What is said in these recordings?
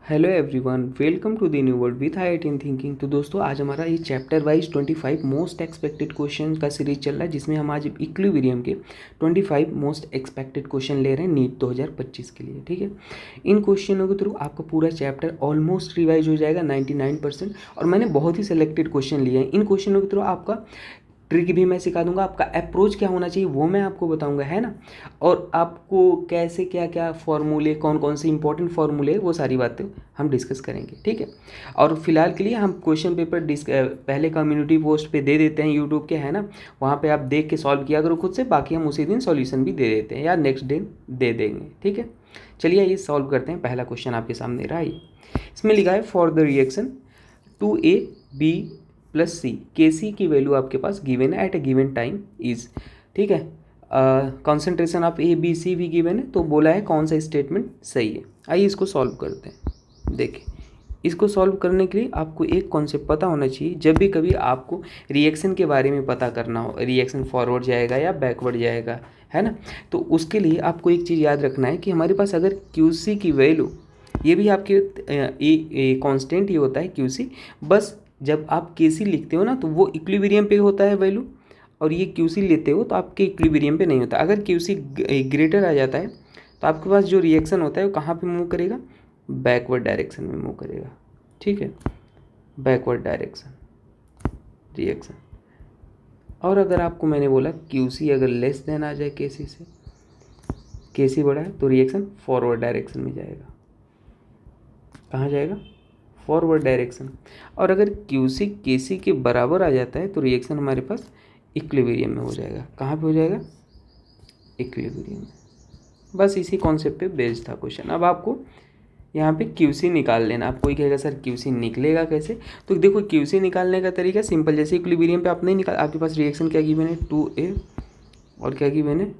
Hello everyone, welcome to the new world with आई18 thinking. तो दोस्तों, आज हमारा ये chapter wise 25 most expected question का सीरीज चल रहा है, जिसमें हम आज इक्विलिब्रियम के 25 मोस्ट एक्सपेक्टेड क्वेश्चन ले रहे हैं नीट 2025 के लिए। ठीक है, इन क्वेश्चनों के थ्रू आपका पूरा चैप्टर ऑलमोस्ट रिवाइज हो जाएगा 99%। और मैंने बहुत ही सिलेक्टेड क्वेश्चन लिए हैं। इन क्वेश्चनों के थ्रू आपका ट्रिक भी मैं सिखा दूंगा, आपका अप्रोच क्या होना चाहिए वो मैं आपको बताऊंगा, है ना। और आपको कैसे क्या क्या फॉर्मूले, कौन कौन से इंपॉर्टेंट फॉर्मूले, वो सारी बातें हम डिस्कस करेंगे। ठीक है, और फिलहाल के लिए हम क्वेश्चन पेपर पहले कम्युनिटी पोस्ट पे दे देते हैं यूट्यूब के, है ना। वहाँ पे आप देख के सॉल्व किया करो खुद से, बाकी हम उसी दिन सॉल्यूशन भी दे देते हैं या नेक्स्ट डे दे देंगे। ठीक है, चलिए ये सॉल्व करते हैं। पहला क्वेश्चन आपके सामने रहा है, इसमें लिखा है for the reaction 2AB plus C, के सी की वैल्यू आपके पास गिवन है at a given time is. ठीक है, concentration of A B C भी गिवन है, तो बोला है कौन सा स्टेटमेंट सही है। आइए इसको सॉल्व करते हैं। देखिए, इसको सॉल्व करने के लिए आपको एक कॉन्सेप्ट पता होना चाहिए। जब भी कभी आपको रिएक्शन के बारे में पता करना हो, रिएक्शन फॉरवर्ड जाएगा या बैकवर्ड जाएगा, है ना, तो उसके लिए आपको एक चीज़ याद रखना है कि हमारे पास अगर क्यू सी की वैल्यू, ये भी आपके कांस्टेंट ही होता है क्यू सी, बस जब आप के सी लिखते हो ना तो वो इक्विलिब्रियम पे होता है वैल्यू, और ये क्यू सी लेते हो तो आपके इक्विलिब्रियम पे नहीं होता। अगर क्यू सी ग्रेटर आ जाता है तो आपके पास जो रिएक्शन होता है वो कहाँ पे मूव करेगा, बैकवर्ड डायरेक्शन में मूव करेगा। ठीक है, बैकवर्ड डायरेक्शन रिएक्शन। और अगर आपको मैंने बोला क्यू सी अगर लेस देन आ जाए के सी से, के सी बड़ा है तो रिएक्शन फॉरवर्ड डायरेक्शन में जाएगा। कहाँ जाएगा, फॉरवर्ड डायरेक्शन। और अगर क्यू सी के सी के बराबर आ जाता है तो रिएक्शन हमारे पास इक्विलिब्रियम में हो जाएगा। कहाँ पे हो जाएगा, इक्विलिब्रियम में। बस इसी कॉन्सेप्ट पे बेस्ड था क्वेश्चन। अब आपको यहाँ पे क्यू सी निकाल लेना। आप कोई कहेगा सर क्यू सी निकलेगा कैसे, तो देखो क्यू सी निकालने का तरीका सिंपल, जैसे इक्विलिब्रियम पे आप नहीं निकाल, आपके पास रिएक्शन क्या गिवन है 2A और क्या गिवन है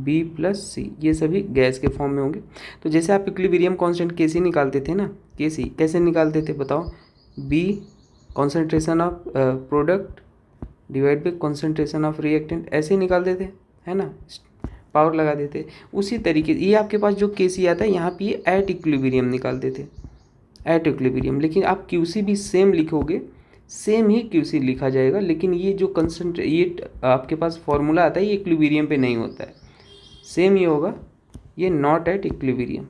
B प्लस सी, ये सभी गैस के फॉर्म में होंगे। तो जैसे आप इक्विलिब्रियम कांस्टेंट के सी निकालते थे ना, के सी कैसे निकालते थे बताओ, B concentration of product divide by concentration of reactant, ऐसे ही निकाल देते, है ना, पावर लगा देते। उसी तरीके ये आपके पास जो के सी आता है यहाँ पे ये एट इक्विलिब्रियम निकाल देते, एट इक्विलिब्रियम। लेकिन आप क्यू सी भी सेम लिखोगे, सेम ही क्यू सी लिखा जाएगा, लेकिन ये जो ये आपके पास फॉर्मूला आता है ये इक्विलिब्रियम पे नहीं होता है, सेम ही होगा, ये not at equilibrium,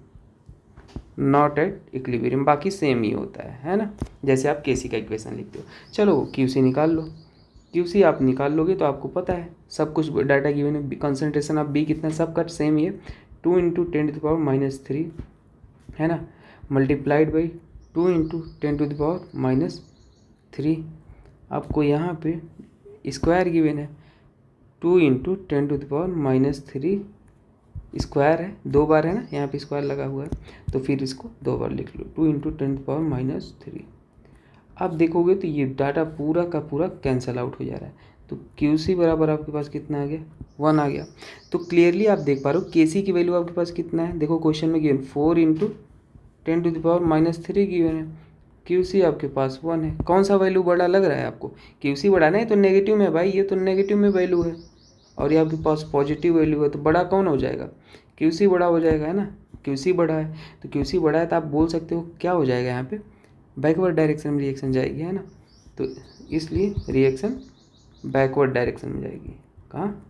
not at equilibrium, बाकी सेम ही होता है ना। जैसे आप के सी का इक्वेशन लिखते हो, चलो क्यू सी निकाल लो। क्यू सी आप निकाल लोगे तो आपको पता है सब कुछ डाटा गिवन है, कंसनट्रेशन ऑफ बी कितना, सब का सेम ही है, 2 × 10⁻³ है ना, मल्टीप्लाइड बाई 2 × 10⁻³ आपको यहाँ पे स्क्वायर गिवन है, 2 × 10⁻³ स्क्वायर है, 2 बार है ना, यहाँ पे स्क्वायर लगा हुआ है, तो फिर इसको 2 बार लिख लो, 2 × 10⁻³ आप देखोगे तो ये डाटा पूरा का पूरा कैंसिल आउट हो जा रहा है। तो क्यू सी बराबर आपके पास कितना आ गया, 1 आ गया। तो क्लियरली आप देख पा रहे हो के सी की वैल्यू आपके पास कितना है, देखो क्वेश्चन में गिवन 4 × 10⁻³ गिवन है, क्यू सी आपके पास 1 है। कौन सा वैल्यू बड़ा लग रहा है आपको, क्यू सी बड़ा नहीं तो नेगेटिव में भाई, ये तो नेगेटिव में वैल्यू है और ये आपके पास पॉजिटिव वैल्यू है, तो बड़ा कौन हो जाएगा, क्यू सी बड़ा हो जाएगा, है ना। क्यू सी बड़ा है तो क्यू सी बड़ा है तो आप बोल सकते हो क्या हो जाएगा यहाँ पे, बैकवर्ड डायरेक्शन में रिएक्शन जाएगी, है ना। तो इसलिए रिएक्शन बैकवर्ड डायरेक्शन में जाएगी। कहाँ,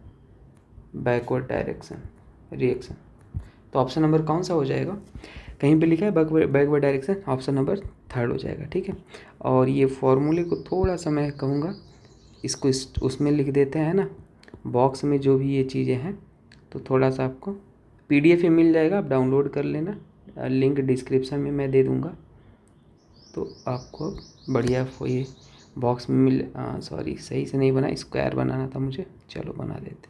बैकवर्ड डायरेक्शन रिएक्शन। तो ऑप्शन नंबर कौन सा हो जाएगा, कहीं पे लिखा है बैकवर्ड डायरेक्शन, ऑप्शन नंबर 3 हो जाएगा। ठीक है, और ये फॉर्मूले को थोड़ा सा मैं कहूँगा इसको उसमें लिख देते हैं ना, बॉक्स में जो भी ये चीज़ें हैं, तो थोड़ा सा आपको PDF में मिल जाएगा, आप डाउनलोड कर लेना, लिंक डिस्क्रिप्शन में मैं दे दूँगा, तो आपको बढ़िया ये बॉक्स में सॉरी सही से नहीं बना, स्क्वायर बनाना था मुझे, चलो बना देते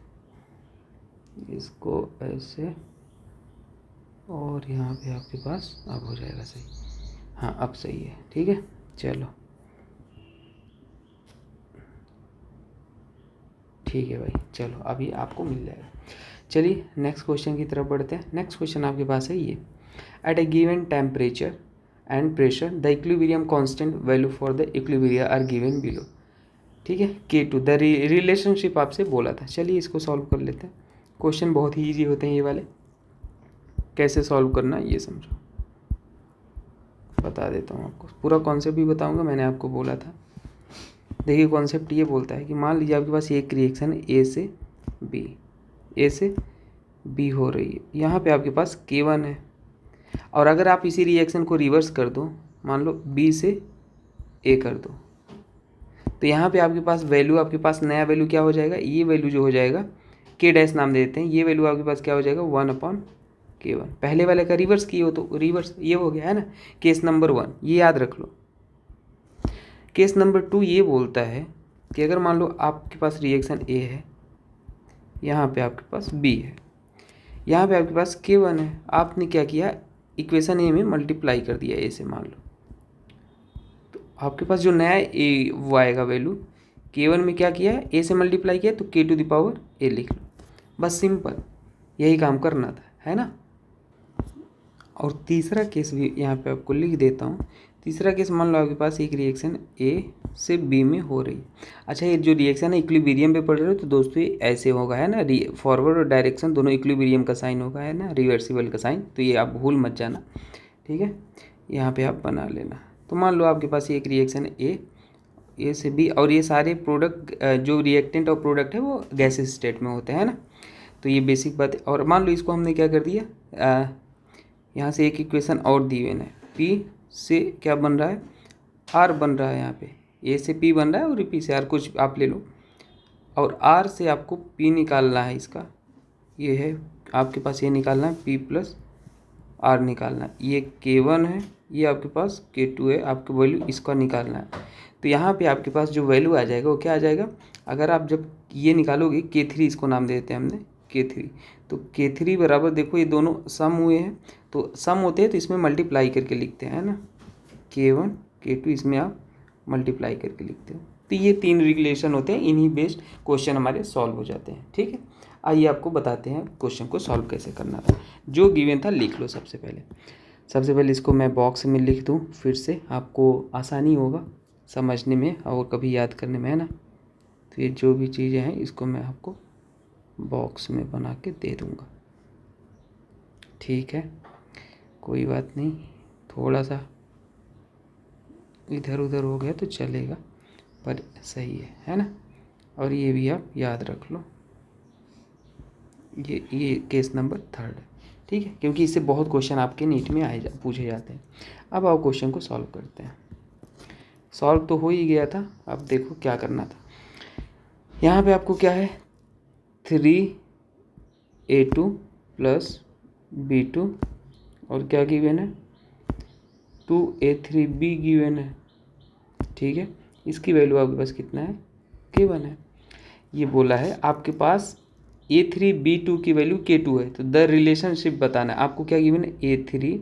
इसको ऐसे, और यहाँ पे आपके पास अब हो जाएगा सही, हाँ अब सही है। ठीक है, चलो ठीक है भाई, चलो अभी आपको मिल जाएगा। चलिए नेक्स्ट क्वेश्चन की तरफ बढ़ते हैं। नेक्स्ट क्वेश्चन आपके पास है ये, at a given temperature and pressure the equilibrium constant value for the equilibria are given below. ठीक है, K2 द रिलेशनशिप आपसे बोला था। चलिए इसको सॉल्व कर लेते हैं। क्वेश्चन बहुत ही ईजी होते हैं ये वाले, कैसे सॉल्व करना ये समझो। बता देता हूँ आपको, पूरा कॉन्सेप्ट भी बताऊँगा, मैंने आपको बोला था। देखिए कॉन्सेप्ट ये बोलता है कि मान लीजिए आपके पास एक रिएक्शन है ए से बी हो रही है, यहाँ पे आपके पास K1 है, और अगर आप इसी रिएक्शन को रिवर्स कर दो, मान लो बी से ए कर दो, तो यहाँ पे आपके पास वैल्यू, आपके पास नया वैल्यू क्या हो जाएगा, ये वैल्यू जो हो जाएगा K डैश नाम दे देते हैं, ये वैल्यू आपके पास क्या हो जाएगा 1/K1। पहले वाले का रिवर्स किए हो तो रिवर्स ये हो गया है ना, केस नंबर 1 ये याद रख लो। केस नंबर 2 ये बोलता है कि अगर मान लो आपके पास रिएक्शन ए है, यहाँ पे आपके पास बी है, यहाँ पे आपके पास K1 है, आपने क्या किया, इक्वेशन ए में मल्टीप्लाई कर दिया ए से, मान लो, तो आपके पास जो नया ए वो आएगा वैल्यू, K1 में क्या किया है, ए से मल्टीप्लाई किया तो K⁴ लिख लो, बस सिंपल यही काम करना था, है ना। और तीसरा केस भी यहाँ पे आपको लिख देता हूँ। तीसरा केस मान लो आपके पास एक रिएक्शन ए से बी में हो रही है। अच्छा, ये जो रिएक्शन है इक्विलिब्रियम पे पढ़ रहे हो तो दोस्तों ये ऐसे होगा, है ना, फॉरवर्ड और डायरेक्शन दोनों इक्विलिब्रियम का साइन होगा, है ना, रिवर्सिबल का साइन, तो ये आप भूल मत जाना, ठीक है, यहाँ पे आप बना लेना। तो मान लो आपके पास एक रिएक्शन है ए से बी, और ये सारे प्रोडक्ट जो रिएक्टेंट और प्रोडक्ट है वो गैसेस स्टेट में होते हैं ना, तो ये बेसिक बात है। और मान लो इसको हमने क्या कर दिया, यहाँ से एक इक्वेशन और दी हुई है, पी से क्या बन रहा है, आर बन रहा है, यहाँ पे ए से पी बन रहा है और पी से आर, कुछ आप ले लो, और आर से आपको पी निकालना है, इसका ये है आपके पास, ये निकालना है पी प्लस आर निकालना है, ये K1 है, ये आपके पास K2 है, आपको वैल्यू इसका निकालना है। तो यहाँ पे आपके पास जो वैल्यू आ जाएगा वो क्या आ जाएगा, अगर आप जब ये निकालोगे K3, इसको नाम दे देते हैं हमने K3, तो K3 बराबर, देखो ये दोनों सम हुए हैं, तो सम होते हैं तो इसमें मल्टीप्लाई करके लिखते हैं, है ना, K1 K2 इसमें आप मल्टीप्लाई करके लिखते हो, तो ये 3 रिलेशन होते हैं, इन्हीं बेस्ड क्वेश्चन हमारे सॉल्व हो जाते हैं, ठीक है। आइए आपको बताते हैं क्वेश्चन को सॉल्व कैसे करना था। जो गिवन था लिख लो सबसे पहले इसको मैं बॉक्स में लिख दूँ, फिर से आपको आसानी होगा समझने में और कभी याद करने में, है ना। तो ये जो भी चीज़ें हैं इसको मैं आपको बॉक्स में बना के दे दूँगा, ठीक है, कोई बात नहीं, थोड़ा सा इधर उधर हो गया तो चलेगा, पर सही है ना। और ये भी आप याद रख लो, ये केस नंबर 3 है, ठीक है, क्योंकि इससे बहुत क्वेश्चन आपके नीट में पूछे जाते हैं। अब आओ क्वेश्चन को सॉल्व करते हैं। सॉल्व तो हो ही गया था, अब देखो क्या करना था। यहाँ पे आपको क्या है, 3A2 + B2 और क्या गिवन है, 2A3B गिवन है, ठीक है। इसकी वैल्यू आपके पास कितना है, K1 है। ये बोला है आपके पास A3B2 की वैल्यू K2 है, तो द रिलेशनशिप बताना है आपको। क्या गिवन है, A3B,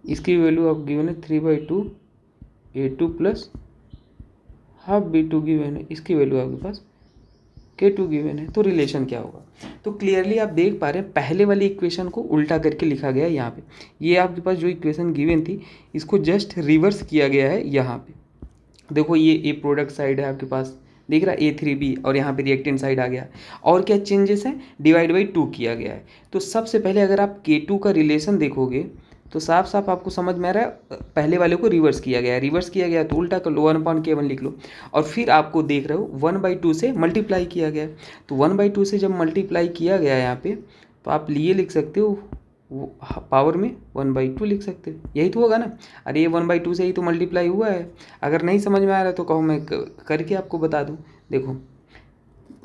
इसकी वैल्यू आप गिवन है 3/2 A2 + हाफ B2 गिवन है, इसकी वैल्यू आपके पास K2 गिवन है। तो रिलेशन क्या होगा, तो क्लियरली आप देख पा रहे हैं पहले वाली इक्वेशन को उल्टा करके लिखा गया है यहाँ पे। ये आपके पास जो इक्वेशन गिवन थी इसको जस्ट रिवर्स किया गया है यहाँ पे। देखो ये प्रोडक्ट साइड है आपके पास, दिख रहा है A3B, और यहाँ पे रिएक्टेंट साइड आ गया, और क्या चेंजेस हैं, डिवाइड बाई 2 किया गया है। तो सबसे पहले अगर आप K2 का रिलेशन देखोगे तो साफ साफ आपको समझ में आ रहा है, पहले वाले को रिवर्स किया गया तो उल्टा कर लो, 1/K1 लिख लो, और फिर आपको देख रहे हो 1/2 से मल्टीप्लाई किया गया, तो 1/2 से जब मल्टीप्लाई किया गया यहाँ पे, तो आप लिए लिख सकते हो पावर में 1/2 लिख सकते हो, यही तो होगा ना। अरे ये 1/2 से ही तो मल्टीप्लाई हुआ है। अगर नहीं समझ में आ रहा है तो कहो मैं करके आपको बता दूं। देखो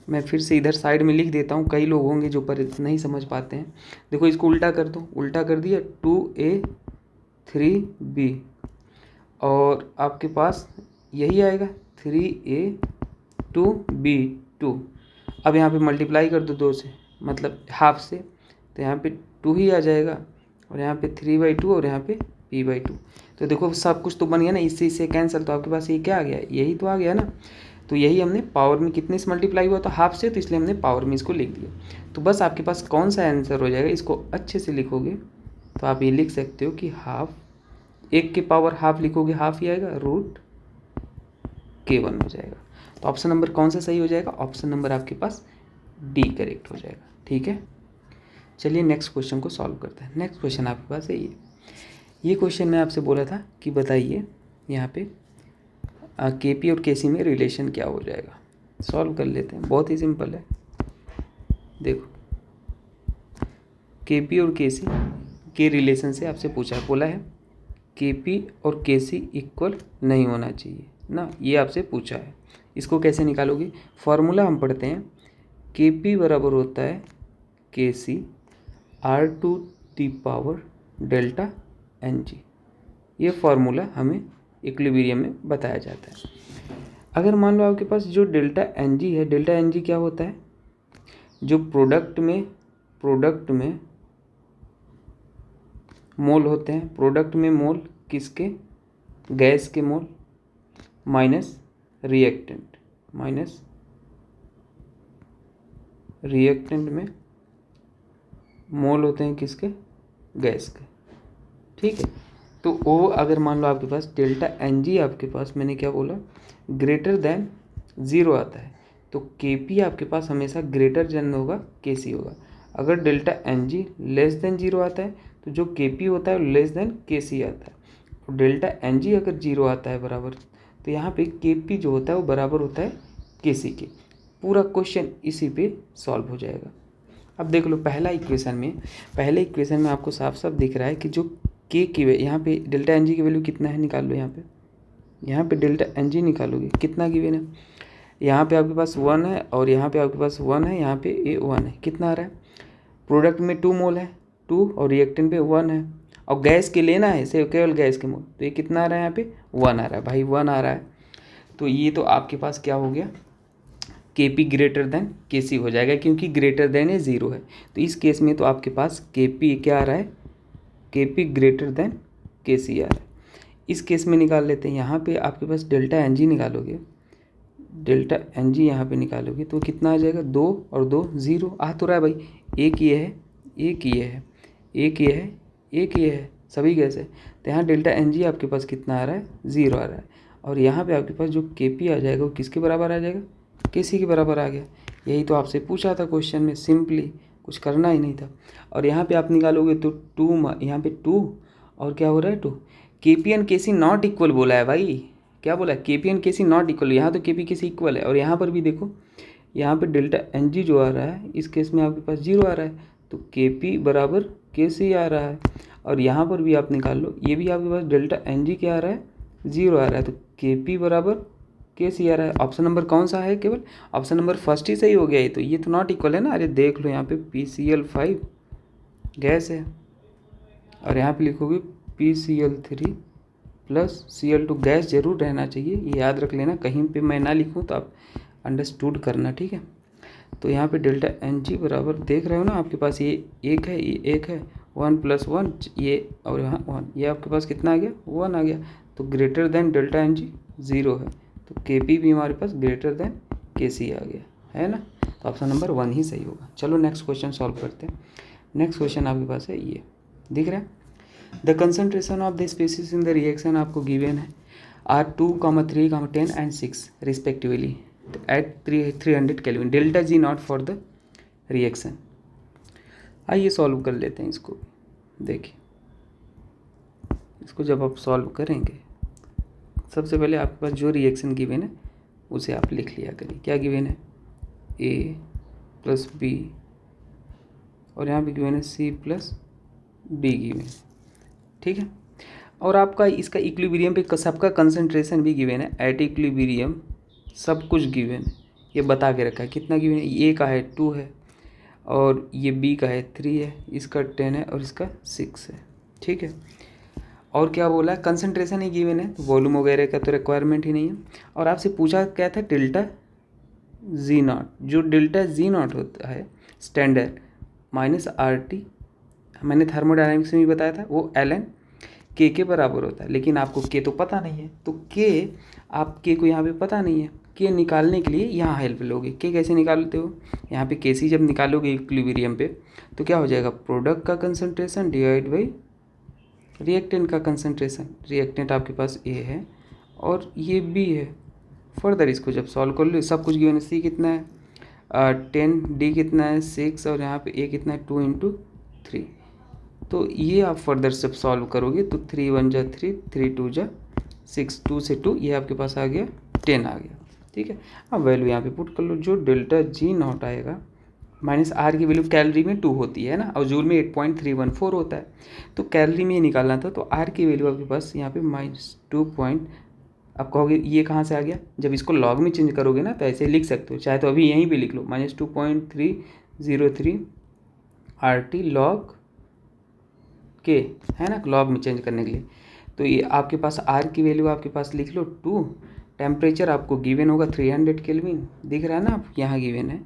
मैं फिर से इधर साइड में लिख देता हूँ, कई लोग होंगे जो पर नहीं समझ पाते हैं। देखो इसको उल्टा कर दो, उल्टा कर दिया 2A3B, और आपके पास यही आएगा 3A2B2। अब यहाँ पे मल्टीप्लाई कर दो 2 से, मतलब हाफ से, तो यहाँ पे 2 ही आ जाएगा, और यहाँ पे 3/2 और यहाँ पे P/2। तो देखो सब कुछ तो बन गया ना, इससे कैंसिल, तो आपके पास ये क्या आ गया, यही तो आ गया ना। तो यही हमने पावर में कितने से मल्टीप्लाई हुआ, तो हाफ से, तो इसलिए हमने पावर में इसको लिख दिया। तो बस आपके पास कौन सा आंसर हो जाएगा, इसको अच्छे से लिखोगे तो आप ये लिख सकते हो कि हाफ, 1 के पावर हाफ लिखोगे हाफ ही आएगा, √K1 हो जाएगा। तो ऑप्शन नंबर कौन सा सही हो जाएगा, ऑप्शन नंबर आपके पास D करेक्ट हो जाएगा, ठीक है। चलिए नेक्स्ट क्वेश्चन को सॉल्व करते हैं। नेक्स्ट क्वेश्चन आपके पास है ये क्वेश्चन मैं आपसे बोला था कि बताइए यहाँ पे केपी और केसी में रिलेशन क्या हो जाएगा। सॉल्व कर लेते हैं, बहुत ही सिंपल है। देखो केपी और केसी के रिलेशन से आपसे पूछा, बोला है केपी और केसी इक्वल नहीं होना चाहिए ना, ये आपसे पूछा है। इसको कैसे निकालोगे? फॉर्मूला हम पढ़ते हैं, केपी बराबर होता है केसी r⁴ डेल्टा एन जी। ये फार्मूला हमें इक्विलिब्रियम में बताया जाता है। अगर मान लो आपके पास जो डेल्टा एन जी है, डेल्टा एन जी क्या होता है? जो प्रोडक्ट में मोल होते हैं, प्रोडक्ट में मोल किसके? गैस के मोल माइनस रिएक्टेंट में मोल होते हैं किसके? गैस के। ठीक है, तो वो अगर मान लो आपके पास डेल्टा एन जी आपके पास, मैंने क्या बोला, ग्रेटर देन 0 आता है, तो के पी आपके पास हमेशा ग्रेटर देन होगा के सी होगा। अगर delta n g less than 0 आता है तो जो के पी होता है लेस देन के सी आता है। और डेल्टा एन जी अगर 0 आता है बराबर, तो यहाँ पे के पी जो होता है वो बराबर होता है के सी के। पूरा क्वेश्चन इसी पे सॉल्व हो जाएगा। अब देख लो पहले इक्वेशन में आपको साफ साफ दिख रहा है कि जो के की यहाँ पे डेल्टा एन जी की वैल्यू कितना है, निकाल लो। यहाँ पे डेल्टा एन जी निकालोगे कितना गिवन है? यहाँ पे आपके पास 1 है और यहाँ पे आपके पास 1 है, यहाँ पे ए 1 है। कितना आ रहा है? प्रोडक्ट में 2 मोल है, 2 और रिएक्टेंट पे 1 है, और गैस के लेना है से केवल गैस के मोल, तो ये कितना आ रहा है? यहाँ पे 1 आ रहा है भाई, 1 आ रहा है। तो ये तो आपके पास क्या हो गया, के पी ग्रेटर देन के सी हो जाएगा, क्योंकि ग्रेटर देन ये 0 है। तो इस केस में तो आपके पास के पी क्या आ रहा है? के पी ग्रेटर देन के सी आ रहा है। इस केस में निकाल लेते हैं। यहाँ पे आपके पास डेल्टा एन जी निकालोगे, डेल्टा एन जी यहाँ पर निकालोगे तो कितना आ जाएगा? 2 और 2 0 आ तो रहा है भाई। एक ये है, एक ये है, एक ये है, एक ये है, सभी गैस है। तो यहाँ डेल्टा एन जी आपके पास कितना आ रहा है? 0 आ रहा है। और यहाँ पे आपके पास जो के पी आ जाएगा वो किसके बराबर आ जाएगा? के सी के बराबर आ गया। यही तो आपसे पूछा था क्वेश्चन में, सिंपली कुछ करना ही नहीं था। और यहाँ पे आप निकालोगे तो 2, यहाँ पे 2 और क्या हो रहा है 2। के पी एंड के सी नॉट इक्वल बोला है भाई, क्या बोला है? के पी एंड के सी नॉट इक्वल। यहाँ तो के पी के सी इक्वल है, और यहाँ पर भी देखो, यहाँ पे डेल्टा एन जी जो आ रहा है इस केस में आपके पास 0 आ रहा है, तो के पी बराबर के सी आ रहा है। और यहाँ पर भी आप निकाल लो, ये भी आपके पास डेल्टा एन जी क्या आ रहा है? 0 आ रहा है, तो के पी बराबर के सी आ रहा है। ऑप्शन नंबर कौन सा है? केवल ऑप्शन नंबर फर्स्ट ही सही हो गया। तो ये तो नॉट इक्वल है ना। अरे देख लो यहाँ पे PCl5 गैस है, और यहाँ पे लिखोगे PCl3 प्लस Cl2 गैस जरूर रहना चाहिए, ये याद रख लेना। कहीं पे मैं ना लिखूँ तो आप अंडरस्टूड करना, ठीक है। तो यहाँ पे डेल्टा एन जी बराबर देख रहे हो ना, आपके पास ये एक है, ये एक है, 1 + 1 ये, और यहाँ 1, ये आपके पास कितना आ गया? 1 आ गया। तो greater than delta n g 0 है, तो के पी भी हमारे पास ग्रेटर देन के सी आ गया, है ना। तो ऑप्शन नंबर 1 ही सही होगा। चलो नेक्स्ट क्वेश्चन सॉल्व करते हैं। नेक्स्ट क्वेश्चन आपके पास है ये, दिख रहा है, the concentration of the species in the reaction आपको गिवन है are 2, 3, 10 and 6 respectively at 300 kelvin, delta G naught for the reaction. आइए सॉल्व कर लेते हैं इसको। देखिए इसको जब आप सॉल्व करेंगे, सबसे पहले आपके पास जो रिएक्शन गिवन है उसे आप लिख लिया करिए। क्या गिवन है? A + B, और यहाँ पे गिवन है C + D गिवन, ठीक है। और आपका इसका इक्विलिब्रियम पे सबका कंसंट्रेशन भी गिवन है, एट इक्विलिब्रियम सब कुछ गिवन है, ये बता के रखा है। कितना गिवन है? A का है 2 है, और ये B का है 3 है, इसका 10 है, और इसका 6 है, ठीक है। और क्या बोला? कंसंट्रेशन ही गिवन है, तो वॉल्यूम वगैरह का तो रिक्वायरमेंट ही नहीं है। और आपसे पूछा क्या था? Delta G not. जो डेल्टा जी नॉट होता है स्टैंडर्ड माइनस RT, मैंने थर्मोडायनामिक्स में भी बताया था, वो ln के बराबर होता है। लेकिन आपको के तो पता नहीं है, तो के, आप के को यहाँ पे पता नहीं है, के निकालने के लिए यहाँ हेल्प लोगे। के कैसे निकालते हो? यहाँ पे के सी जब निकालोगे इक्विलिब्रियम पे, तो क्या हो जाएगा? प्रोडक्ट का कंसंट्रेशन डिवाइड बाई रिएक्टेंट का कंसंट्रेशन। रिएक्टेंट आपके पास A है और ये B है। फर्दर इसको जब सॉल्व कर लो, सब कुछ गिवन है। C कितना है? 10, D कितना है? 6, और यहाँ पे A कितना है? 2 × 3। तो ये आप फर्दर से सॉल्व करोगे तो 3 1 जा 3, 3 2 जा 6, 2 से 2 ये आपके पास आ गया 10 आ गया। ठीक है, अब वैल्यू यहाँ पे पुट कर लो। जो डेल्टा जी नॉट आएगा माइनस आर की वैल्यू कैलोरी में 2 होती है ना, और जूल में 8.314 होता है। तो कैलोरी में ये निकालना था, तो आर की वैल्यू आपके पास यहाँ पे -2 पॉइंट, आप कहोगे ये कहाँ से आ गया, जब इसको लॉग में चेंज करोगे ना तो ऐसे लिख सकते हो, चाहे तो अभी यहीं पे लिख लो -2.303 RT लॉग के, है ना, लॉग में चेंज करने के लिए। तो ये आपके पास आर की वैल्यू आपके पास लिख लो 2, टेम्परेचर आपको गिवन होगा 300 केल्विन, दिख रहा है ना, आप यहाँ गिवन है,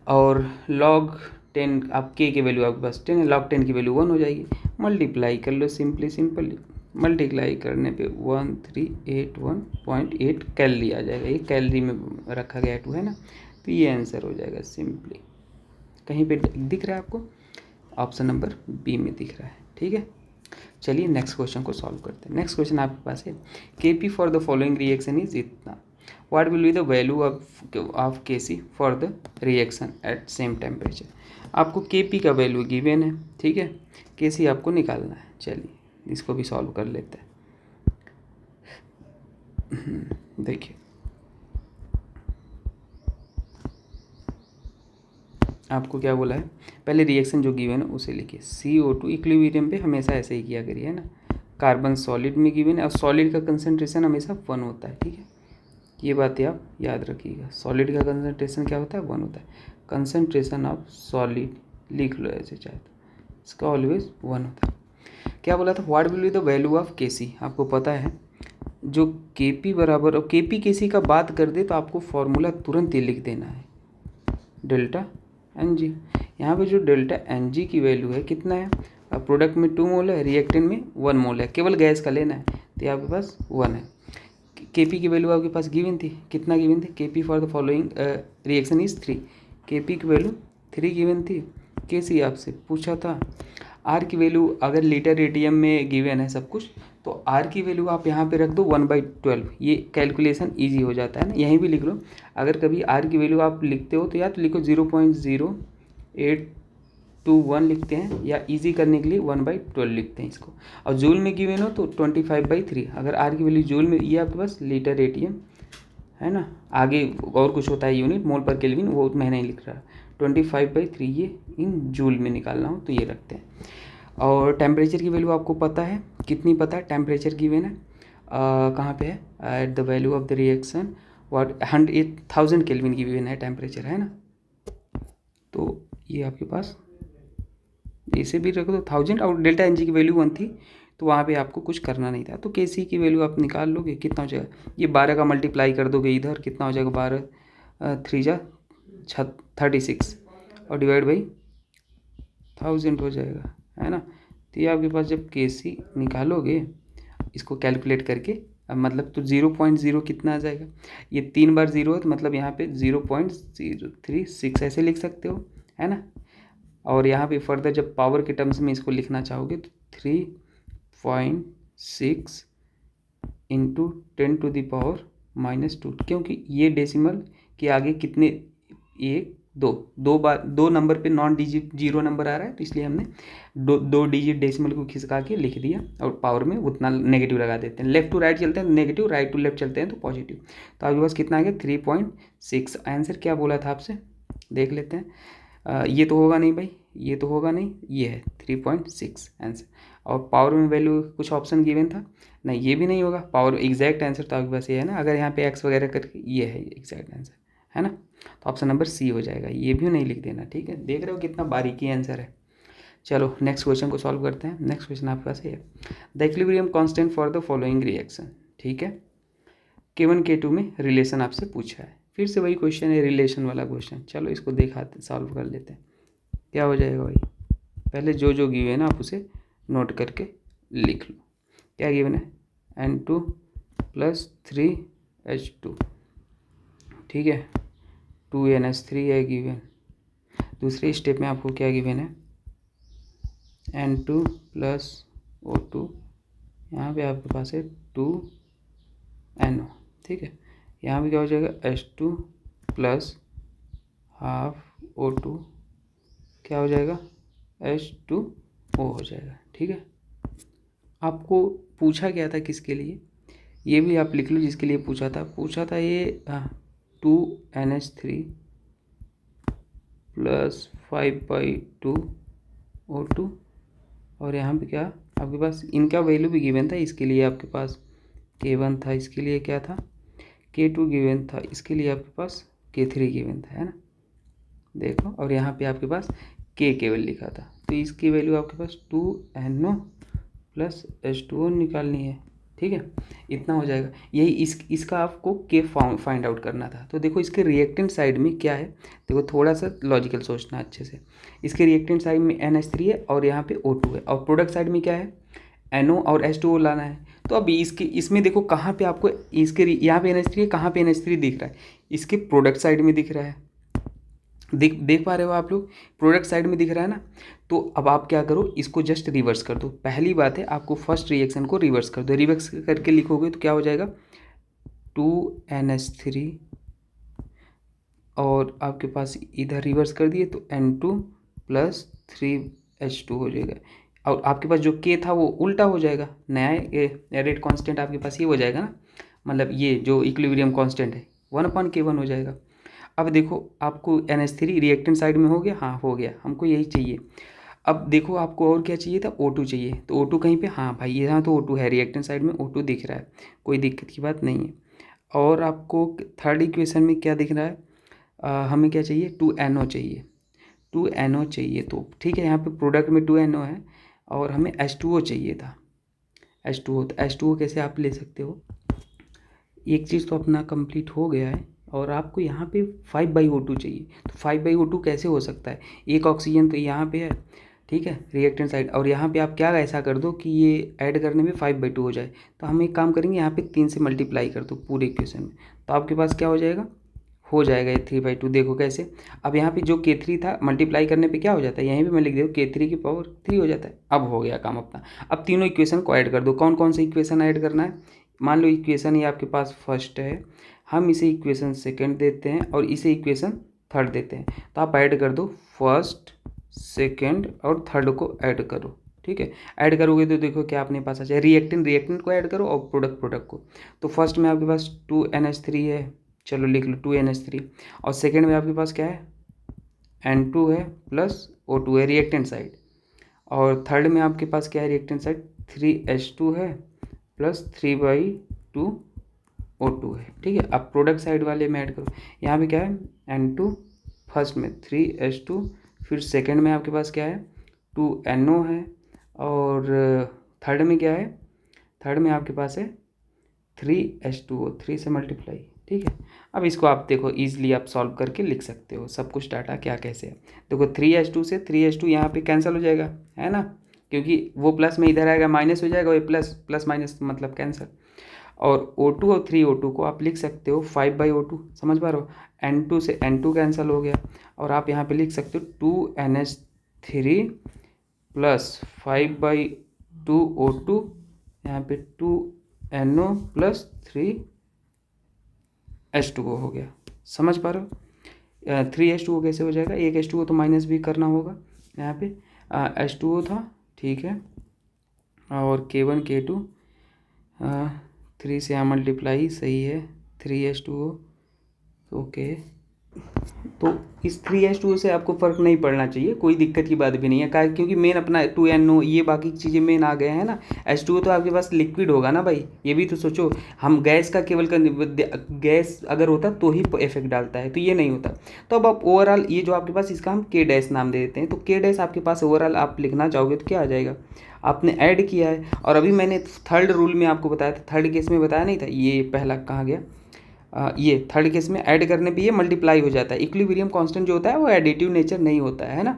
और log 10 आप के वैल्यू आपके पास 10 है, log 10 की वैल्यू 1 हो जाएगी। मल्टीप्लाई कर लो सिंपली, मल्टीप्लाई करने पे 1381.8 कैलोरी आ जाएगा। ये कैलोरी में रखा गया 2 है ना, तो ये आंसर हो जाएगा सिंपली। कहीं पे दिख रहा है आपको? ऑप्शन नंबर बी में दिख रहा है। ठीक है, चलिए नेक्स्ट क्वेश्चन को सॉल्व करते हैं। नेक्स्ट क्वेश्चन आपके पास है Kp for the following reaction is इतना, what will be the value of Kc for the reaction at same temperature। आपको Kp का वैल्यू गिवन है, ठीक है, Kc आपको निकालना है। चलिए इसको भी सॉल्व कर लेते हैं। देखिए आपको क्या बोला है, पहले रिएक्शन जो गिवन है उसे लिखिए। CO2 इक्विलिब्रियम पे हमेशा ऐसे ही किया करिए, है ना। कार्बन सॉलिड में गिवन है, और सॉलिड का कंसंट्रेशन हमेशा 1 होता है। ठीक है, ये बातें आप याद रखिएगा। सॉलिड का कंसंट्रेशन क्या होता है? 1 होता है। कंसंट्रेशन ऑफ सॉलिड लिख लो ऐसे चाहे तो, इसका ऑलवेज 1 होता है। क्या बोला था? What will be the value of Kc। आपको पता है जो Kp बराबर, और Kp Kc का बात कर दे तो आपको फॉर्मूला तुरंत ही लिख देना है, डेल्टा Ng। यहाँ पे जो डेल्टा Ng की वैल्यू है कितना है, प्रोडक्ट में 2 मोल है, रिएक्टेंट में 1 मोल है, केवल गैस का लेना है, तो आपके पास 1 है। Kp की वैल्यू आपके पास गिवन थी, कितना गिवन थी? Kp for the following reaction is 3, Kp की वैल्यू 3 गिवन थी। Kc आपसे पूछा था। R की वैल्यू अगर लीटर एटीएम में गिवन है सब कुछ, तो R की वैल्यू आप यहाँ पे रख दो 1/12, ये कैलकुलेशन ईजी हो जाता है ना, यहीं भी लिख लो। अगर कभी R की वैल्यू आप लिखते हो तो या तो लिखो 0.0821 लिखते हैं, या इजी करने के लिए 1/12 लिखते हैं इसको। और जूल में गिवन हो तो 25/3, अगर आर की वैल्यू जूल में, ये आपके पास लीटर एटीएम है ना, आगे और कुछ होता है यूनिट, मोल पर केल्विन, वो मैं नहीं लिख रहा। 25/3 ये इन जूल में निकालना हो तो ये रखते हैं। और टेम्परेचर की वैल्यू आपको पता है, कितनी पता है? टेम्परेचर गिवन है कहाँ पे है, at the value of the reaction what 1000 kelvin की गिवन है टेम्परेचर, है ना। तो ये आपके पास इसे भी रख दो 1000, और डेल्टा Ng की वैल्यू 1 थी, तो वहाँ पे आपको कुछ करना नहीं था। तो Kc की वैल्यू आप निकाल लोगे, कितना हो जाएगा, ये 12 का मल्टीप्लाई कर दोगे इधर, कितना हो जाएगा, 12 3 जा 36, और डिवाइड बाई 1000 हो जाएगा, है ना। तो ये आपके पास जब Kc निकालोगे इसको कैलकुलेट करके, अब मतलब तो 0.0 कितना आ जाएगा, ये 3 बार 0 है, तो मतलब यहाँ पे 0.036 ऐसे लिख सकते हो, है ना। और यहाँ पे फर्दर जब पावर के टर्म्स में इसको लिखना चाहोगे तो 3.6 इंटू 10⁻⁻², क्योंकि ये डेसिमल के आगे कितने, 1 2 बार 2 नंबर पे नॉन डिजिट 0 नंबर आ रहा है, तो इसलिए हमने 2 डिजिट डेसिमल को खिसका के लिख दिया, और पावर में उतना नेगेटिव लगा देते हैं। लेफ्ट टू राइट चलते हैं तो नेगेटिव, राइट टू लेफ्ट चलते हैं तो पॉजिटिव। तो आपके पास कितना आ गया, 3.6। आंसर क्या बोला था आपसे, देख लेते हैं। ये तो होगा नहीं भाई, ये तो होगा नहीं, ये है 3.6 आंसर। और पावर में वैल्यू कुछ ऑप्शन गिवन था नहीं, ये भी नहीं होगा पावर, एग्जैक्ट आंसर तो आपके पास ये है ना, अगर यहाँ पे एक्स वगैरह करके, ये है एग्जैक्ट आंसर, है ना। तो ऑप्शन नंबर सी हो जाएगा, ये भी नहीं लिख देना, ठीक है। देख रहे हो कितना बारीकी आंसर है। चलो नेक्स्ट क्वेश्चन को सॉल्व करते हैं। नेक्स्ट क्वेश्चन आपके पास है the equilibrium constant for the following reaction, ठीक है। K1 K2 में रिलेशन आपसे पूछा है, फिर से वही क्वेश्चन है, रिलेशन वाला क्वेश्चन। चलो इसको दिखाते, सॉल्व कर लेते हैं। क्या हो जाएगा भाई, पहले जो जो गिवन है ना आप उसे नोट करके लिख लो। क्या गिवन है, N2 + 3H2, ठीक है, 2NH3 है गिवन। दूसरे स्टेप में आपको क्या गिवन है, N2 + O2, यहाँ पे आपके पास है 2NO, ठीक है। यहाँ पे क्या हो जाएगा, H2 + ½ O2, क्या हो जाएगा, H2O हो जाएगा। ठीक है, आपको पूछा गया था किसके लिए, ये भी आप लिख लो जिसके लिए पूछा था ये 2NH3 प्लस 5/2O2, और यहाँ पे क्या आपके पास इनका वैल्यू भी गिवन था, इसके लिए आपके पास K1 था, इसके लिए क्या था K2 गिवन था, इसके लिए आपके पास K3 गिवन था, है ना। देखो, और यहाँ पे आपके पास K केवल लिखा था, तो इसकी वैल्यू आपके पास 2NO प्लस H2O निकालनी है। ठीक है, इतना हो जाएगा। यही इसका आपको K फाइंड आउट करना था। तो देखो इसके रिएक्टेंट साइड में क्या है, देखो थोड़ा सा लॉजिकल सोचना अच्छे से। इसके रिएक्टेंट साइड में NH3 है और यहाँ पे O2 है, और प्रोडक्ट साइड में क्या है NO और H2O लाना है। तो अभी इसमें देखो कहाँ पे आपको इसके यहाँ पे NH3 है, कहाँ पे NH3 दिख रहा है, इसके प्रोडक्ट साइड में दिख रहा है। देख पा रहे हो आप लोग, प्रोडक्ट साइड में दिख रहा है ना। तो अब आप क्या करो, इसको जस्ट रिवर्स कर दो। पहली बात है आपको फर्स्ट रिएक्शन को रिवर्स कर दो, रिवर्स करके लिखोगे तो क्या हो जाएगा 2NH3, और आपके पास इधर रिवर्स कर दिए तो N2 प्लस 3H2 हो जाएगा, और आपके पास जो K था वो उल्टा हो जाएगा, नया रेट कांस्टेंट आपके पास ये हो जाएगा ना, मतलब ये जो इक्विलिब्रियम कांस्टेंट है 1/K1 हो जाएगा। अब देखो आपको NH3 रिएक्टेंट साइड में हो गया, हाँ हो गया, हमको यही चाहिए। अब देखो आपको और क्या चाहिए था, O2 चाहिए, तो O2 कहीं पे, हाँ भाई यहाँ तो O2 है, रिएक्टेंट साइड में O2 दिख रहा है, कोई दिक्कत की बात नहीं है। और आपको थर्ड इक्वेशन में क्या दिख रहा है, हमें क्या चाहिए 2NO चाहिए, 2NO चाहिए। तो ठीक है, यहाँ पे प्रोडक्ट में 2NO है और हमें H2O चाहिए था, H2O। तो H2O कैसे आप ले सकते हो, एक चीज़ तो अपना कंप्लीट हो गया है, और आपको यहाँ पे 5/O2 चाहिए। तो 5/O2 कैसे हो सकता है, एक ऑक्सीजन तो यहाँ पे है, ठीक है, रिएक्टेंट साइड, और यहाँ पे आप क्या ऐसा कर दो कि ये ऐड करने में 5/2 हो जाए। तो हम एक काम करेंगे, यहाँ पे 3 से मल्टीप्लाई कर दो पूरे इक्वेशन में, तो आपके पास क्या हो जाएगा, हो जाएगा ये 3/2। देखो कैसे, अब यहाँ पे जो K3 था मल्टीप्लाई करने पे क्या हो जाता है, यहीं पे मैं लिख दूँ K3 की पावर 3 हो जाता है। अब हो गया काम अपना। अब तीनों इक्वेशन को ऐड कर दो। कौन कौन से इक्वेशन ऐड करना है, मान लो इक्वेशन ये आपके पास फर्स्ट है, हम इसे इक्वेशन सेकंड देते हैं और इसे इक्वेशन थर्ड देते हैं। तो आप ऐड कर दो, फर्स्ट सेकंड और थर्ड को ऐड करो। ठीक है, ऐड करोगे तो देखो क्या अपने पास आ जाए, रिएक्टेंट को ऐड करो और प्रोडक्ट को। तो फर्स्ट में आपके पास 2NH3 है, चलो लिख लो 2NH3, और सेकंड में आपके पास क्या है N2 है प्लस O2 है रिएक्टेंट साइड, और थर्ड में आपके पास क्या है रिएक्टेंट साइड 3H2 है प्लस 3/2O2 है। ठीक है, अब प्रोडक्ट साइड वाले में ऐड करो, यहाँ पे क्या है N2, फर्स्ट में 3H2, फिर सेकंड में आपके पास क्या है 2NO है, और थर्ड में क्या है, थर्ड में आपके पास है 3H2O, 3 से मल्टीप्लाई। ठीक है, अब इसको आप देखो ईजिली आप सॉल्व करके लिख सकते हो सब कुछ डाटा क्या कैसे है। देखो 3H2 से 3H2 यहाँ पे कैंसिल हो जाएगा, है ना, क्योंकि वो प्लस में इधर आएगा माइनस हो जाएगा, वो प्लस माइनस मतलब कैंसिल। और O2 और 3O2 को आप लिख सकते हो 5/O2, समझ पा रहे हो, N2 से N2 कैंसिल हो गया, और आप यहाँ पे लिख सकते हो 2NH3 प्लस 5/2O2, यहाँ पे 2NO प्लस 3H2O हो गया, समझ पा रहे हो। 3H2O कैसे हो जाएगा, एक H2O तो माइनस भी करना होगा, यहाँ पे H2O था, ठीक है, और K1 K2 3 से यहाँ मल्टीप्लाई, सही है, 3H2O, ओके। तो इस 3H2O से आपको फ़र्क नहीं पड़ना चाहिए, कोई दिक्कत की बात भी नहीं है, क्योंकि मेन अपना 2NO ये बाकी चीज़ें मेन आ गए हैं ना। H2O तो आपके पास लिक्विड होगा ना भाई, ये भी तो सोचो, हम गैस का केवल गैस अगर होता तो ही इफेक्ट डालता है, तो ये नहीं होता। तो अब आप ओवरऑल ये जो आपके पास इसका हम K- नाम दे देते हैं, तो K- आपके पास ओवरऑल आप लिखना चाहोगे तो क्या आ जाएगा, आपने ऐड किया है। और अभी मैंने थर्ड रूल में आपको बताया था, थर्ड केस में बताया नहीं था, ये पहला कहाँ गया, ये थर्ड केस में ऐड करने पे ये मल्टीप्लाई हो जाता है। इक्विलिब्रियम कांस्टेंट जो होता है वो एडिटिव नेचर नहीं होता है ना,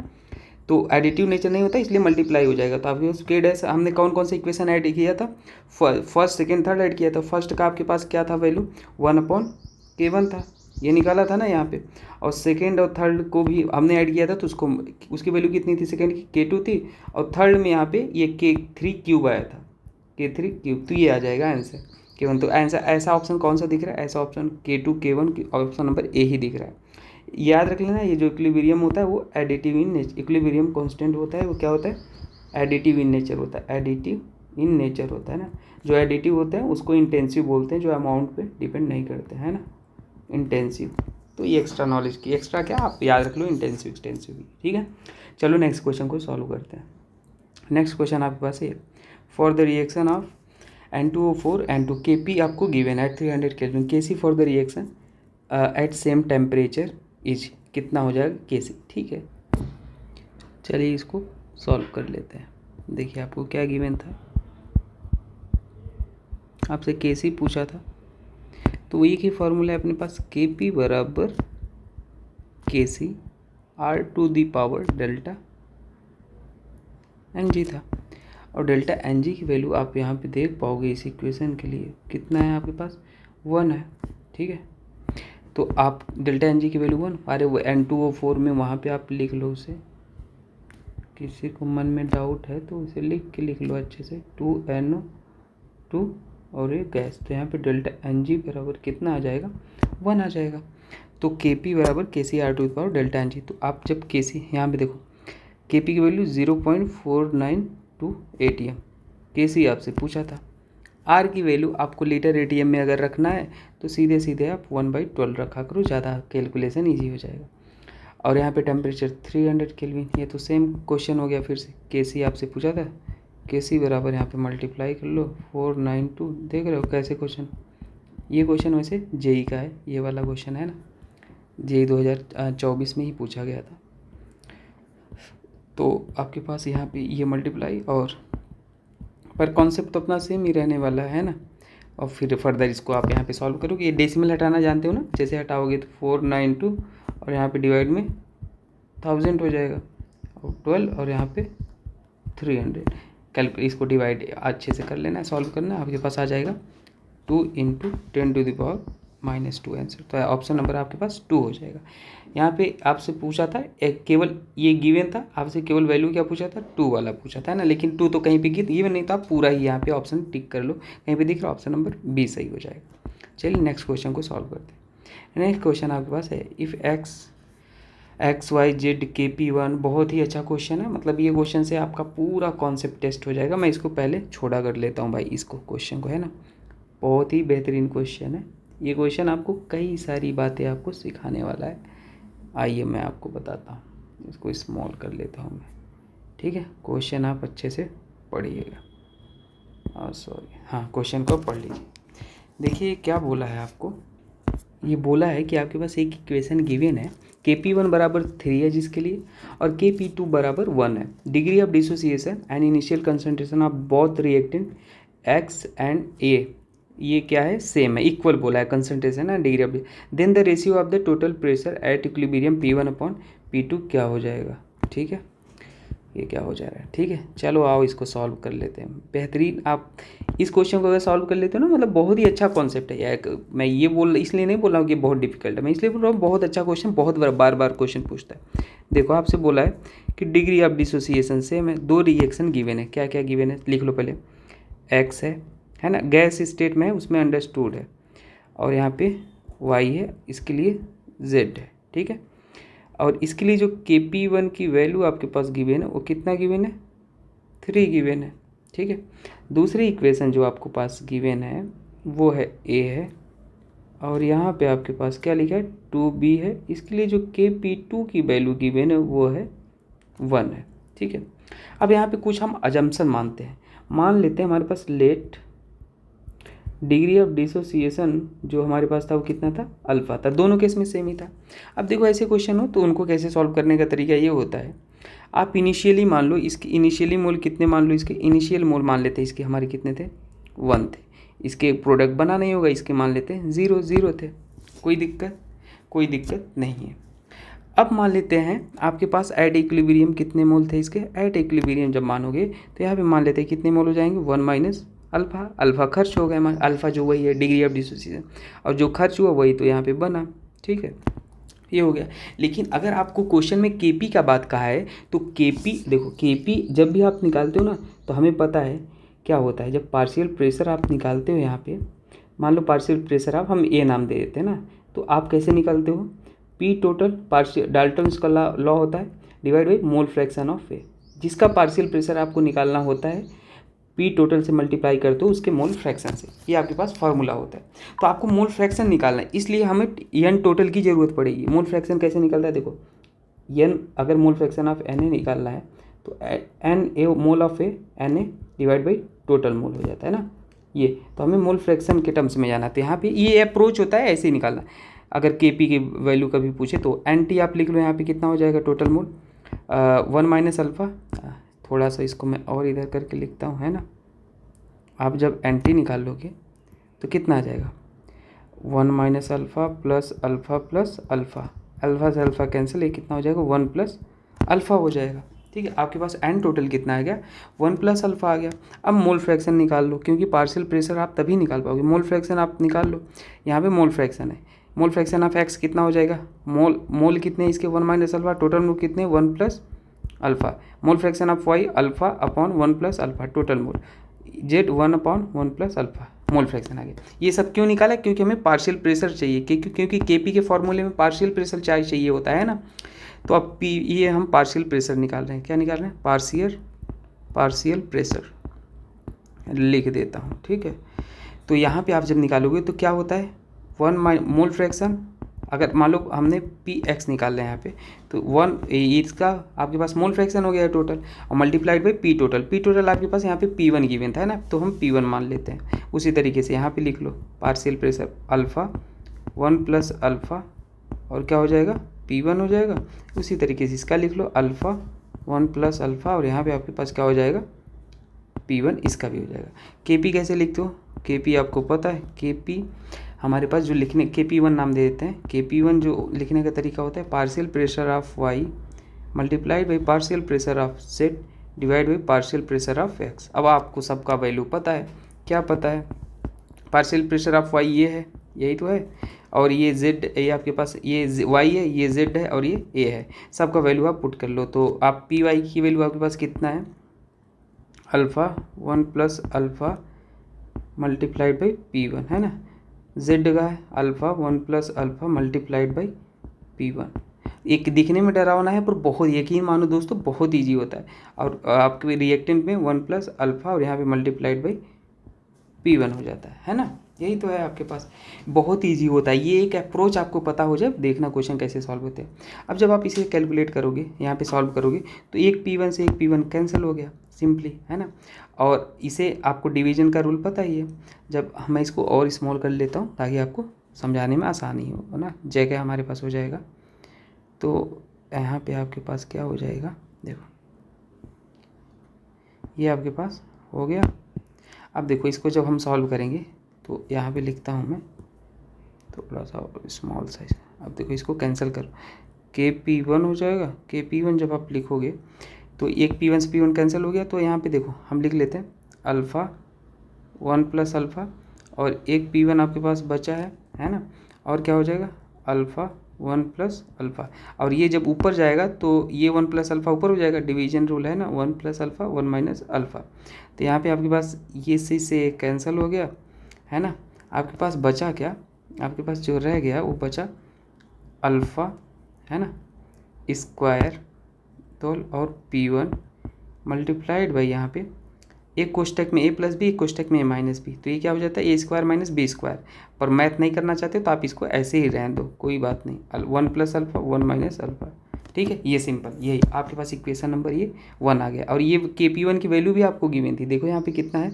तो एडिटिव नेचर नहीं होता इसलिए मल्टीप्लाई हो जाएगा। तो आपके पास K- हमने कौन कौन से इक्वेशन ऐड किया था, फर्स्ट सेकंड थर्ड ऐड किया था। फर्स्ट का आपके पास क्या था वैल्यू 1/K1 था, ये निकाला था ना यहाँ पे, और सेकेंड और थर्ड को भी हमने ऐड किया था, तो उसकी वैल्यू कितनी थी सेकेंड की K2 थी, और थर्ड में यहाँ पे ये K3³ आया था, K3³, तो ये आ जाएगा आंसर K1। तो आंसर ऐसा ऑप्शन कौन सा दिख रहा है, ऐसा option K2 K1 option number A ही दिख रहा है। याद रख लेना, ये जो इक्विलिब्रियम होता है वो additive in nature, equilibrium constant होता है वो क्या होता है, एडिटिव इन नेचर होता है, एडिटिव इन नेचर होता है ना। जो एडिटिव होते हैं उसको इंटेंसिव बोलते हैं, जो अमाउंट पे डिपेंड नहीं करते हैं ना, इंटेंसिव। तो ये एक्स्ट्रा नॉलेज की, एक्स्ट्रा क्या आप याद रख लो, इंटेंसिव एक्सटेंसिव, ठीक है। चलो नेक्स्ट क्वेश्चन को सॉल्व करते हैं। नेक्स्ट क्वेश्चन आपके पास है, for the reaction of N2O4 N2 Kp आपको गिवन है 300 kelvin, Kc for the reaction at same temperature is कितना हो जाएगा Kc, ठीक है। चलिए इसको सॉल्व कर लेते हैं। देखिए आपको क्या गिवन था, आपसे Kc पूछा था, तो एक ही फॉर्मूला है अपने पास, Kp बराबर Kc R to the power delta Ng था। और डेल्टा Ng की वैल्यू आप यहाँ पे देख पाओगे इस इक्वेशन के लिए कितना है आपके पास, 1 है, ठीक है। तो आप डेल्टा Ng की वैल्यू 1, अरे वो N2O4 में वहाँ पे आप लिख लो उसे, किसी को मन में डाउट है तो उसे लिख लो अच्छे से, 2NO2 और ये गैस, तो यहाँ पे डेल्टा Ng बराबर कितना आ जाएगा, 1 आ जाएगा। तो Kp बराबर Kc R to the power delta Ng। तो आप जब Kc यहाँ पे देखो, Kp की वैल्यू 0.492 ATM, Kc आपसे पूछा था। R की वैल्यू आपको लीटर ATM में अगर रखना है तो सीधे सीधे आप 1/12 रखा करो, ज़्यादा कैलकुलेशन ईजी हो जाएगा। और यहाँ पे टेम्परेचर 300 केल्विन, ये तो सेम क्वेश्चन हो गया फिर से, Kc आपसे पूछा था, Kc बराबर यहाँ पे मल्टीप्लाई कर लो 492, देख रहे हो कैसे क्वेश्चन। ये क्वेश्चन वैसे जेई का है, ये वाला क्वेश्चन है ना, जेई 2024 में ही पूछा गया था। तो आपके पास यहाँ पे ये मल्टीप्लाई, और पर कॉन्सेप्ट तो अपना सेम ही रहने वाला है ना। और फिर फर्दर इसको आप यहाँ पे सॉल्व करोगे, ये डेसिमल हटाना जानते हो ना, जैसे हटाओगे तो 492 और यहाँ पे डिवाइड में 1000 हो जाएगा, और 12 और यहाँ पे 300, इसको डिवाइड अच्छे से कर लेना है, सॉल्व करना है, आपके पास आ जाएगा 2 × 10⁻⁻2 आंसर। तो ऑप्शन नंबर आपके पास 2 हो जाएगा। यहाँ पे आपसे पूछा था एक, केवल ये गिवन था, आपसे केवल वैल्यू क्या पूछा था, 2 वाला पूछा था ना, लेकिन 2 तो कहीं पे गिवन नहीं था, पूरा ही यहाँ पे ऑप्शन टिक कर लो, कहीं पे दिख रहा ऑप्शन नंबर बी सही हो जाएगा। चलिए नेक्स्ट क्वेश्चन को सॉल्व करते हैं। नेक्स्ट क्वेश्चन आपके पास है, इफ़ XY Z KP1, बहुत ही अच्छा क्वेश्चन है, मतलब ये क्वेश्चन से आपका पूरा कॉन्सेप्ट टेस्ट हो जाएगा। मैं इसको पहले छोड़ा कर लेता हूँ भाई, इसको क्वेश्चन को, है ना, बहुत ही बेहतरीन क्वेश्चन है ये क्वेश्चन, आपको कई सारी बातें आपको सिखाने वाला है। आइए मैं आपको बताता हूँ, इसको स्मॉल कर लेता हूँ मैं, ठीक है। क्वेश्चन आप अच्छे से पढ़िएगा, सॉरी हाँ, क्वेश्चन को पढ़ लीजिए। देखिए क्या बोला है आपको, ये बोला है कि आपके पास एक इक्वेशन गिवन है, Kp1 बराबर 3 है जिसके लिए, और Kp2 बराबर 1 है। Degree of dissociation and initial concentration of both reactant X and A, ये क्या है, सेम है, इक्वल बोला है कंसंट्रेशन है, degree of, then the ratio of the total pressure at equilibrium P1/P2 क्या हो जाएगा, ठीक है, ये क्या हो जा रहा है, ठीक है। चलो आओ इसको सॉल्व कर लेते हैं। बेहतरीन, आप इस क्वेश्चन को अगर सॉल्व कर लेते हो ना, मतलब बहुत ही अच्छा कॉन्सेप्ट है यार। मैं ये इसलिए नहीं बोल रहा हूँ कि बहुत डिफिकल्ट है, मैं इसलिए बोल रहा हूँ बहुत अच्छा क्वेश्चन, बहुत बार बार क्वेश्चन पूछता है। देखो आपसे बोला है कि डिग्री ऑफ डिसोसिएशन सेम है, 2 रिएक्शन गिवन है, क्या क्या गिवन है लिख लो पहले, एक्स है ना, गैस स्टेट में है, उसमें अंडरस्टूड है, और यहाँ पे y है, इसके लिए z है, ठीक है। और इसके लिए जो Kp1 की वैल्यू आपके पास गिवन है वो कितना गिवन है, 3 गिवन है, ठीक है। दूसरी इक्वेशन जो आपको पास गिवन है वो है a है, और यहाँ पे आपके पास क्या लिखा है, 2b है। इसके लिए जो Kp2 की वैल्यू गिवन है वो है 1 है, ठीक है। अब यहाँ पे कुछ हम अजम्पशन मानते हैं, मान लेते हैं हमारे पास लेट डिग्री ऑफ डिसोसिएशन जो हमारे पास था वो कितना था, अल्फा था, दोनों केस में सेम ही था। अब देखो ऐसे क्वेश्चन हो तो उनको कैसे सॉल्व करने का तरीका ये होता है, आप इनिशियली मान लो, इसके इनिशियली मोल कितने मान लो, इसके इनिशियल मोल मान लेते हैं, इसके हमारे कितने थे, 1 थे। इसके प्रोडक्ट बना नहीं होगा, इसके मान लेते हैं 0 थे, कोई दिक्कत नहीं है। अब मान लेते हैं आपके पास एट इक्विलिब्रियम कितने मोल थे इसके, एट इक्विलिब्रियम जब मानोगे तो यहाँ पे मान लेते हैं कितने मोल हो जाएंगे, 1 - अल्फ़ा खर्च हो गया, अल्फ़ा जो वही है डिग्री ऑफ डिसोसिएशन, और जो खर्च हुआ वही तो यहाँ पे बना, ठीक है, ये हो गया। लेकिन अगर आपको क्वेश्चन में Kp का बात कहा है तो Kp देखो, Kp जब भी आप निकालते हो ना तो हमें पता है क्या होता है, जब पार्शियल प्रेशर आप निकालते हो, यहाँ पे मान लो पार्शियल प्रेशर आप हम A नाम दे देते हैं ना, तो आप कैसे निकालते हो, पी टोटल पार्शियल डाल्टन्स का लॉ होता है divide by mole fraction of A, जिसका पार्शियल प्रेशर आपको निकालना होता है पी टोटल से मल्टीप्लाई करते हो उसके मोल फ्रैक्शन से। ये आपके पास फार्मूला होता है। तो आपको मोल फ्रैक्शन निकालना है, इसलिए हमें एन टोटल की ज़रूरत पड़ेगी। मोल फ्रैक्शन कैसे निकलता है देखो, एन अगर mole fraction of N A निकालना है तो N A mole of A N A divide by total mole हो जाता है ना। ये तो हमें मोल फ्रैक्शन के टर्म्स में जाना था। यहाँ पे ये अप्रोच होता है ऐसे ही निकालना। अगर के पी की वैल्यू कभी पूछे तो एन टी आप लिख लो, यहाँ पे कितना हो जाएगा टोटल मोल 1 माइनस अल्फ़ा। थोड़ा सा इसको मैं और इधर करके लिखता हूँ, है ना। आप जब एन टी निकाल लोगे तो कितना आ जाएगा 1 minus alpha plus alpha, alpha से अल्फ़ा कैंसिल, ये कितना हो जाएगा 1 प्लस अल्फ़ा हो जाएगा। ठीक है, आपके पास एन टोटल कितना आ गया 1 प्लस अल्फ़ा आ गया। अब मोल फ्रैक्शन निकाल लो, क्योंकि पार्शियल प्रेशर आप तभी निकाल पाओगे। मोल फ्रैक्शन आप निकाल लो, यहाँ पे मोल फ्रैक्शन है, मोल फ्रैक्शन ऑफ एक्स कितना हो जाएगा, मोल कितने इसके 1 माइनस अल्फ़ा, टोटल मोल कितने 1 plus alpha. Mole fraction of Y alpha upon 1 plus alpha, total mole Z 1 upon 1 plus alpha, mole fraction आ गया। ये सब क्यों निकाला, क्योंकि हमें पार्शियल प्रेशर चाहिए, क्योंकि केपी के फॉर्मूले में पार्शियल प्रेशर चाहिए होता है ना। तो अब पी ये हम पार्शियल प्रेशर निकाल रहे हैं। क्या निकाल रहे हैं, पार्शियल प्रेशर लिख देता हूँ। ठीक है, तो यहाँ पे आप जब निकालोगे तो क्या होता है 1 मोल फ्रैक्शन, अगर मान लो हमने पी एक्स निकाल रहे हैं यहाँ पे, तो 1 इसका आपके पास मोल फ्रैक्शन हो गया है टोटल, और मल्टीप्लाइड बाई पी टोटल आपके पास यहाँ पे P1 गिवन था ना, तो हम P1 मान लेते हैं। उसी तरीके से यहाँ पे लिख लो partial pressure alpha 1 plus alpha और क्या हो जाएगा P1 हो जाएगा। उसी तरीके से इसका लिख लो अल्फ़ा 1 प्लस अल्फ़ा और यहाँ पे आपके पास क्या हो जाएगा P1, इसका भी हो जाएगा। KP कैसे लिखते हो, KP आपको पता है, KP हमारे पास जो लिखने KP1 नाम दे देते हैं। KP1 जो लिखने का तरीका होता है partial pressure of Y multiplied by partial pressure of Z divide by partial pressure of X. अब आपको सबका वैल्यू पता है, क्या पता है, पार्शियल प्रेशर ऑफ वाई ये है, यही तो है, और ये जेड, ये आपके पास ये वाई है, ये जेड है और ये ए है। सबका वैल्यू आप पुट कर लो, तो आप पी वाई की वैल्यू आपके पास कितना है alpha 1 plus alpha multiplied by P1 है ना। जेड का है alpha 1 plus alpha multiplied by P1। एक दिखने में डरावना है पर बहुत, यकीन मानो दोस्तों, बहुत ईजी होता है। और आपके रिएक्टेंट में 1 प्लस अल्फ़ा और यहाँ पे मल्टीप्लाइड बाई P1 हो जाता है ना। यही तो है आपके पास, बहुत इजी होता है। ये एक अप्रोच आपको पता हो जाए, देखना क्वेश्चन कैसे सॉल्व होते हैं। अब जब आप इसे कैलकुलेट करोगे, यहाँ पे सॉल्व करोगे, तो एक P1 से एक P1 कैंसिल हो गया सिंपली, है ना। और इसे आपको डिवीजन का रूल पता ही है। जब मैं इसको और स्मॉल कर लेता हूँ ताकि आपको समझाने में आसानी हो ना, जगह हमारे पास हो जाएगा। तो यहाँ पे आपके पास क्या हो जाएगा, देखो ये आपके पास हो गया। अब देखो इसको जब हम सॉल्व करेंगे तो यहाँ पे लिखता हूँ मैं थोड़ा सा स्मॉल साइज। अब देखो इसको कैंसिल करो, KP1 हो जाएगा। KP1 जब आप लिखोगे तो एक P1 से P1 कैंसिल हो गया, तो यहाँ पे देखो हम लिख लेते हैं अल्फ़ा 1 प्लस अल्फ़ा और एक P1 आपके पास बचा है ना। और क्या हो जाएगा अल्फ़ा 1 प्लस अल्फ़ा, और ये जब ऊपर जाएगा तो ये 1 प्लस अल्फ़ा ऊपर हो जाएगा, डिवीजन रूल है ना, 1 प्लस अल्फ़ा 1 माइनस अल्फ़ा। तो यहाँ पे आपके पास ये से कैंसिल हो गया, है ना। आपके पास बचा क्या, आपके पास जो रह गया वो बचा अल्फ़ा, है ना, स्क्वायर तो और P1 मल्टीप्लाइड बाई यहाँ पे एक कोष्टक में a प्लस बी, एक कोष्टक में a माइनस बी, तो ये क्या हो जाता है a square minus B square. पर मैथ नहीं करना चाहते तो आप इसको ऐसे ही रहने दो, कोई बात नहीं। 1 प्लस अल्फ़ा 1 माइनस अल्फ़ा, ठीक है, ये सिंपल, यही आपके पास इक्वेशन नंबर ये 1 आ गया। और ये KP1 की वैल्यू भी आपको गिवन थी, देखो यहाँ पे कितना है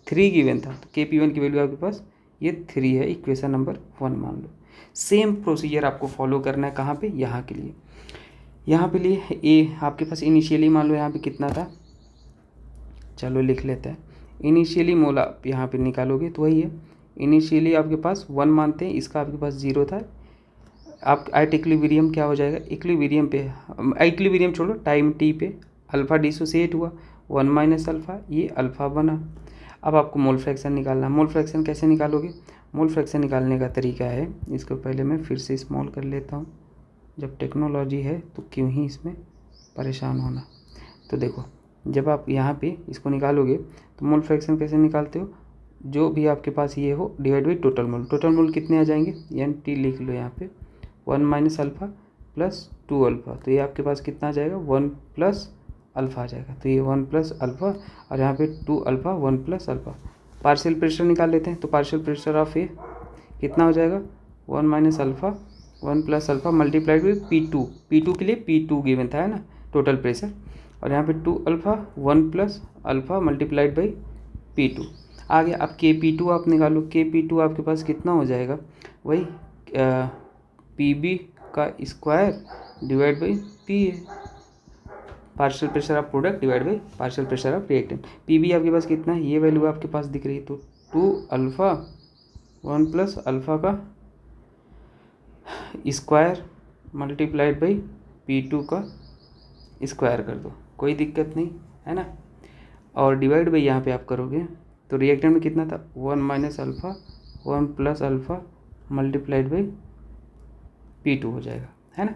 3 गिवन था, तो KP1 की वैल्यू आपके पास ये 3 है, इक्वेशन नंबर 1 मान लो। सेम प्रोसीजर आपको फॉलो करना है, कहाँ पे, यहाँ के लिए, यहाँ पे लिए ए आपके पास इनिशियली मान लो यहाँ पे कितना था, चलो लिख लेते हैं। इनिशियली मोल आप यहाँ पे निकालोगे तो वही है, इनिशियली आपके पास 1 मानते हैं, इसका आपके पास 0 था। आप एट इक्विलिब्रियम क्या हो जाएगा, इक्विलिब्रियम पे, इक्विलिब्रियम छोड़ो, टाइम टी पे अल्फ़ा डिसोसिएट हुआ 1 माइनस अल्फ़ा, ये अल्फ़ा बना। अब आपको मोल फ्रैक्शन निकालना है। मोल फ्रैक्शन कैसे निकालोगे, मोल फ्रैक्शन निकालने का तरीका है, इसको पहले मैं फिर से स्मॉल कर लेता हूँ, जब टेक्नोलॉजी है तो क्यों ही इसमें परेशान होना। तो देखो जब आप यहाँ पे इसको निकालोगे तो मोल फ्रैक्शन कैसे निकालते हो, जो भी आपके पास ये हो divide by total mole. Total mole कितने आ जाएंगे, NT लिख लो यहाँ पे 1 माइनस अल्फ़ा प्लस 2 अल्फ़ा, तो ये आपके पास कितना आ जाएगा 1 प्लस अल्फ़ा आ जाएगा। तो ये 1 प्लस अल्फ़ा और यहाँ पे 2 alpha 1 plus alpha. Partial pressure निकाल लेते हैं, तो पार्शियल प्रेशर ऑफ ए कितना हो जाएगा 1 minus alpha 1 plus alpha multiplied with P2 के लिए P2 गिवन था, है ना, टोटल प्रेशर, और यहाँ पे 2 alpha 1 plus alpha multiplied by P2 आ गया। अब Kp2 आप निकालो, Kp2 आपके पास कितना हो जाएगा, वही Pb का square divide by Pa, partial pressure of product divide by partial pressure of reactant. Pb आपके पास कितना है, ये वैल्यू आपके पास दिख रही है, तो 2 अल्फ़ा 1 प्लस अल्फ़ा का स्क्वायर मल्टीप्लाइड बाई P2 का स्क्वायर कर दो, कोई दिक्कत नहीं, है ना, और डिवाइड बाई यहाँ पे आप करोगे तो रिएक्टेंट में कितना था 1 minus alpha 1 plus alpha multiplied by P2 हो जाएगा, है ना।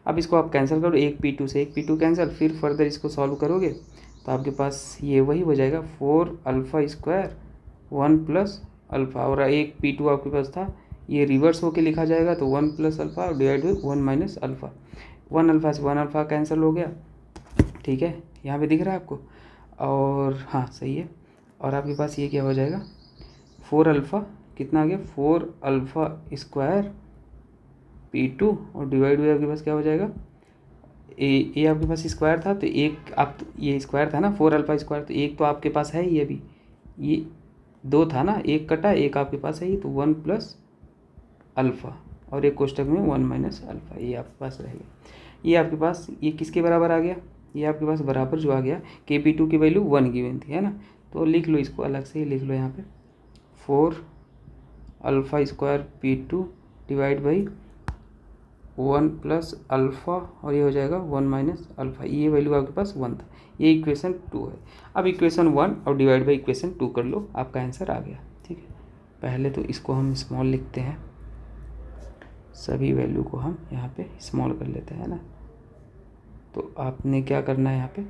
अब इसको आप कैंसिल करो, एक P2 से एक P2 कैंसिल, फिर फर्दर इसको सॉल्व करोगे तो आपके पास ये वही हो जाएगा 4 अल्फ़ा स्क्वायर 1 प्लस अल्फ़ा, और एक P2 आपके पास था, ये रिवर्स होके लिखा जाएगा, तो 1 प्लस अल्फ़ा और divide by 1 minus alpha, 1 alpha से 1 अल्फ़ा कैंसिल हो गया, ठीक है, यहाँ पे दिख रहा है आपको, और हाँ सही है, और आपके पास ये क्या हो जाएगा 4 अल्फ़ा कितना आ गया 4 अल्फ़ा स्क्वायर P2 और डिवाइड बाई आपके पास क्या हो जाएगा ये आपके पास स्क्वायर था, तो एक आप ये स्क्वायर था ना 4 अल्फ़ा स्क्वायर, तो एक तो आपके पास है ही, अभी ये 2 था ना, एक कटा, एक आपके पास है ही, तो 1 प्लस अल्फ़ा और एक कोष्टक में 1 माइनस अल्फ़ा, ये आपके पास रहेगा। ये आपके पास ये किसके बराबर आ गया, ये आपके पास बराबर जो आ गया Kp2 की वैल्यू 1 गिवन थी, है ना, तो लिख लो इसको अलग से ही लिख लो यहाँ पे 4 alpha square P2 divide by 1 plus alpha और ये हो जाएगा 1 माइनस अल्फ़ा, ये वैल्यू आपके पास 1 था, ये इक्वेशन 2 है। अब इक्वेशन 1 और डिवाइड बाई इक्वेशन 2 कर लो, आपका आंसर आ गया, ठीक है। पहले तो इसको हम स्मॉल लिखते हैं, सभी वैल्यू को हम यहाँ पे स्मॉल कर लेते हैं ना। तो आपने क्या करना है यहाँ पे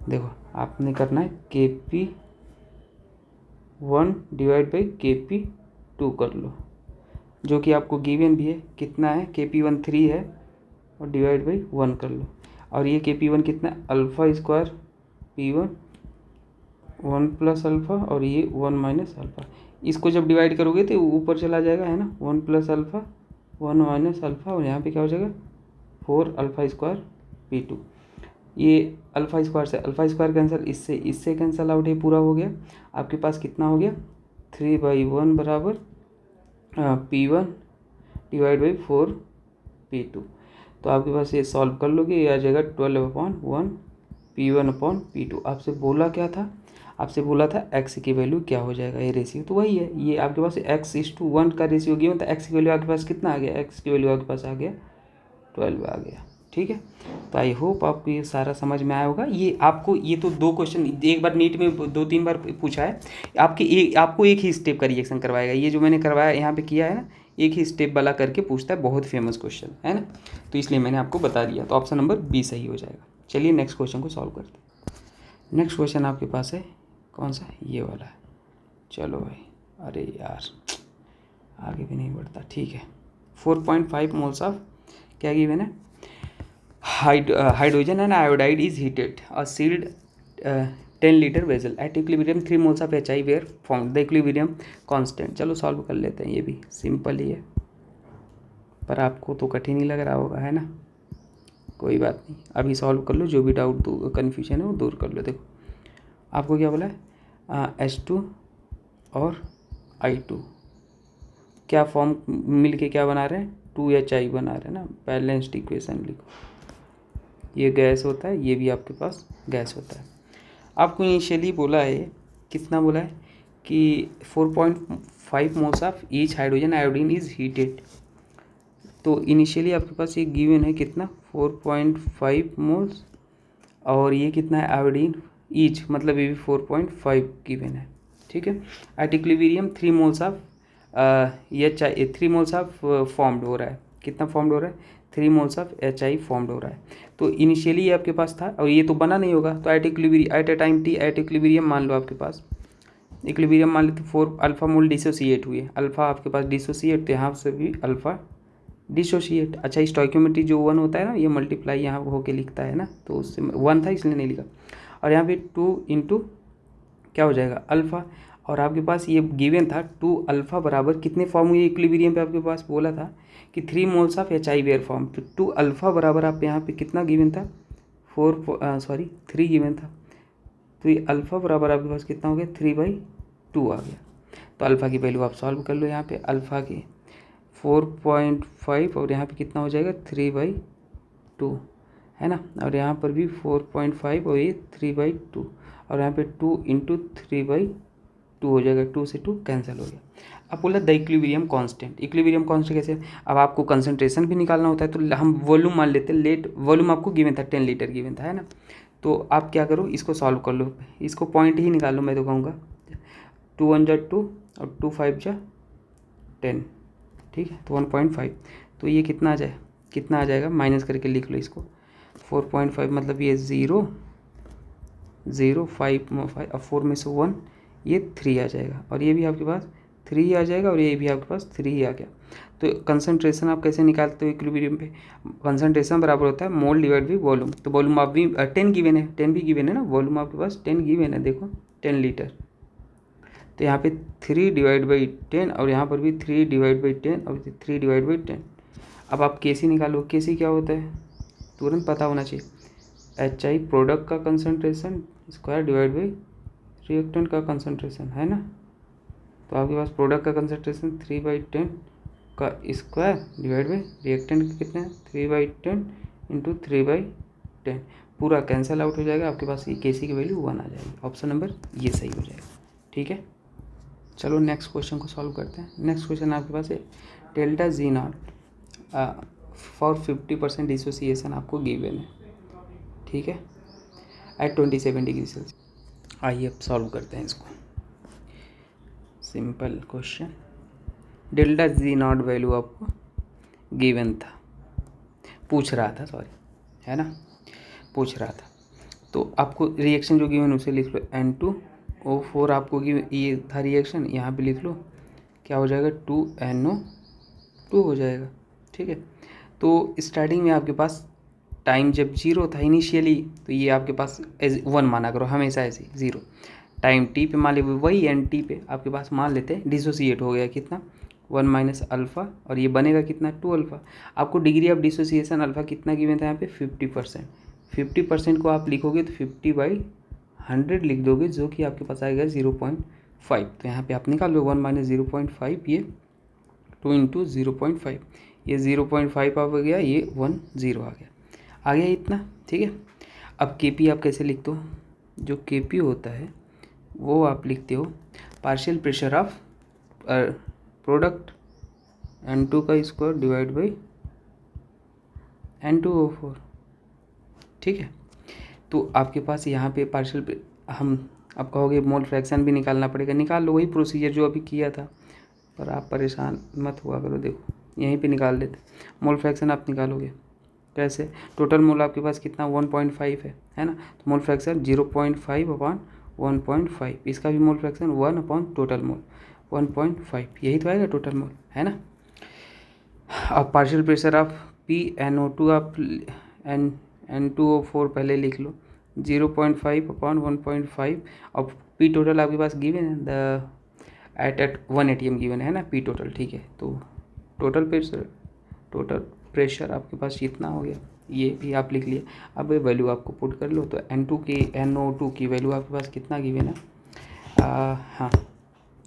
देखो, आपने करना है Kp1 डिवाइड बाई Kp2 कर लो, जो कि आपको गिवन भी है, कितना है Kp1 3 है और डिवाइड बाई 1 कर लो, और ये Kp1 कितना है alpha square P1 1 plus alpha और ये 1 माइनस अल्फ़ा, इसको जब डिवाइड करोगे तो ऊपर चला जाएगा, है ना, 1 प्लस अल्फ़ा 1 माइनस अल्फ़ा, और यहाँ पे क्या हो जाएगा 4 अल्फ़ा स्क्वायर P2, ये अल्फ़ा स्क्वायर से अल्फ़ा स्क्वायर कैंसिल, इससे कैंसिल आउट, ये पूरा हो गया। आपके पास कितना हो गया 3/1 बराबर P1 डिवाइड बाई 4 P2, तो आपके पास ये सॉल्व कर लोगे, ये आ जाएगा 12/1 P1/P2। आपसे बोला क्या था, आपसे बोला था x की वैल्यू क्या हो जाएगा, ये रेशियो तो वही है, ये आपके पास x:1 का रेशियो गिवन था, x की वैल्यू आपके पास कितना आ गया, x की वैल्यू आपके पास आ गया 12 आ गया, ठीक है। तो आई होप आपको ये सारा समझ में आया होगा। ये आपको ये तो 2 क्वेश्चन एक बार नीट में 2-3 बार पूछा है, आपको एक ही स्टेप का रिएक्शन करवाएगा, ये जो मैंने करवाया यहाँ पे किया है ना, एक ही स्टेप वाला करके पूछता है, बहुत फेमस क्वेश्चन है ना, तो इसलिए मैंने आपको बता दिया, तो ऑप्शन नंबर बी सही हो जाएगा। चलिए नेक्स्ट क्वेश्चन को सॉल्व करते हैं। नेक्स्ट क्वेश्चन आपके पास है कौन सा, ये वाला है, चलो भाई, अरे यार आगे भी नहीं बढ़ता, ठीक है। 4.5 मोल्स ऑफ क्या गिवन है, hydrogen and iodide is heated a sealed 10 litre vessel at equilibrium 3 मोल्स of HI were found the equilibrium constant. चलो सॉल्व कर लेते हैं, ये भी सिंपल ही है, पर आपको तो कठिन ही लग रहा होगा, है ना, कोई बात नहीं, अभी सॉल्व कर लो, जो भी डाउट कन्फ्यूजन है वो दूर कर लो। देखो आपको क्या बोला है H2 और I2 क्या फॉर्म मिल के क्या बना रहे हैं 2HI बना रहे हैं ना, बैलेंस्ड इक्वेशन लिखो, ये गैस होता है, ये भी आपके पास गैस होता है। आपको इनिशियली बोला है, कितना बोला है कि 4.5 moles of each hydrogen iodine is heated, तो इनिशियली आपके पास ये गिवन है कितना 4.5 मोल्स, और ये कितना है आयोडीन ईच, मतलब ये भी 4.5 गिवन है, ठीक है। एट इक्विलिब्रियम 3 मोल्स ऑफ HI 3 मोल्स ऑफ फॉर्म्ड हो रहा है, कितना फॉर्म्ड हो रहा है 3 मोल्स ऑफ HI फॉर्म्ड हो रहा है, तो इनिशियली ये आपके पास था, और ये तो बना नहीं होगा, तो at a time T at equilibrium मान लो, आपके पास इक्विलिब्रियम मान लो, तो 4 अल्फ़ा मोल डिसोसिएट हुए, अल्फ़ा आपके पास डिसोसिएट, तो यहाँ से भी अल्फ़ा डिसोशिएट। अच्छा स्टोइकियोमेट्री जो 1 होता है ना, ये मल्टीप्लाई यहाँ होके लिखता है ना, तो उससे 1 था इसलिए नहीं लिखा। और यहाँ पे 2 इंटू क्या हो जाएगा अल्फ़ा, और आपके पास ये गिवन था 2 अल्फ़ा बराबर कितने फॉर्म हुए इक्विलिब्रियम पे, आपके पास बोला था कि 3 मोल्स ऑफ HI फॉर्म। तो 2 अल्फ़ा बराबर आप यहाँ पे कितना गिवन था 3 गिवन था। तो ये अल्फ़ा बराबर आपके पास कितना हो गया 3/2 आ गया। तो अल्फ़ा की वैल्यू आप सॉल्व कर लो। यहाँ पे अल्फ़ा की 4.5 और यहाँ पे कितना हो जाएगा 3/2 है ना, और यहाँ पर भी 4.5 और ये 3/2, और यहाँ पे 2 इंटू 3/2 हो जाएगा, 2 से 2 कैंसिल हो गया। अब बोला the equilibrium constant. Equilibrium constant कैसे, अब आपको कंसंट्रेशन भी निकालना होता है, तो हम वॉल्यूम मान लेते हैं। लेट वॉल्यूम आपको गिवन था 10 लीटर गिवन था, है ना। तो आप क्या करो, इसको सॉल्व कर लो, इसको पॉइंट ही निकाल लो। मैं तो कहूँगा 2 1 जा 2 और 2 5 जा 10, ठीक है, तो 1.5। तो ये कितना आ जाएगा माइनस करके लिख लो इसको। 4.5 मतलब ये 0 0 5 5 अब 4 में से 1, ये 3 आ जाएगा, और ये भी आपके पास 3 ही आ जाएगा, और ये भी आपके पास 3 ही आ गया। तो कंसंट्रेशन आप कैसे निकालते हो इक्विलिब्रियम पे, कंसंट्रेशन बराबर होता है मोल डिवाइड बाई वॉल्यूम। तो वॉल्यूम आप भी 10 गिवन है, 10 भी गिवन है ना, वॉल्यूम आपके पास 10 गिवन है, देखो 10 लीटर। तो यहाँ पे 3/10 और यहाँ पर भी 3/10 और 3/10। अब आप केसी निकालो। केसी क्या होता है तुरंत पता होना चाहिए, HI प्रोडक्ट का concentration square divide by reactant का कंसंट्रेशन, है ना। तो आपके पास प्रोडक्ट का कंसंट्रेशन 3/10 का स्क्वायर डिवाइड बाई रिएक्टेंट का कितना है 3/10 इंटू 3/10, पूरा कैंसिल आउट हो जाएगा। आपके पास ये केसी की वैल्यू 1 आ जाएगी। ऑप्शन नंबर ये सही हो जाएगा, ठीक है। चलो नेक्स्ट क्वेश्चन को सॉल्व करते हैं। नेक्स्ट क्वेश्चन आपके पास है delta G naught for 50% dissociation आपको गिवन है, ठीक है, एट 27 डिग्री सेल्सियस। आइए अब सॉल्व करते हैं इसको। Simple question, delta G not value आपको गिवन था, पूछ रहा था, सॉरी, है ना, पूछ रहा था। तो आपको रिएक्शन जो गिवन उसे लिख लो N2O4 आपको ये था रिएक्शन, यहाँ पे लिख लो क्या हो जाएगा 2NO2 हो जाएगा, ठीक है। तो स्टार्टिंग में आपके पास टाइम जब 0 था इनिशियली, तो ये आपके पास एज 1 माना करो हमेशा, ऐसे 0 टाइम टी पे मान ली, वही एन टी पे आपके पास मान लेते हैं डिसोसिएट हो गया कितना 1 माइनस अल्फ़ा, और ये बनेगा कितना 2 अल्फ़ा। आपको डिग्री ऑफ डिसोसिएशन अल्फ़ा कितना गिवन था यहाँ पे 50%। 50% को आप लिखोगे तो 50/100 लिख दोगे, जो कि आपके पास आएगा 0.5। तो यहाँ पे आप निकाल लो 1 माइनस 0.5, ये 2 इंटू 0.5, ये 0.5 आ गया, ये 1 0 आ गया इतना, ठीक है। अब KP आप कैसे लिखते हो, जो KP होता है वो आप लिखते हो partial pressure of product N2 का स्क्वायर डिवाइड बाई N2O4, ठीक है। तो आपके पास यहाँ पे पार्शियल, हम आप कहोगे मोल फ्रैक्शन भी निकालना पड़ेगा, निकाल लो, वही प्रोसीजर जो अभी किया था, पर आप परेशान मत हुआ करो, देखो यहीं पे निकाल लेते। मोल फ्रैक्शन आप निकालोगे कैसे, टोटल मोल आपके पास कितना 1.5 है ना, तो मोल फ्रैक्शन 0.5/1.5, इसका भी mole fraction 1 upon total mole 1.5, यही तो आएगा टोटल मोल, है ना। अब पार्शियल प्रेशर ऑफ PNO2 आप N2O4 पहले लिख लो 0.5/1.5, और P टोटल आपके पास गिवन है द एट 1 ATM गिवन है ना P टोटल, ठीक है। तो टोटल प्रेशर आपके पास इतना हो गया, ये भी आप लिख लिए। अब ये वैल्यू आपको पुट कर लो, तो NO2 की वैल्यू आपके पास कितना गिवन है, हाँ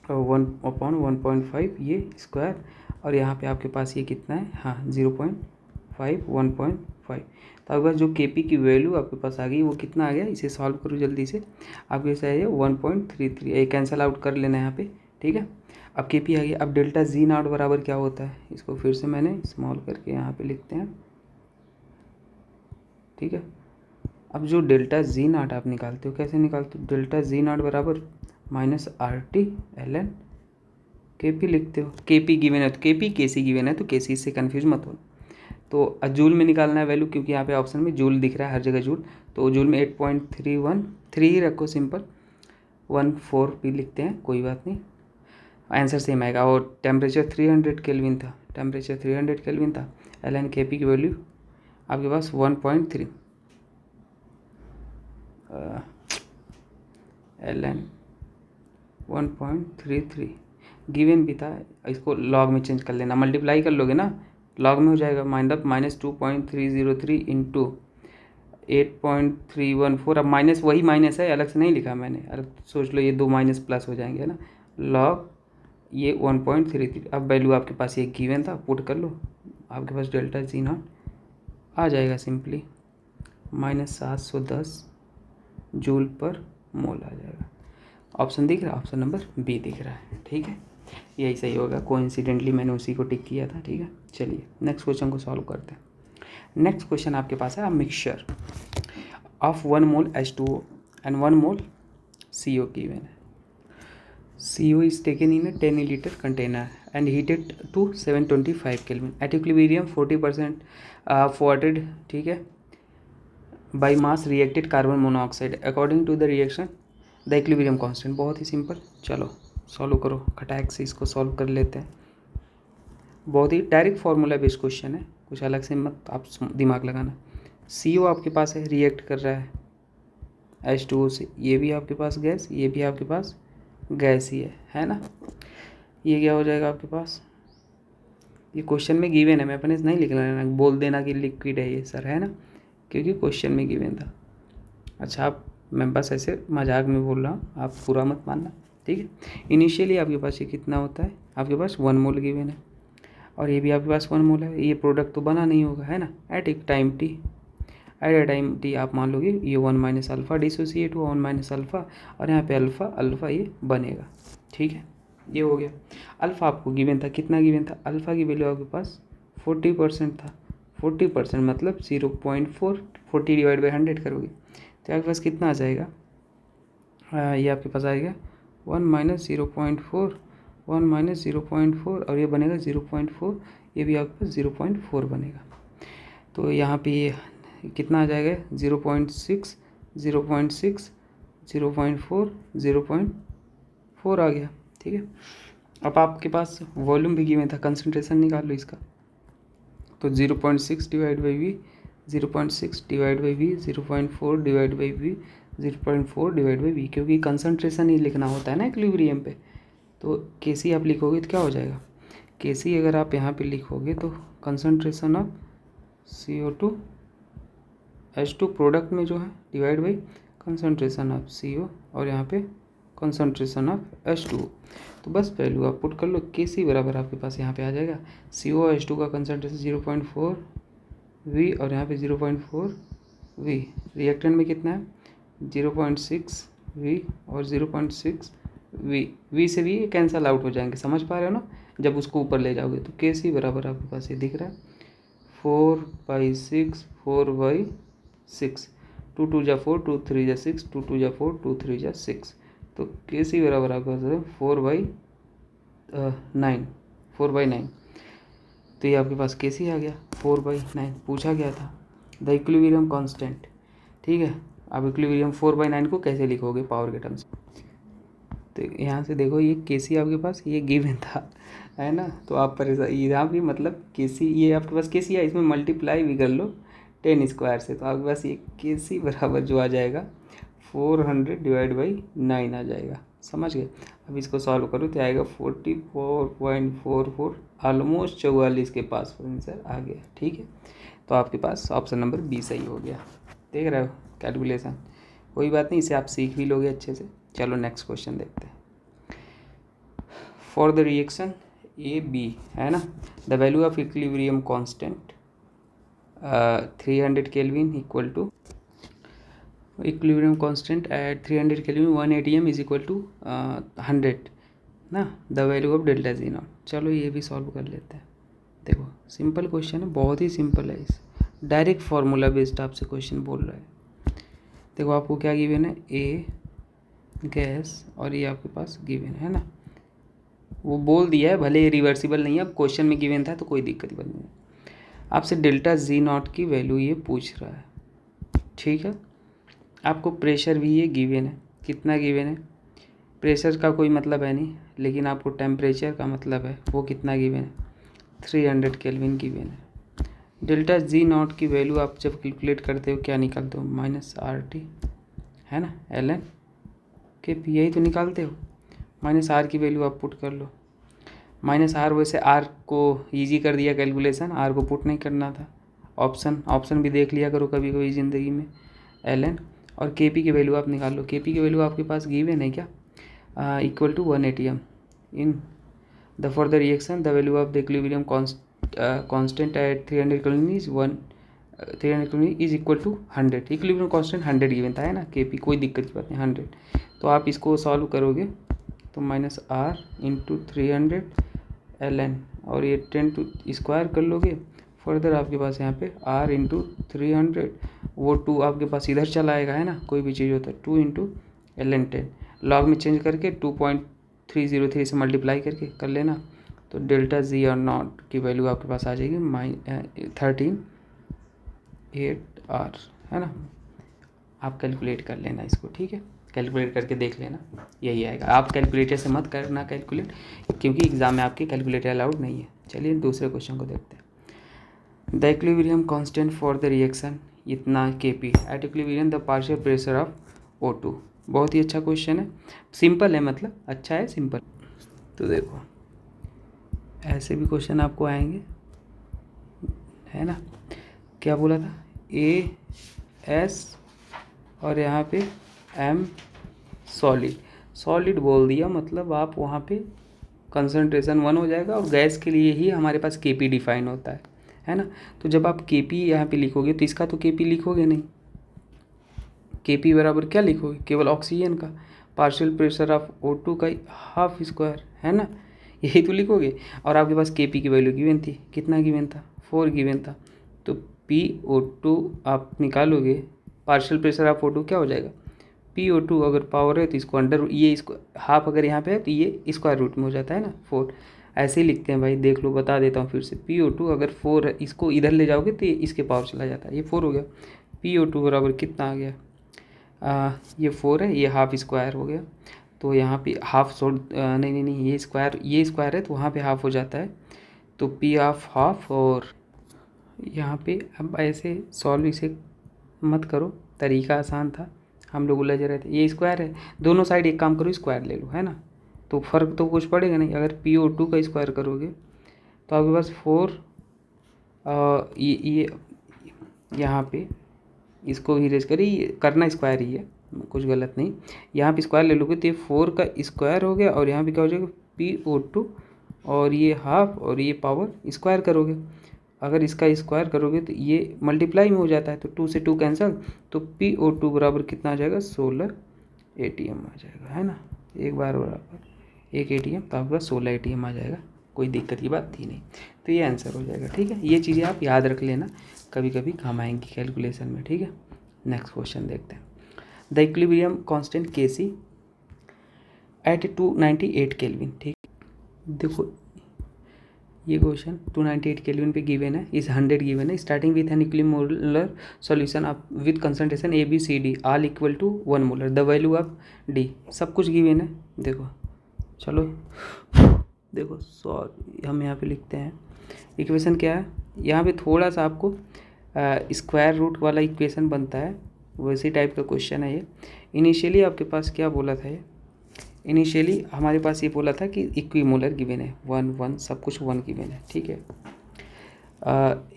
1/1.5 ये स्क्वायर, और यहाँ पे आपके पास ये कितना है, हाँ 0.5 1.5। तो आपके पास जो KP की वैल्यू आपके पास आ गई वो कितना आ गया, इसे सॉल्व करो जल्दी से, आपके पास है 1.33, ये कैंसिल आउट कर लेना यहाँ पे, ठीक है। अब KP आ गया। अब डेल्टा जी नॉट बराबर क्या होता है, इसको फिर से मैंने स्मॉल करके यहाँ पे लिखते हैं, ठीक है। अब जो डेल्टा जी नॉट आप निकालते हो, कैसे निकालते हो, डेल्टा जी नॉट बराबर -RT ln KP लिखते हो। KP गिवन है तो KP, KC गिवन है तो KC, इससे कन्फ्यूज मत हो। तो जूल में निकालना है वैल्यू, क्योंकि यहाँ पे ऑप्शन में जूल दिख रहा है हर जगह जूल, तो जूल में 8.313 ही रखो, सिंपल 14 भी लिखते हैं, कोई बात नहीं। आंसर सेम आएगा। और टेम्परेचर 300 केल्विन था, टेम्परेचर 300 केल्विन था। एल एन के पी की वैल्यू आपके पास 1.3, एल एन 1.33 गिवन भी था। इसको लॉग में चेंज कर लेना, मल्टीप्लाई कर लोगे ना, लॉग में हो जाएगा -2.303 इंटू 8.314। अब माइनस वही माइनस है, अलग से नहीं लिखा मैंने, अलग सोच लो, ये दो माइनस प्लस हो जाएंगे ना, लॉग ये 1.33। अब वैल्यू आपके पास ये गिवन था, पुट कर लो, आपके पास डेल्टा जी नॉट आ जाएगा सिंपली -710 जूल पर मोल आ जाएगा। ऑप्शन दिख रहा है, ऑप्शन नंबर बी दिख रहा है। ठीक है, यही सही होगा, कोइंसिडेंटली मैंने उसी को टिक किया था। ठीक है, चलिए नेक्स्ट क्वेश्चन को सॉल्व करते हैं। नेक्स्ट क्वेश्चन आपके पास है, a mixture of 1 mole H2O and 1 mole CO given है। CO is taken in a 10 liter container and heated to 725 Kelvin at equilibrium 40% forwarded, ठीक है, by mass reacted carbon monoxide according to the reaction the equilibrium constant। बहुत ही simple, चलो solve करो, खटाक से इसको solve कर लेते हैं। बहुत ही डायरेक्ट फार्मूला बेस्ड क्वेश्चन है, कुछ अलग से मत आप दिमाग लगाना। CO आपके पास है, रिएक्ट कर रहा है H2O से, ये भी आपके पास गैस, ये भी आपके पास गैस ही है ना। ये क्या हो जाएगा आपके पास, ये क्वेश्चन में गिवन है, मैं अपने नहीं लिख लेना, बोल देना कि लिक्विड है ये सर, है ना, क्योंकि क्वेश्चन में गिवन था। अच्छा, आप, मैं बस ऐसे मजाक में बोल रहा हूँ, आप पूरा मत मानना, ठीक है। इनिशियली आपके पास ये कितना होता है, आपके पास 1 मोल गिवन है, और ये भी आपके पास 1 मोल है। ये प्रोडक्ट तो बना नहीं होगा, है ना, at a time T, at a time T आप मान लोगे ये 1 माइनस अल्फ़ा डिसोसिएट हुआ, 1 माइनस अल्फ़ा, और यहाँ पे अल्फ़ा अल्फ़ा ये बनेगा। ठीक है, ये हो गया। अल्फ़ा आपको गिवन था, कितना गिवन था, अल्फ़ा की वैल्यू आपके पास 40% था। 40% मतलब 0.4, 40 डिवाइड बाई 100 करोगे तो आपके पास कितना आ जाएगा, ये आपके पास आएगा 1 माइनस 0.4, 1 माइनस 0.4, और ये बनेगा 0.4, ये भी आपके पास 0.4 बनेगा। तो यहाँ पे ये कितना आ जाएगा, 0.6, 0.6, 0.4, 0.4 आ गया। ठीक है, अब आपके पास वॉल्यूम भी गिवन था, कंसंट्रेशन निकाल लो इसका, तो 0.6 divide by V, 0.6 divide by V, 0.4 divide by V, 0.4 divide by V, क्योंकि कंसंट्रेशन ही लिखना होता है ना इक्विलिब्रियम पे। तो केसी आप लिखोगे तो क्या हो जाएगा, केसी अगर आप यहाँ पे लिखोगे तो concentration of CO2 H2 product में जो है divide by concentration of CO, और यहाँ पे कंसंट्रेशन ऑफ H2। तो बस वैल्यू आप पुट कर लो, केसी बराबर आपके पास यहाँ पे आ जाएगा CO H2 का कंसंट्रेशन 0.4 V, और यहाँ पे 0.4 V, रिएक्टेंट में कितना है 0.6 V और 0.6 V से भी कैंसल आउट हो जाएंगे, समझ पा रहे हो ना, जब उसको ऊपर ले जाओगे तो केसी बराबर आपके पास ये दिख रहा है 4/6, 4/6, 2 2 जा 4, 2 3 जा 6, 2 2 जा 4, 2 3 जा 6, तो केसी बराबर आपके पास 4/9, 4/9। तो ये आपके पास केसी आ गया 4/9, पूछा गया था द इक्विलिब्रियम कांस्टेंट। ठीक है, अब इक्विलिब्रियम 4/9 को कैसे लिखोगे पावर के टर्म्स, तो यहाँ से देखो ये केसी आपके पास ये गिवन था, है ना, तो आप परेशान, यहाँ भी मतलब केसी, ये आपके पास केसी है, इसमें मल्टीप्लाई भी कर लो 10 स्क्वायर से, तो आपके पास ये केसी बराबर जो आ जाएगा 400 डिवाइड बाई 9 आ जाएगा, समझ गए। अब इसको सॉल्व करो तो आएगा 44.44, ऑलमोस्ट 44 के पास आंसर आ गया। ठीक है, तो आपके पास ऑप्शन नंबर बी सही हो गया, देख रहे हो कैलकुलेशन, कोई बात नहीं, इसे आप सीख भी लोगे अच्छे से। चलो नेक्स्ट क्वेश्चन देखते हैं। फॉर द रिएक्शन AB, है ना, the value of equilibrium constant 300 kelvin equal to, equilibrium constant at 300 kelvin 1 atm is equal to 100 ना, the value of delta G naught. चलो ये भी सॉल्व कर लेते हैं। देखो सिंपल क्वेश्चन है, बहुत ही सिंपल है, इस डायरेक्ट फार्मूला बेस्ड आपसे क्वेश्चन बोल रहा है। देखो आपको क्या गिवन है, ए गैस, और ये आपके पास गिवन है ना, वो बोल दिया है, भले ये रिवर्सिबल नहीं है, अब क्वेश्चन में गिवन था तो कोई दिक्कत नहीं है। आपसे डेल्टा जी नॉट की वैल्यू ये पूछ रहा है, ठीक है। आपको प्रेशर भी ये गिवन है, कितना गिवन है, प्रेशर का कोई मतलब है नहीं, लेकिन आपको टेम्परेचर का मतलब है। वो कितना गिवन है? 300 केल्विन गिवन है। डेल्टा जी नॉट की वैल्यू आप जब कैलकुलेट करते हो क्या निकालते हो? -RT, है ना, ln के पी, यही तो निकालते हो। -R की वैल्यू आप पुट कर लो। -R, वैसे R को ईजी कर दिया कैलकुलेशन, R को पुट नहीं करना था। ऑप्शन भी देख लिया करो कभी कभी ज़िंदगी में। ln और Kp की वैल्यू आप निकाल लो। Kp की वैल्यू आपके पास गिवन है क्या? Equal to 1 atm in the for the reaction the value of the equilibrium constant at 300 kelvin is 300 kelvin is equal to 100। Equilibrium constant 100 given था, है ना। Kp कोई दिक्कत की बात नहीं, 100। तो आप इसको सॉल्व करोगे तो -R इंटू 300 ln, और ये 10 टू स्क्वायर कर लोगे। फर्दर आपके पास यहाँ पे R इंटू 300, वो 2 आपके पास इधर चला आएगा, है ना, कोई भी चीज़ होता है। 2 इंटू ln 10, लॉग में चेंज करके 2.303 से मल्टीप्लाई करके कर लेना। तो डेल्टा जी और नॉट की वैल्यू आपके पास आ जाएगी 13.8R, है ना। आप कैलकुलेट कर लेना इसको, ठीक है, कैलकुलेट करके देख लेना, यही आएगा। आप कैलकुलेटर से मत करना कैलकुलेट, क्योंकि एग्जाम में आपके कैलकुलेटर अलाउड नहीं है। चलिए दूसरे क्वेश्चन को देखते हैं। The equilibrium constant for the reaction इतना Kp at equilibrium the partial pressure of O2। बहुत ही अच्छा क्वेश्चन है, सिंपल है, मतलब अच्छा है, सिंपल। तो देखो ऐसे भी क्वेश्चन आपको आएंगे, है ना। क्या बोला था? AS और यहाँ पे M सॉलिड बोल दिया, मतलब आप वहाँ पे कंसंट्रेशन 1 हो जाएगा। और गैस के लिए ही हमारे पास Kp डिफाइन होता है ना। तो जब आप Kp यहाँ पे लिखोगे तो इसका तो Kp लिखोगे नहीं। Kp बराबर क्या लिखोगे? केवल ऑक्सीजन का पार्शियल प्रेशर ऑफ O2 का हाफ स्क्वायर, है ना, यही तो लिखोगे। और आपके पास Kp की वैल्यू गिवन थी, कितना गिवन था? 4 गिवन था। तो PO2 आप निकालोगे, पार्शियल प्रेशर ऑफ O2 क्या हो जाएगा? PO2 अगर पावर है तो इसको अंडर, ये इसको हाफ अगर यहाँ पे है तो ये स्क्वायर रूट में हो जाता है ना, 4। ऐसे ही लिखते हैं भाई, देख लो, बता देता हूँ फिर से। PO2 अगर 4 है, इसको इधर ले जाओगे तो ये इसके पावर चला जाता है, ये 4 हो गया। PO2 बराबर कितना आ गया? ये 4 है, ये हाफ स्क्वायर हो गया। तो यहाँ पे हाफ नहीं, ये स्क्वायर है तो वहाँ पे हाफ हो जाता है। तो P ऑफ हाफ, और यहाँ पे अब ऐसे सॉल्व इसे मत करो, तरीका आसान था, हम लोग उलझ रहे थे। ये स्क्वायर है, दोनों साइड एक काम करो, स्क्वायर ले लो, है ना, तो फ़र्क तो कुछ पड़ेगा नहीं। अगर PO2 का स्क्वायर करोगे तो आपके पास 4, ये यहाँ पे इसको इरेज करिए, करना स्क्वायर ही है, कुछ गलत नहीं। यहाँ पे स्क्वायर ले लोगे तो ये 4 का स्क्वायर हो गया, और यहाँ पे क्या हो जाएगा? PO2 और ये हाफ और ये पावर स्क्वायर करोगे। अगर इसका स्क्वायर करोगे तो ये मल्टीप्लाई में हो जाता है, तो 2 से 2 कैंसिल, तो PO2 बराबर कितना आ जाएगा? 16 ATM आ जाएगा, है ना। एक बार बराबर 1 ATM, तो आपके पास 16 ATM आ जाएगा, कोई दिक्कत की बात थी नहीं। तो ये आंसर हो जाएगा, ठीक है। ये चीज़ें आप याद रख लेना, कभी कभी काम आएंगी कैलकुलेशन में, ठीक है। नेक्स्ट क्वेश्चन देखते हैं। The equilibrium constant Kc at 298 kelvin, ठीक। देखो ये क्वेश्चन 298 केल्विन पे गिवन है, इस 100 गिवन है। Starting with an equilibrium solution of with concentration ABCD all equal to 1 molar, the value of D, सब कुछ गिवन है। देखो चलो देखो सॉरी, हम यहाँ पे लिखते हैं इक्वेशन क्या है। यहाँ पे थोड़ा सा आपको स्क्वायर रूट वाला इक्वेशन बनता है, वैसे टाइप का क्वेश्चन है ये। इनिशियली आपके पास क्या बोला था ये? इनिशियली हमारे पास ये बोला था कि इक्विमोलर गिवन है, 1 1, सब कुछ 1 गिवन है, ठीक है।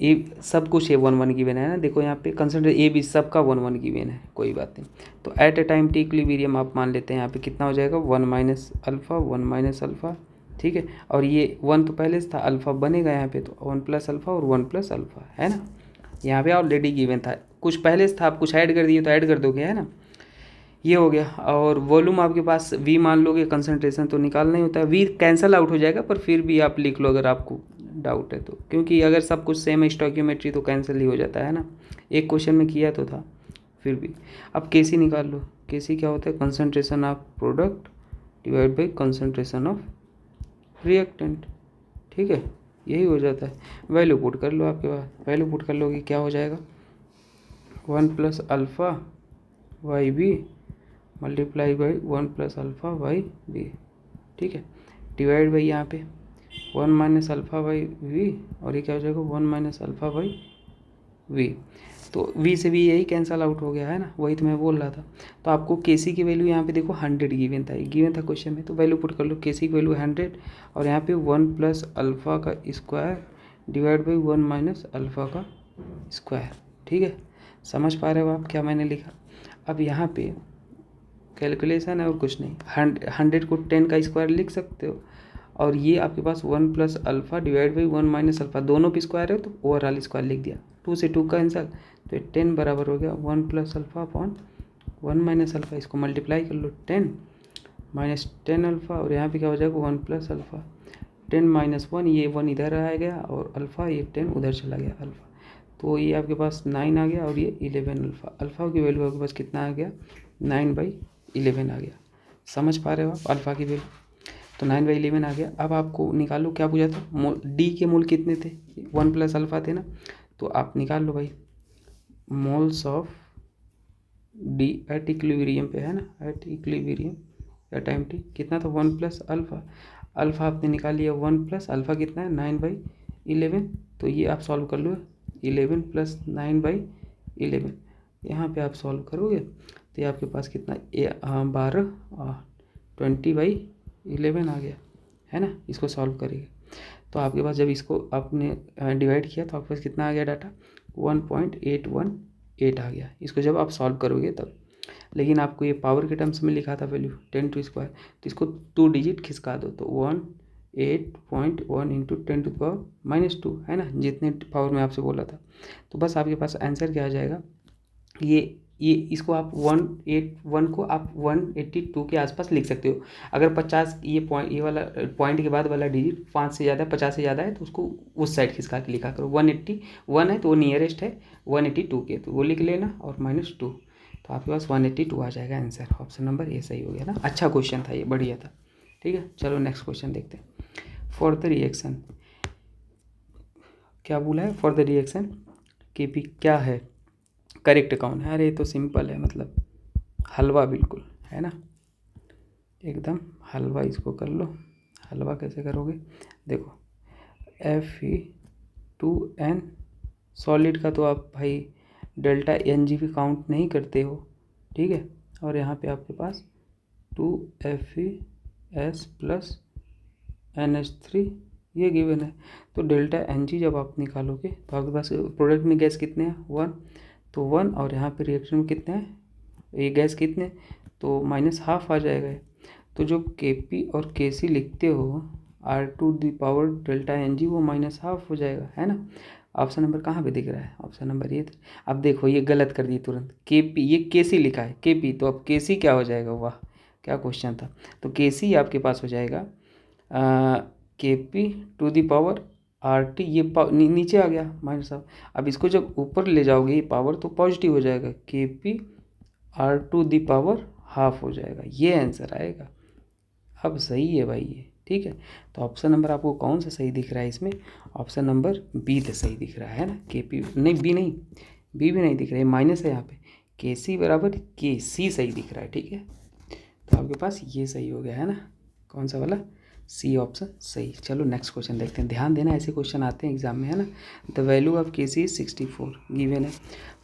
ये सब कुछ है 1 1 गिवन है ना। देखो यहाँ पे कंसिडर ए बी सबका 1 1 गिवन है, कोई बात नहीं। तो at a time T equilibrium आप मान लेते हैं, यहाँ पे कितना हो जाएगा? 1 माइनस अल्फ़ा, 1 माइनस अल्फ़ा, ठीक है। और ये 1 तो पहले से था, अल्फ़ा बनेगा यहाँ पे, तो 1 प्लस अल्फ़ा और 1 प्लस अल्फ़ा, है ना। यहाँ पे ऑलरेडी गिवन था, कुछ पहले से था, आप कुछ ऐड कर दिए तो ऐड कर दोगे, है ना। ये हो गया। और वॉल्यूम आपके पास V मान लोगे, कंसंट्रेशन तो निकालना ही होता है, V कैंसिल आउट हो जाएगा, पर फिर भी आप लिख लो अगर आपको डाउट है तो, क्योंकि अगर सब कुछ सेम है स्टोइकियोमेट्री तो कैंसिल ही हो जाता है ना। एक क्वेश्चन में किया तो था, फिर भी। अब Kc निकाल लो। Kc क्या होता है? Concentration of product divide by concentration of reactant, ठीक है, यही हो जाता है। वैल्यू पुट कर लो, आपके पास वैल्यू पुट कर लोगे, क्या हो जाएगा? 1 plus alpha YB multiply by 1 plus alpha by V, ठीक है, डिवाइड बाई यहाँ पे 1 माइनस अल्फ़ा बाई वी, और ये क्या हो जाएगा 1 माइनस अल्फ़ा बाई वी। तो वी से भी यही कैंसल आउट हो गया है ना, वही तो मैं बोल रहा था। तो आपको केसी की वैल्यू यहाँ पे देखो 100 गिवन था क्वेश्चन में, तो वैल्यू पुट कर लो, केसी की वैल्यू 100 और यहाँ पे 1 प्लस अल्फ़ा का square divide by 1 minus alpha का स्क्वायर, ठीक है। समझ पा रहे हो आप क्या मैंने लिखा? अब यहाँ पे कैलकुलेशन है और कुछ नहीं, 100 को 10 का स्क्वायर लिख सकते हो, और ये आपके पास 1 plus alpha divide by 1 minus alpha, दोनों पे स्क्वायर है तो ओवरऑल स्क्वायर लिख दिया, 2 से 2 का आंसर, तो 10 बराबर हो गया 1 plus alpha upon 1 minus alpha. इसको मल्टीप्लाई कर लो, 10 माइनस 10 अल्फ़ा, और यहाँ पे क्या हो जाएगा 1 प्लस अल्फ़ा, 10 माइनस 1, ये 1 इधर आ गया और अल्फ़ा ये 10 उधर चला गया अल्फ़ा, तो ये आपके पास 9 आ गया और ये 11 अल्फ़ा। अल्फ़ा की वैल्यू आपके पास कितना आ गया 9/11 आ गया। समझ पा रहे हो आप अल्फ़ा की वैल्यू? तो 9/11 आ गया। अब आपको निकालो, क्या पूछा था, डी के मोल कितने थे, 1 प्लस अल्फ़ा थे ना, तो आप निकाल लो भाई, moles of D at equilibrium पे है ना, एट इक्विलिब्रियम या टाइम टी कितना था 1 प्लस अल्फ़ा, अल्फ़ा आपने निकाल लिया 1 प्लस अल्फ़ा कितना है 9/11, तो ये आप सॉल्व कर लो, 11 प्लस 9/11, यहाँ पे आप सॉल्व करोगे तो ये आपके पास कितना 12 20/11 आ गया है ना। इसको सॉल्व करेंगे तो आपके पास जब इसको आपने डिवाइड किया तो आपके पास कितना आ गया डाटा 1.818 आ गया, इसको जब आप सॉल्व करोगे तब। लेकिन आपको ये पावर के टर्म्स में लिखा था वैल्यू 10 टू स्क्वायर, तो इसको 2 डिजिट खिसका दो, तो 108.1 इंटू 10 टू पावर -2 है ना, जितने पावर में आपसे बोला था। तो बस आपके पास आंसर क्या आ जाएगा, ये इसको आप 181 को आप 182 के आसपास लिख सकते हो। अगर 50 ये वाला पॉइंट के बाद वाला डिजिट 5 से ज़्यादा 50 से ज़्यादा है तो उसको उस साइड खिसका के लिखा करो। 181 है तो वो नियरेस्ट है 182 के, तो वो लिख लेना और -2, तो आपके पास 182 आ जाएगा आंसर। ऑप्शन नंबर ए सही हो गया ना। अच्छा क्वेश्चन था ये, बढ़िया था, ठीक है। चलो नेक्स्ट क्वेश्चन देखते हैं। फॉर द रिएक्शन, क्या बोला है, फॉर द रिएक्शन केपी क्या है, करेक्ट कौन है? अरे ये तो सिंपल है, मतलब हलवा बिल्कुल है ना, एकदम हलवा। इसको कर लो, हलवा कैसे करोगे, देखो Fe2n सॉलिड का तो आप भाई डेल्टा एन जी भी काउंट नहीं करते हो, ठीक है। और यहाँ पे आपके पास 2FeS प्लस NH3 ये गिवन है, तो डेल्टा एन जी जब आप निकालोगे तो आपके पास प्रोडक्ट में गैस कितने हैं 1, तो 1, और यहाँ पे रिएक्शन में कितने हैं, ये गैस कितने, तो -½ आ जाएगा। तो जो Kp और Kc लिखते हो R⁴ डेल्टा एन जी वो -½ हो जाएगा, है ना। ऑप्शन नंबर कहाँ पे दिख रहा है, ऑप्शन नंबर ये। अब देखो ये गलत कर दिए तुरंत, Kp ये Kc लिखा है Kp, तो अब Kc क्या हो जाएगा, वाह क्या क्वेश्चन था। तो Kc आपके पास हो जाएगा Kp⁴ RT, ये नीचे आ गया -½ अब इसको जब ऊपर ले जाओगे ये पावर तो पॉजिटिव हो जाएगा, Kp R⁴ हो जाएगा, ये आंसर आएगा। अब सही है भाई ये, ठीक है। तो ऑप्शन नंबर आपको कौन सा सही दिख रहा है इसमें, ऑप्शन नंबर बी तो सही दिख रहा है ना, Kp नहीं, बी नहीं, बी भी नहीं दिख रहा है, माइनस है यहाँ पे, Kc बराबर Kc सही दिख रहा है, ठीक है। तो आपके पास ये सही हो गया है ना, कौन सा वाला, सी ऑप्शन सही। चलो नेक्स्ट क्वेश्चन देखते हैं, ध्यान देना ऐसे क्वेश्चन आते हैं एग्जाम में, है ना। The value of Kc is 64 given है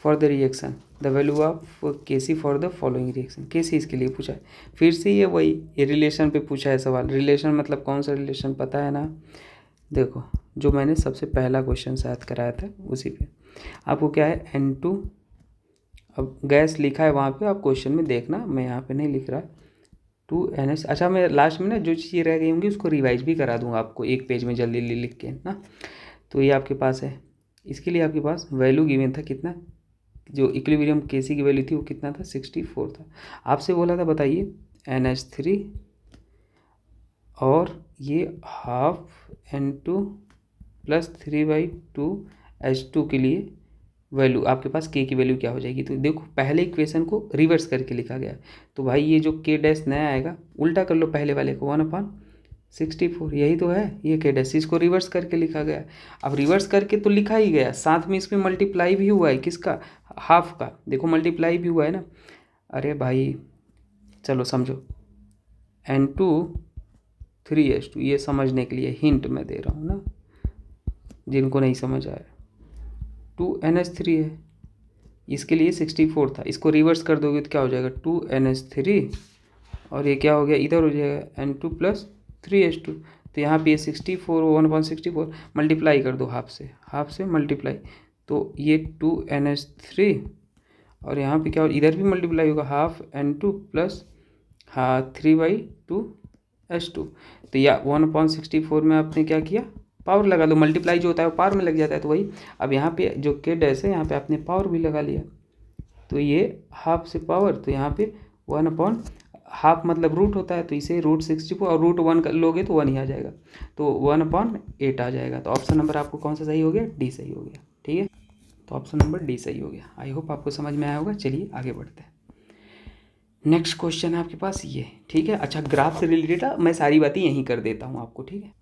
for the reaction, the value of Kc for the following reaction. Kc इसके लिए पूछा है, फिर से ये वही ये रिलेशन पे पूछा है सवाल। रिलेशन मतलब कौन सा रिलेशन पता है ना, देखो जो मैंने सबसे पहला क्वेश्चन शायद कराया था उसी पे। आपको क्या है N2, अब गैस लिखा है वहाँ पे, आप क्वेश्चन में देखना, मैं यहाँ पे नहीं लिख रहा, 2NH। अच्छा मैं लास्ट में ना जो चीज़ें रह गई होंगी उसको रिवाइज भी करा दूंगा आपको एक पेज में जल्दी लिख के ना। तो ये आपके पास है, इसके लिए आपके पास वैल्यू गिवन था कितना, जो इक्विलिब्रियम Kc की वैल्यू थी वो कितना था 64 था। आपसे बोला था बताइए NH3 और ये ½ N2 प्लस 3/2 H2 के लिए वैल्यू आपके पास K की वैल्यू क्या हो जाएगी। तो देखो पहले इक्वेशन को रिवर्स करके लिखा गया, तो भाई ये जो K डैश नया आएगा उल्टा कर लो पहले वाले को, 1/64 यही तो है, ये K डैश, इसको रिवर्स करके लिखा गया। अब रिवर्स करके तो लिखा ही गया, साथ में इसमें मल्टीप्लाई भी हुआ है, किसका, हाफ का, देखो मल्टीप्लाई भी हुआ है ना। अरे भाई चलो समझो, N2 3H2, ये समझने के लिए हिंट मैं दे रहा हूँ ना, जिनको नहीं समझ आया। 2NH3 है, इसके लिए 64 था, इसको रिवर्स कर दोगे तो क्या हो जाएगा 2NH3, और ये क्या हो गया इधर हो जाएगा N2 + 3H2। तो यहाँ पे ये 64 1/64 मल्टीप्लाई कर दो हाफ से मल्टीप्लाई, तो ये 2NH3, और यहाँ पे क्या हो, इधर भी मल्टीप्लाई होगा, हाफ N2 प्लस 3/2H2। तो या 1/64 में आपने क्या किया, पावर लगा दो, मल्टीप्लाई जो होता है वो पावर में लग जाता है, तो वही अब यहाँ पे जो के डैश है यहाँ पे आपने पावर भी लगा लिया, तो ये हाफ से पावर, तो यहाँ पे 1/हाफ मतलब रूट होता है, तो इसे √64 और √1 कर लोगे तो 1 ही आ जाएगा, तो 1/8 आ जाएगा। तो ऑप्शन नंबर आपको कौन सा सही हो गया, डी सही हो गया। ठीक है, तो ऑप्शन नंबर डी सही हो गया। आई होप आपको समझ में आया होगा। चलिए आगे बढ़ते हैं। नेक्स्ट क्वेश्चन है आपके पास ये, ठीक है। अच्छा, ग्राफ से रिलेटेड मैं सारी बातें यहीं कर देता हूँ आपको, ठीक है।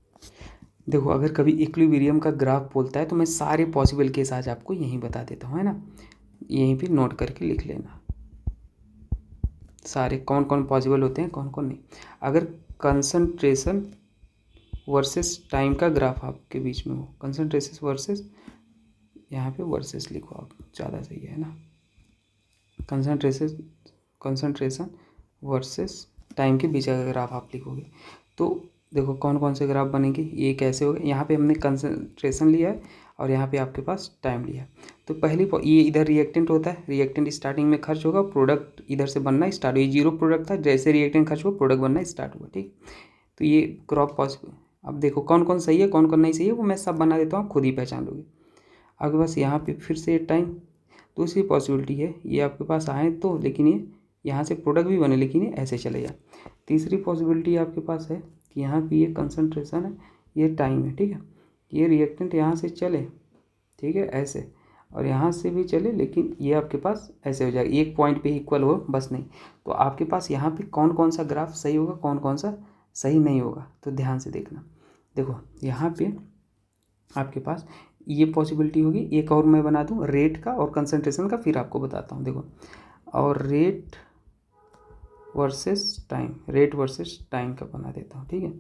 देखो, अगर कभी इक्विलिब्रियम का ग्राफ बोलता है तो मैं सारे पॉसिबल केस आज आपको यहीं बता देता हूँ, है ना। यहीं पे नोट करके लिख लेना सारे कौन कौन पॉसिबल होते हैं, कौन कौन नहीं। अगर कंसंट्रेशन वर्सेस टाइम का ग्राफ आपके बीच में हो, कंसंट्रेशन वर्सेस, यहाँ पे वर्सेस लिखो आप, ज़्यादा सही है ना। कंसंट्रेशन वर्सेस टाइम के बीच का ग्राफ आप लिखोगे तो देखो कौन कौन से ग्राफ बनेंगे, ये कैसे हो गए। यहाँ पे हमने कंसंट्रेशन लिया है और यहाँ पे आपके पास टाइम लिया है। तो ये इधर रिएक्टेंट होता है, रिएक्टेंट स्टार्टिंग में खर्च होगा, प्रोडक्ट इधर से बनना स्टार्ट हुआ, ये 0 प्रोडक्ट था, जैसे रिएक्टेंट खर्च हुआ प्रोडक्ट बनना स्टार्ट हुआ, ठीक। तो ये क्रॉप पॉसिबल। अब देखो कौन कौन सही है कौन कौन नहीं सही है, वो मैं सब बना देता हूँ, खुद ही पहचान लोगे। आपके पास यहाँ पे फिर से टाइम, दूसरी पॉसिबिलिटी है ये आपके पास आए तो, लेकिन ये यहाँ से प्रोडक्ट भी बने लेकिन ये ऐसे चले जाए। तीसरी पॉसिबिलिटी आपके पास है कि यहाँ पे ये कंसंट्रेशन है, ये टाइम है, ठीक है। ये रिएक्टेंट यहाँ से चले, ठीक है, ऐसे, और यहाँ से भी चले, लेकिन ये आपके पास ऐसे हो जाएगा, एक पॉइंट पे इक्वल हो बस नहीं। तो आपके पास यहाँ पे कौन कौन सा ग्राफ सही होगा कौन कौन सा सही नहीं होगा, तो ध्यान से देखना। देखो यहाँ पे आपके पास ये पॉसिबिलिटी होगी, एक और मैं बना दूँ रेट का और कंसंट्रेशन का, फिर आपको बताता हूँ। देखो, और रेट वर्सेस टाइम का बना देता हूँ, ठीक है।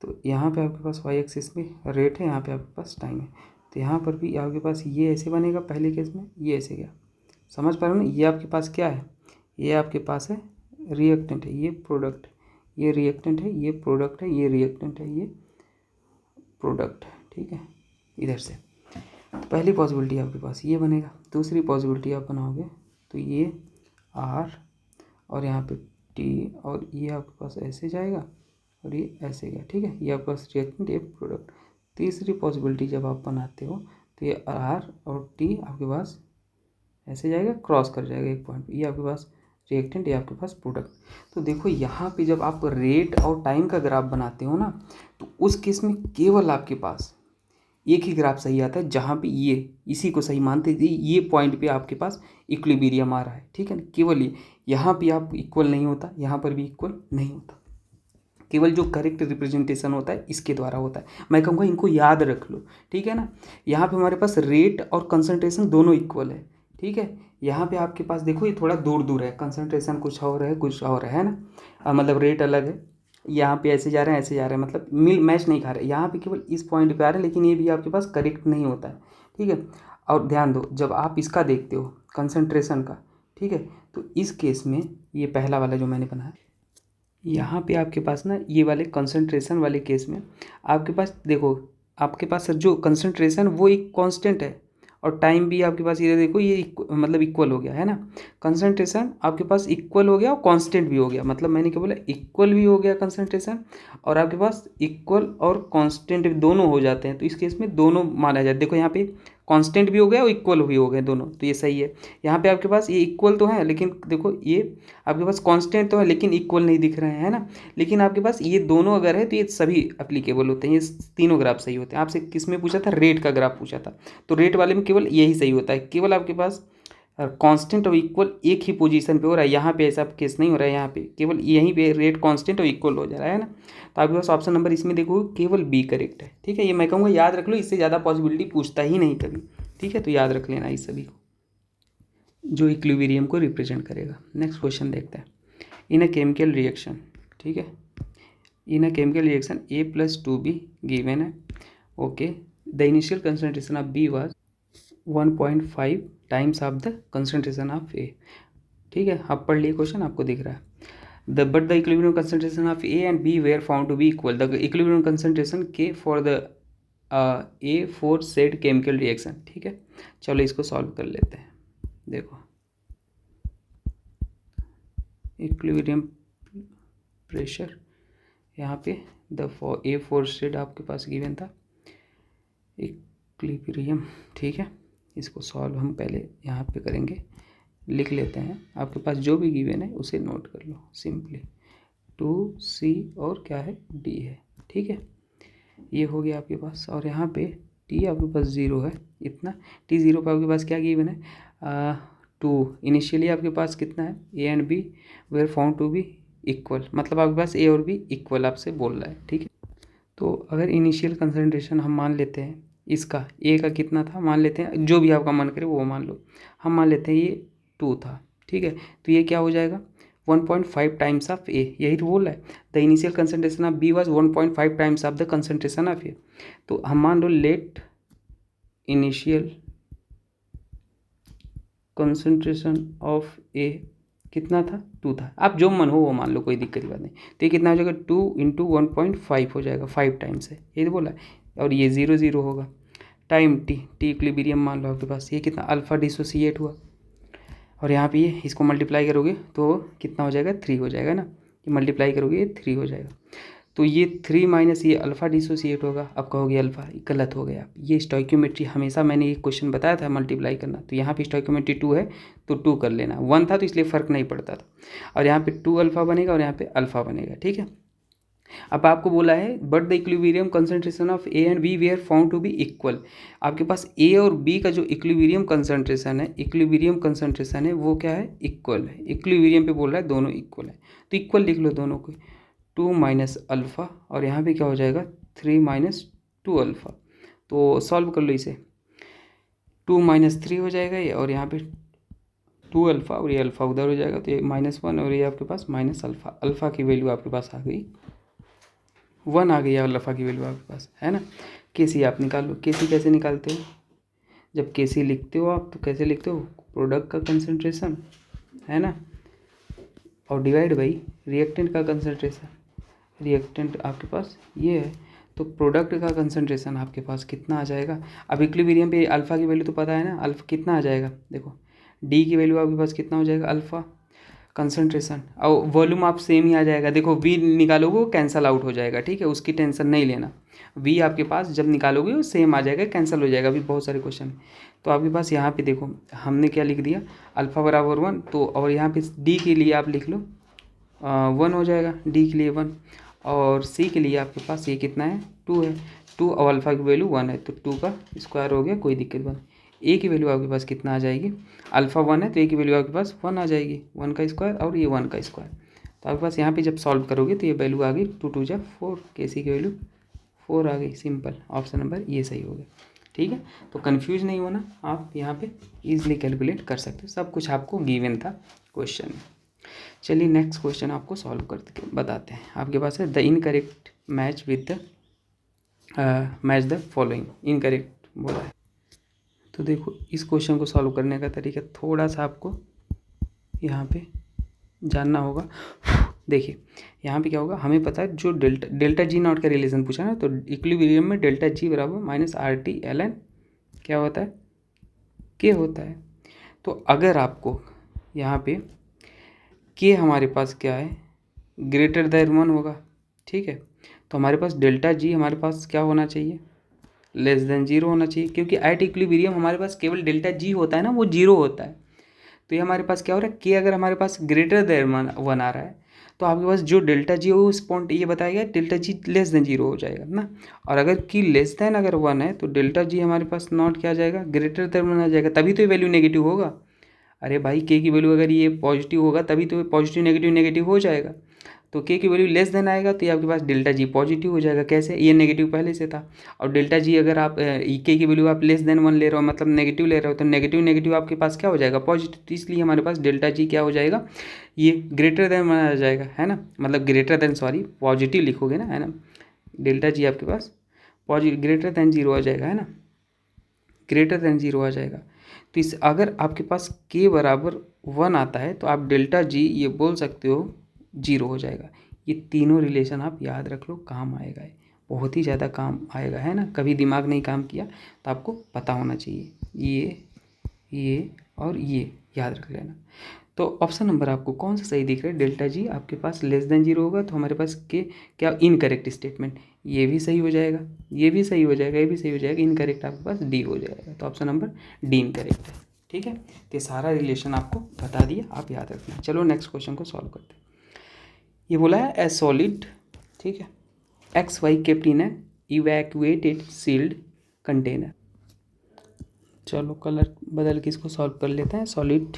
तो यहाँ पे आपके पास वाई एक्सिस में रेट है, यहाँ पे आपके पास टाइम है, तो यहाँ पर भी आपके पास ये ऐसे बनेगा, पहले केस में ये ऐसे गया, समझ पा रहे हो ना। ये आपके पास क्या है, ये आपके पास है रिएक्टेंट है, ये प्रोडक्ट, ये रिएक्टेंट है, ये प्रोडक्ट है, ये रिएक्टेंट है, ये प्रोडक्ट है, ठीक है। इधर से पहली पॉसिबिलिटी आपके पास ये बनेगा, दूसरी पॉसिबिलिटी आप बनाओगे तो ये आर और यहाँ पे टी, और ये आपके पास ऐसे जाएगा और ये ऐसे गया, ठीक है। ये आपके पास रिएक्टेंट, ये प्रोडक्ट। तीसरी पॉसिबिलिटी जब आप बनाते हो तो ये आर और टी आपके पास ऐसे जाएगा, क्रॉस कर जाएगा एक पॉइंट, ये आपके पास रिएक्टेंट, ये आपके पास प्रोडक्ट। तो देखो यहाँ पे जब आप रेट और टाइम का ग्राफ बनाते हो ना, तो उस केस में केवल आपके पास एक ही ग्राफ सही आता है, जहाँ पे ये इसी को सही मानते थे, ये पॉइंट पे आपके पास इक्विलिब्रियम आ रहा है, ठीक है ना। केवल ये, यहाँ पे आप इक्वल नहीं होता, यहाँ पर भी इक्वल नहीं होता, केवल जो करेक्ट रिप्रेजेंटेशन होता है इसके द्वारा होता है। मैं कहूँगा इनको याद रख लो, ठीक है ना। यहाँ पे हमारे पास रेट और कंसंट्रेशन दोनों इक्वल है, ठीक है। यहाँ पे आपके पास देखो ये थोड़ा दूर दूर है, कंसंट्रेशन कुछ और है कुछ और है ना, मतलब रेट अलग है, यहाँ पे ऐसे जा रहे हैं ऐसे जा रहे हैं, मतलब मैच नहीं खा रहे। यहाँ पे केवल इस पॉइंट पे आ रहे हैं, लेकिन ये भी आपके पास करेक्ट नहीं होता है, ठीक है। और ध्यान दो, जब आप इसका देखते हो कंसंट्रेशन का, ठीक है, तो इस केस में ये पहला वाला जो मैंने बनाया, यहाँ पे आपके पास ना ये वाले कंसंट्रेशन वाले केस में आपके पास देखो, आपके पास जो कंसंट्रेशन वो एक कांस्टेंट है, और टाइम भी आपके पास इधर देखो ये मतलब इक्वल हो गया है ना। कंसंट्रेशन आपके पास इक्वल हो गया और कांस्टेंट भी हो गया, मतलब मैंने क्या बोला, इक्वल भी हो गया कंसंट्रेशन, और आपके पास इक्वल और कांस्टेंट दोनों हो जाते हैं, तो इस केस में दोनों माना जाए। देखो यहाँ पे कांस्टेंट भी हो गया और इक्वल भी हो गए दोनों, तो ये सही है। यहाँ पे आपके पास ये इक्वल तो है, लेकिन देखो ये आपके पास कांस्टेंट तो है लेकिन इक्वल नहीं दिख रहे हैं, है ना। लेकिन आपके पास ये दोनों अगर है तो ये सभी एप्लीकेबल होते हैं, ये तीनों ग्राफ सही होते हैं। आपसे किस में पूछा था, रेट का ग्राफ पूछा था, तो रेट वाले में केवल यही सही होता है, केवल आपके पास कांस्टेंट और इक्वल एक ही पोजीशन पे हो रहा है। यहाँ पे ऐसा केस नहीं हो रहा है, यहाँ पे केवल यहीं पे रेट कांस्टेंट और इक्वल हो जा रहा है ना। तो आपके पास ऑप्शन नंबर इसमें देखो केवल बी करेक्ट है, ठीक है। ये मैं कहूँगा याद रख लो, इससे ज़्यादा पॉसिबिलिटी पूछता ही नहीं कभी, ठीक है। तो याद रख लेना इस सभी को, जो इक्विलिब्रियम को रिप्रेजेंट करेगा। नेक्स्ट क्वेश्चन देखते हैं। इन अ केमिकल रिएक्शन, ठीक है, in a chemical reaction A+2B given है, okay, the initial concentration of B was 1.5 times of the concentration of A, ठीक है, आप पढ़ लिए क्वेश्चन, आपको दिख रहा है। But the equilibrium concentration of A and B were found to be equal, the equilibrium concentration K for the A fore said chemical reaction, ठीक है। चलो इसको सॉल्व कर लेते हैं। देखो इक्विलिब्रियम प्रेशर यहाँ पे द A4 स्टेट आपके पास गिवन था, इक्विलिब्रियम, ठीक है। इसको सॉल्व हम पहले यहाँ पे करेंगे, लिख लेते हैं। आपके पास जो भी गिवन है उसे नोट कर लो सिंपली। 2C और क्या है, D है, ठीक है। ये हो गया आपके पास, और यहाँ पे T आपके पास 0 है, इतना T0 पर आपके पास क्या गिवन है, 2। इनिशियली आपके पास कितना है, A and B were found to be equal, मतलब आपके पास A और B इक्वल आपसे बोल रहा है, ठीक है। तो अगर इनिशियल कंसंट्रेशन हम मान लेते हैं, इसका A का कितना था मान लेते हैं, जो भी आपका मन करे वो मान लो, हम मान लेते हैं ये 2 था, ठीक है। तो ये क्या हो जाएगा, 1.5 टाइम्स ऑफ A, यही तो बोल रहा है। The initial concentration of B was 1.5 times of the concentration of A। तो हम मान लो let initial concentration of A कितना था, 2 था, आप जो मन हो वो मान लो, कोई दिक्कत की बात नहीं। तो ये कितना हो जाएगा, 2 × 1.5 हो जाएगा, 5 टाइम्स है, ये तो बोला है। और ये 0 0 होगा, टाइम T इक्विलिब्रियम मान लो आपके पास, ये कितना अल्फा डिसोसिएट हुआ, और यहाँ पे ये इसको मल्टीप्लाई करोगे तो कितना हो जाएगा, 3 हो जाएगा ना, ये मल्टीप्लाई करोगे ये 3 हो जाएगा। तो ये 3 माइनस ये अल्फा डिसोसिएट होगा, अब कहोगे अल्फा, गलत हो गया। ये स्टोइकियोमेट्री हमेशा मैंने ये क्वेश्चन बताया था मल्टीप्लाई करना, तो यहाँ पे स्टोइकियोमेट्री 2 है तो 2 कर लेना, 1 था तो इसलिए फ़र्क नहीं पड़ता था, और यहाँ पे 2 अल्फा बनेगा और यहाँ पे अल्फा बनेगा, ठीक है। अब आपको बोला है but the equilibrium concentration of A and B were found to be equal, आपके पास A और B का जो इक्विलिब्रियम कंसंट्रेशन है, इक्विलिब्रियम कंसंट्रेशन है वो क्या है, इक्वल है। इक्विलिब्रियम पे बोल रहा है दोनों इक्वल है, तो इक्वल लिख लो दोनों को, 2 माइनस अल्फ़ा, और यहाँ पे क्या हो जाएगा, 3 माइनस 2 अल्फ़ा। तो सॉल्व कर लो इसे, 2 माइनस 3 हो जाएगा ये, और यहाँ पे 2 अल्फ़ा, और ये अल्फ़ा उधर हो जाएगा, तो ये -1 और ये आपके पास माइनस अल्फ़ा। अल्फ़ा की वैल्यू आपके पास आ गई 1 आ गई, अल्फ़ा की वैल्यू आपके पास है ना। केसी आप निकाल लो, केसी कैसे निकालते हो, जब केसी लिखते हो आप तो कैसे लिखते हो, प्रोडक्ट का कंसंट्रेशन है ना, और डिवाइड बाई रिएक्टेंट का कंसंट्रेशन, रिएक्टेंट आपके पास ये है, तो प्रोडक्ट का कंसंट्रेशन आपके पास कितना आ जाएगा। अब इक्विलिब्रियम पे अल्फ़ा की वैल्यू तो पता है ना, अल्फ़ा कितना आ जाएगा, देखो डी की वैल्यू आपके पास कितना हो जाएगा, अल्फ़ा कंसंट्रेशन, और वॉल्यूम आप सेम ही आ जाएगा। देखो वी निकालोगे वो कैंसल आउट हो जाएगा, ठीक है, उसकी टेंशन नहीं लेना। वी आपके पास जब निकालोगे वो सेम आ जाएगा, कैंसिल हो जाएगा। अभी बहुत सारे क्वेश्चन है, तो आपके पास यहाँ पे देखो हमने क्या लिख दिया, अल्फ़ा बराबर 1, तो और यहाँ पे डी के लिए आप लिख लो 1 हो जाएगा, डी के लिए 1, और सी के लिए आपके पास ये कितना है, 2 है, 2 और अल्फ़ा की वैल्यू 1 है, तो 2 का स्क्वायर हो गया, कोई दिक्कत नहीं। ए की वैल्यू आपके पास कितना आ जाएगी, अल्फ़ा 1 है तो ए की वैल्यू आपके पास 1 आ जाएगी, 1 का स्क्वायर और ये 1 का स्क्वायर। तो आपके पास यहाँ पे जब सॉल्व करोगे तो ये वैल्यू आ गई 2 2 जा 4, के सी की वैल्यू 4 आ गई, सिंपल। ऑप्शन नंबर ये सही हो गया, ठीक है। तो कन्फ्यूज नहीं होना, आप यहाँ पे ईजिली कैलकुलेट कर सकते हो, सब कुछ आपको गिवन था क्वेश्चन में। चलिए नेक्स्ट क्वेश्चन आपको सॉल्व करके बताते हैं। आपके पास है the incorrect match with the match the following, incorrect बोला है। तो देखो इस क्वेश्चन को सॉल्व करने का तरीका थोड़ा सा आपको यहाँ पे जानना होगा। देखिए यहाँ पे क्या होगा, हमें पता है जो डेल्टा जी नॉट का रिलेशन पूछा ना, तो इक्विलिब्रियम में डेल्टा जी बराबर माइनस RT ln क्या होता है, के होता है। तो अगर आपको यहाँ पे के हमारे पास क्या है, ग्रेटर देन 1 होगा, ठीक है, तो हमारे पास डेल्टा जी हमारे पास क्या होना चाहिए, लेस देन 0 होना चाहिए, क्योंकि एट इक्विलिब्रियम हमारे पास केवल डेल्टा जी होता है ना, वो 0 होता है। तो ये हमारे पास क्या हो रहा है, के अगर हमारे पास ग्रेटर देन 1 आ रहा है तो आपके पास जो डेल्टा जी हो उस पॉइंट ये बताया गया डेल्टा जी लेस देन 0 हो जाएगा ना। और अगर की लेस देन अगर 1 है तो डेल्टा जी हमारे पास नॉट क्या आ जाएगा, ग्रेटर देन 1 आ जाएगा, तभी तो ये वैल्यू नेगेटिव होगा। अरे भाई के की वैल्यू अगर ये पॉजिटिव होगा तभी तो पॉजिटिव नेगेटिव नेगेटिव हो जाएगा। तो के की वैल्यू लेस देन आएगा तो ये आपके पास डेल्टा जी पॉजिटिव हो जाएगा। कैसे, ये नेगेटिव पहले से था, और डेल्टा जी अगर आप के की वैल्यू आप लेस देन 1 ले रहे हो, मतलब नेगेटिव ले रहे हो, तो नेगेटिव नेगेटिव आपके पास क्या हो जाएगा, पॉजिटिव। तो इसलिए हमारे पास डेल्टा जी क्या हो जाएगा, ये ग्रेटर देन आ जाएगा, है ना, मतलब ग्रेटर देन, सॉरी पॉजिटिव लिखोगे ना, है ना, डेल्टा जी आपके पास पॉजिटिव ग्रेटर देन 0 आ जाएगा, है ना, ग्रेटर देन 0 आ जाएगा। तो इस अगर आपके पास के बराबर 1 आता है तो आप डेल्टा जी ये बोल सकते हो 0 हो जाएगा। ये तीनों रिलेशन आप याद रख लो, काम आएगा, है बहुत ही ज़्यादा काम आएगा, है ना। कभी दिमाग नहीं काम किया तो आपको पता होना चाहिए, ये और ये याद रख लेना। तो ऑप्शन नंबर आपको कौन सा सही दिख रहा है, डेल्टा जी आपके पास लेस देन 0 होगा तो हमारे पास के क्या इनकरेक्ट स्टेटमेंट, ये भी सही हो जाएगा, ये भी सही हो जाएगा, ये भी सही हो जाएगा, इनकरेक्ट आपके पास डी हो जाएगा। तो ऑप्शन नंबर डी इनकरेक्ट है, ठीक है। तो ये सारा रिलेशन आपको बता दिया, आप याद रखना। चलो नेक्स्ट क्वेश्चन को सॉल्व करते हैं। ये बोला है ए सॉलिड, ठीक है, X Y kept in an evacuated sealed container. चलो कलर बदल के इसको सॉल्व कर लेते हैं। Solid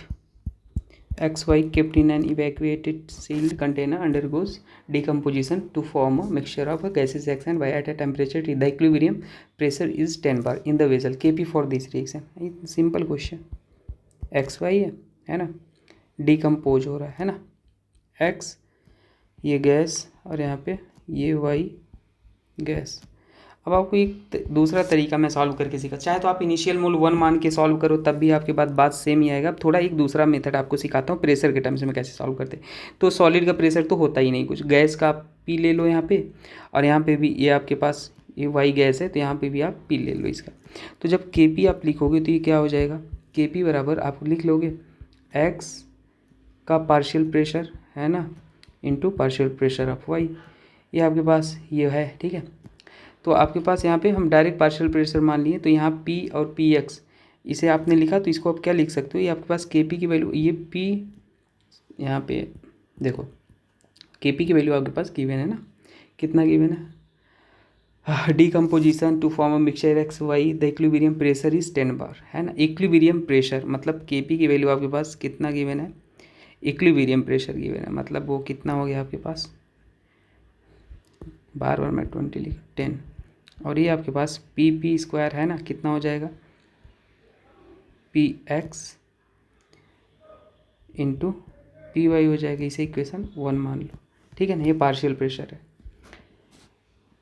XY kept in an evacuated sealed container undergoes decomposition to form a mixture of a gaseous X and Y at a temperature T. The equilibrium pressure is 10 bar in the vessel. Kp for this reaction. Simple question, XY है ना, decompose हो रहा है ना, X ये gas और यहाँ पे ये Y गैस। अब आपको एक दूसरा तरीका मैं सॉल्व करके सिखा, चाहे तो आप इनिशियल मोल 1 मान के सॉल्व करो तब भी आपके बाद बात सेम ही आएगा। अब थोड़ा एक दूसरा मेथड आपको सिखाता हूँ प्रेशर के टर्म्स में कैसे सॉल्व करते हैं। तो सॉलिड का प्रेशर तो होता ही नहीं कुछ, गैस का आप पी ले लो यहाँ पे, और यहाँ पे भी ये आपके पास ये वाई गैस है तो यहाँ पे भी आप पी ले लो इसका। तो जब के पी आप लिखोगे तो ये क्या हो जाएगा, के पी बराबर आप लिख लोगे एक्स का पार्शियल प्रेशर, है ना, into partial pressure of Y, ये आपके पास ये है, ठीक है। तो आपके पास यहाँ पे हम डायरेक्ट पार्शियल प्रेशर मान लिए, तो यहाँ P और पी एक्स इसे आपने लिखा, तो इसको आप क्या लिख सकते हो, ये आपके पास Kp की वैल्यू, ये P यहाँ पे देखो Kp की वैल्यू आपके पास गिवन है ना, कितना गिवन है, decomposition to form a mixture X Y, the equilibrium pressure is 10 bar, है ना। इक्विलिब्रियम प्रेशर मतलब Kp की वैल्यू आपके पास कितना गिवन है, इक्विलिब्रियम प्रेशर गिवन है, मतलब वो कितना हो गया आपके पास, बार बार मैं 20 लिख 10, और ये आपके पास पी पी स्क्वायर है ना, कितना हो जाएगा P X into P Y हो जाएगा, इसे इक्वेशन 1 मान लो, ठीक है ना, ये पार्शियल प्रेशर है।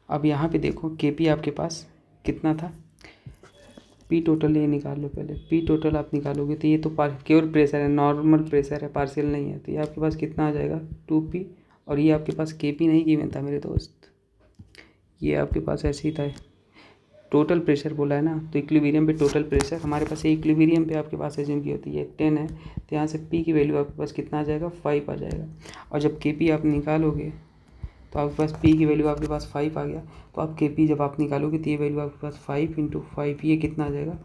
अब यहाँ पे देखो के पी आपके पास कितना था, पी टोटल ये निकाल लो पहले, पी टोटल आप निकालोगे तो ये तो केवल प्रेशर है, नॉर्मल प्रेशर है, पार्शियल नहीं है, तो ये आपके पास कितना आ जाएगा 2p, और ये आपके पास के पी नहीं गिवन था मेरे दोस्त, ये आपके पास ऐसे ही था, टोटल प्रेशर बोला है ना, तो इक्विलिब्रियम पे टोटल प्रेशर हमारे पास इक्विलिब्रियम पे आपके पास एज्यूम की होती है 10 है, तो यहाँ से P की वैल्यू आपके पास कितना आ जाएगा 5 आ जाएगा, और जब Kp आप निकालोगे तो आपके पास P की वैल्यू आपके पास 5 आ गया, तो आप Kp जब आप निकालोगे तो ये वैल्यू आपके पास 5 इंटू 5 ये कितना आ जाएगा